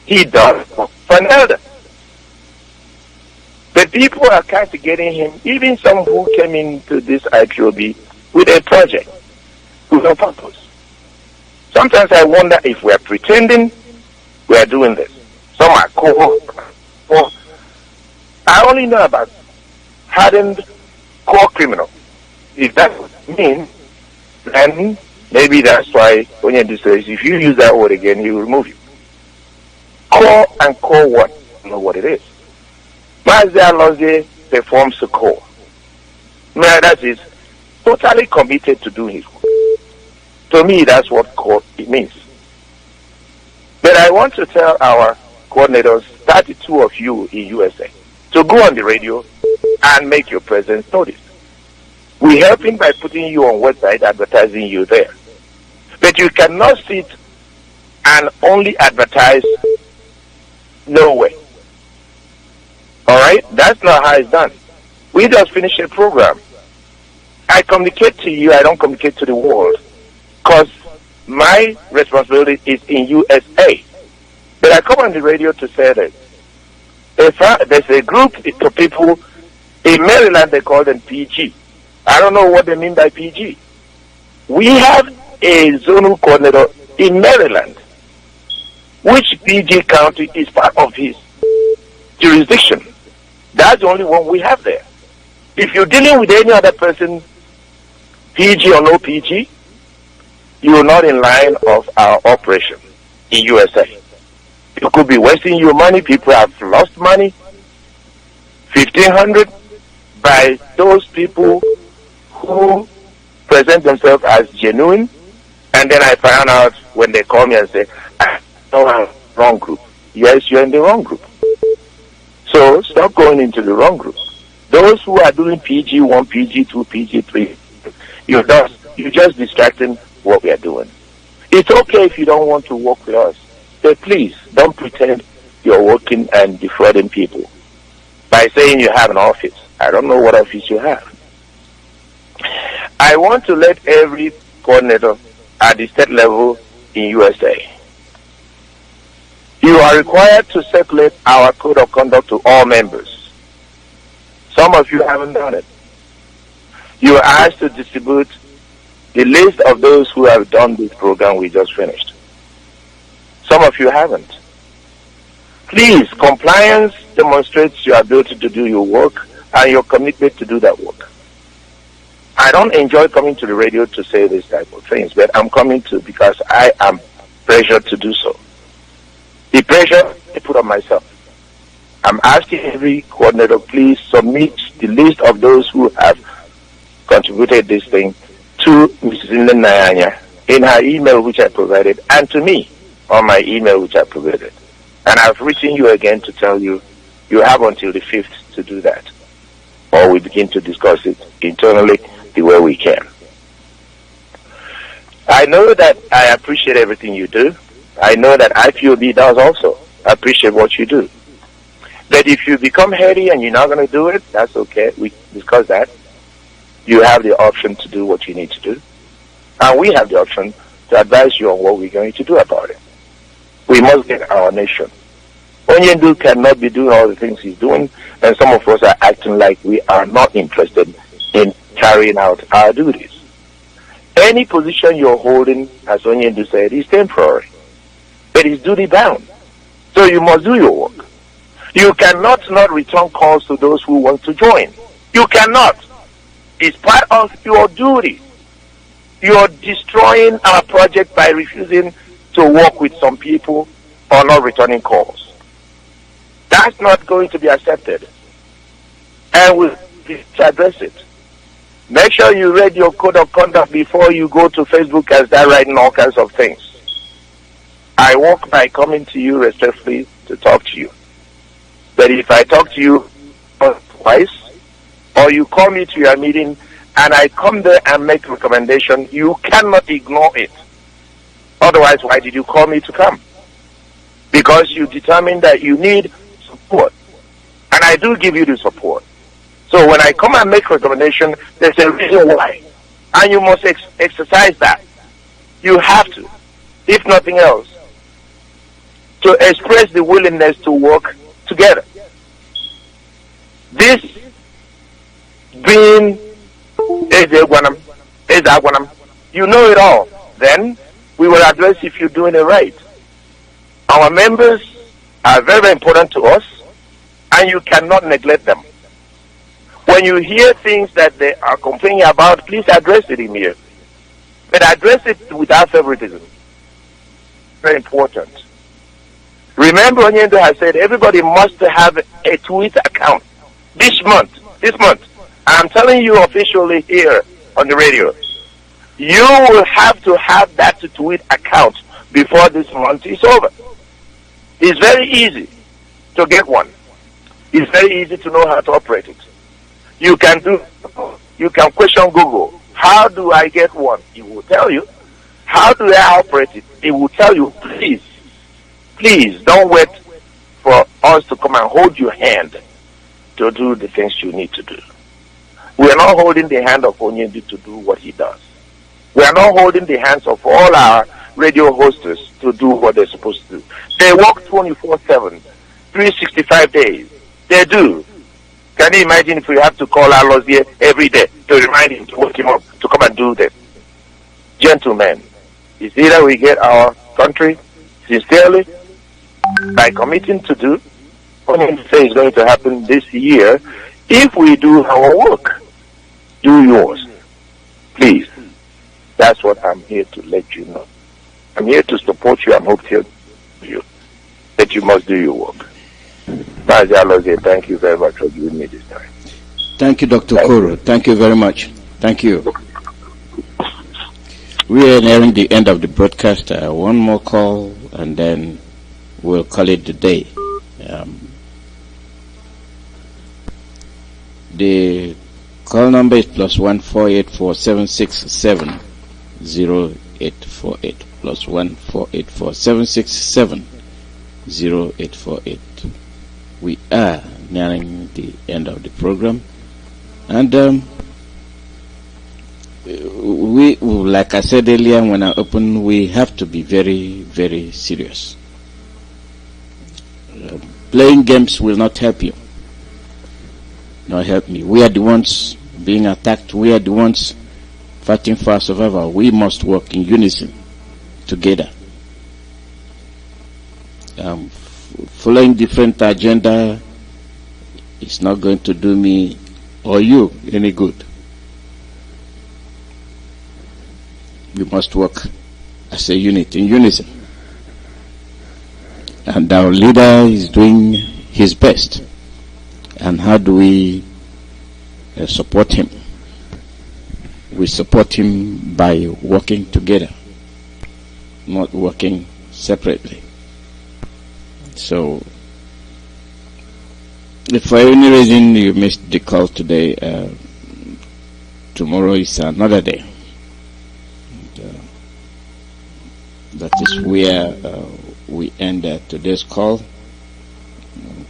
he does for an elder. But people are castigating him, even some who came into this IPOB with a project, with a purpose. Sometimes I wonder if we are pretending we are doing this. Some are core. I only know about hardened core criminals. If that means, then maybe that's why when you says if you use that word again, he will remove you. Core and core what? I don't know what it is. Mazda Alonso performs the core. Now that is totally committed to doing his work. To me, that's what core means. But I want to tell our coordinators, 32 of you in USA, to go on the radio and make your presence noticed. We're helping by putting you on website, advertising you there. But you cannot sit and only advertise nowhere. Alright? That's not how it's done. We just finish a program. I communicate to you, I don't communicate to the world. Because my responsibility is in USA. But I come on the radio to say that there's a group of people in Maryland, they call them PG. I don't know what they mean by PG. We have a zonal coordinator in Maryland, which PG County is part of his jurisdiction. That's the only one we have there. If you're dealing with any other person, PG or no PG, you're not in line of our operation in USA. You could be wasting your money. People have lost money, 1,500, by those people who present themselves as genuine, and then I found out when they call me and say, "No, I'm wrong group." Yes, you're in the wrong group. So stop going into the wrong group. Those who are doing PG1, PG2, PG3, you're just distracting what we are doing. It's okay if you don't want to work with us, but please don't pretend you're working and defrauding people by saying you have an office. I don't know what office you have. I want to let every coordinator at the state level in USA. You are required to circulate our code of conduct to all members. Some of you haven't done it. You are asked to distribute the list of those who have done this program we just finished. Some of you haven't. Please, compliance demonstrates your ability to do your work and your commitment to do that work. I don't enjoy coming to the radio to say this type of things, but I'm coming to because I am pressured to do so. The pressure I put on myself. I'm asking every coordinator, please submit the list of those who have contributed this thing to Mrs. Nayanya in her email which I provided, and to me on my email which I provided. And I've written you again to tell you, you have until the 5th to do that, or we begin to discuss it internally the way we can. I know that I appreciate everything you do. I know that IPOB does also appreciate what you do. But if you become heady and you're not going to do it, that's okay. We discuss that. You have the option to do what you need to do. And we have the option to advise you on what we're going to do about it. We must get our nation. Onyendu cannot be doing all the things he's doing, and some of us are acting like we are not interested in carrying out our duties. Any position you're holding, as Onyendu said, is temporary. It is duty bound. So you must do your work. You cannot not return calls to those who want to join. You cannot. It's part of your duty. You're destroying our project by refusing to work with some people or not returning calls. That's not going to be accepted. And we'll address it. Make sure you read your code of conduct before you go to Facebook and start writing all kinds of things. I work by coming to you respectfully to talk to you. But if I talk to you twice, or you call me to your meeting and I come there and make a recommendation, you cannot ignore it. Otherwise, why did you call me to come? Because you determined that you need support. And I do give you the support. So when I come and make a recommendation, there's a reason why. And you must exercise that. You have to, if nothing else, to express the willingness to work together. This being you know it all. Then we will address if you're doing it right. Our members are very, very important to us, and you cannot neglect them. When you hear things that they are complaining about, please address it in here. But address it without favoritism. Very important. Remember, Onyendo has said everybody must have a Twitter account this month. I'm telling you officially here on the radio. You will have to have that tweet account before this month is over. It's very easy to get one. It's very easy to know how to operate it. You can question Google. How do I get one? It will tell you. How do they operate it? They will tell you, please don't wait for us to come and hold your hand to do the things you need to do. We are not holding the hand of Onyendi to do what he does. We are not holding the hands of all our radio hosts to do what they're supposed to do. They work 24/7, 365 days. They do. Can you imagine if we have to call our laws here every day to remind him to wake him up to come and do this? Gentlemen, it's either we get our country sincerely by committing to do what we say is going to happen this year. If we do our work, do yours. Please. That's what I'm here to let you know. I'm here to support you. I'm hoping you that you must do your work. Thank you very much for giving me this time. Thank you, Dr. Koro. Thank you very much. Thank you. We are nearing the end of the broadcast. One more call, and then we'll call it the day. The call number is +1 484 767 0848. +1 484 767 0848. We are nearing the end of the program, and we, like I said earlier when I opened, we have to be very, very serious. Playing games will not help you. Not help me. We are the ones being attacked. We are the ones fighting for our survival. We must work in unison together. Following different agenda is not going to do me or you any good. We must work as a unit, in unison. And our leader is doing his best. And how do we support him? We support him by working together, not working separately. So, if for any reason you missed the call today, tomorrow is another day. That is where we end today's call,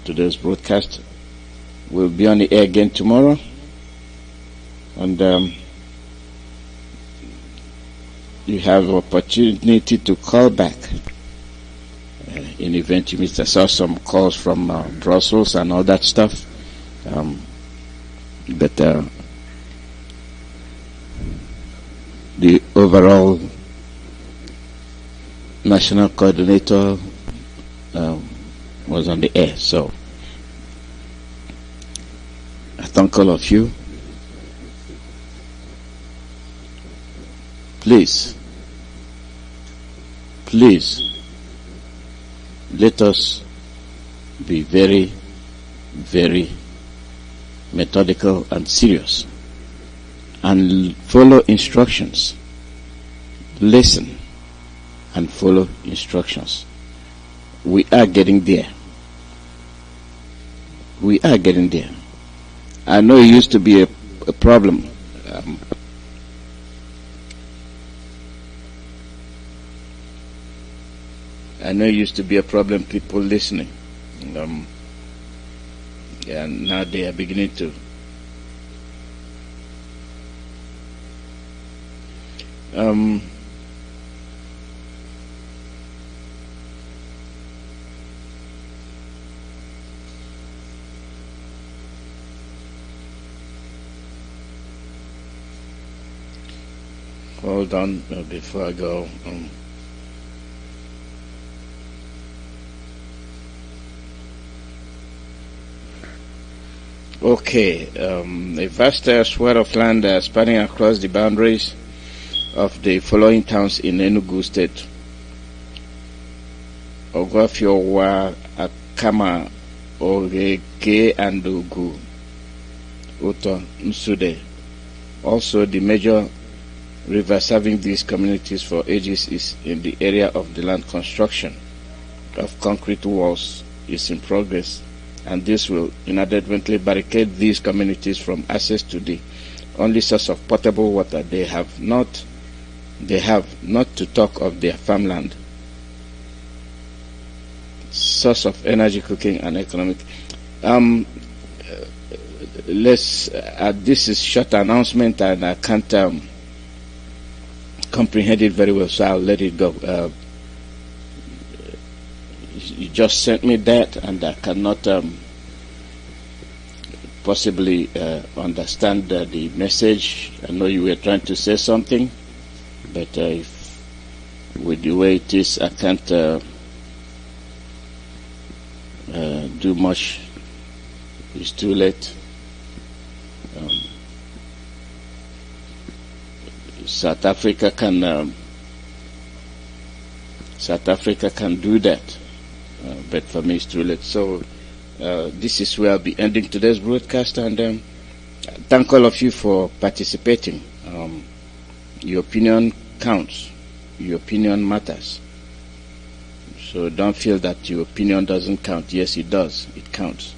today's broadcast. We'll be on the air again tomorrow, and you have opportunity to call back in event you missed. I saw some calls from Brussels and all that stuff, but the overall national coordinator was on the air. So I thank all of you. Please, let us be very, very methodical and serious, and follow instructions. Listen and follow instructions. We are getting there. We are getting there. I know it used to be a problem. I know it used to be a problem, people listening. And now they are beginning to. Hold on before I go. Okay, a vast swathe of land spanning across the boundaries of the following towns in Enugu State: Ogwafiowa, Akama, Orege, and Ugu, Uto, Nsude. Also, the major river serving these communities for ages is in the area of the land. Construction of concrete walls is in progress, and this will inadvertently barricade these communities from access to the only source of potable water. They have not they have, not to talk of their farmland. Source of energy, cooking, and economic. This is short announcement, and I can't comprehend it very well, so I'll let it go. You just sent me that, and I cannot possibly understand the message. I know you were trying to say something, but if, with the way it is, I can't do much. It's too late. South Africa can do that, but for me it's too late. So this is where I'll be ending today's broadcast, and thank all of you for participating. Your opinion counts. Your opinion matters. So don't feel that your opinion doesn't count. Yes, it does. It counts.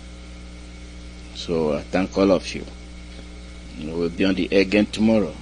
So thank all of you. We'll be on the air again tomorrow.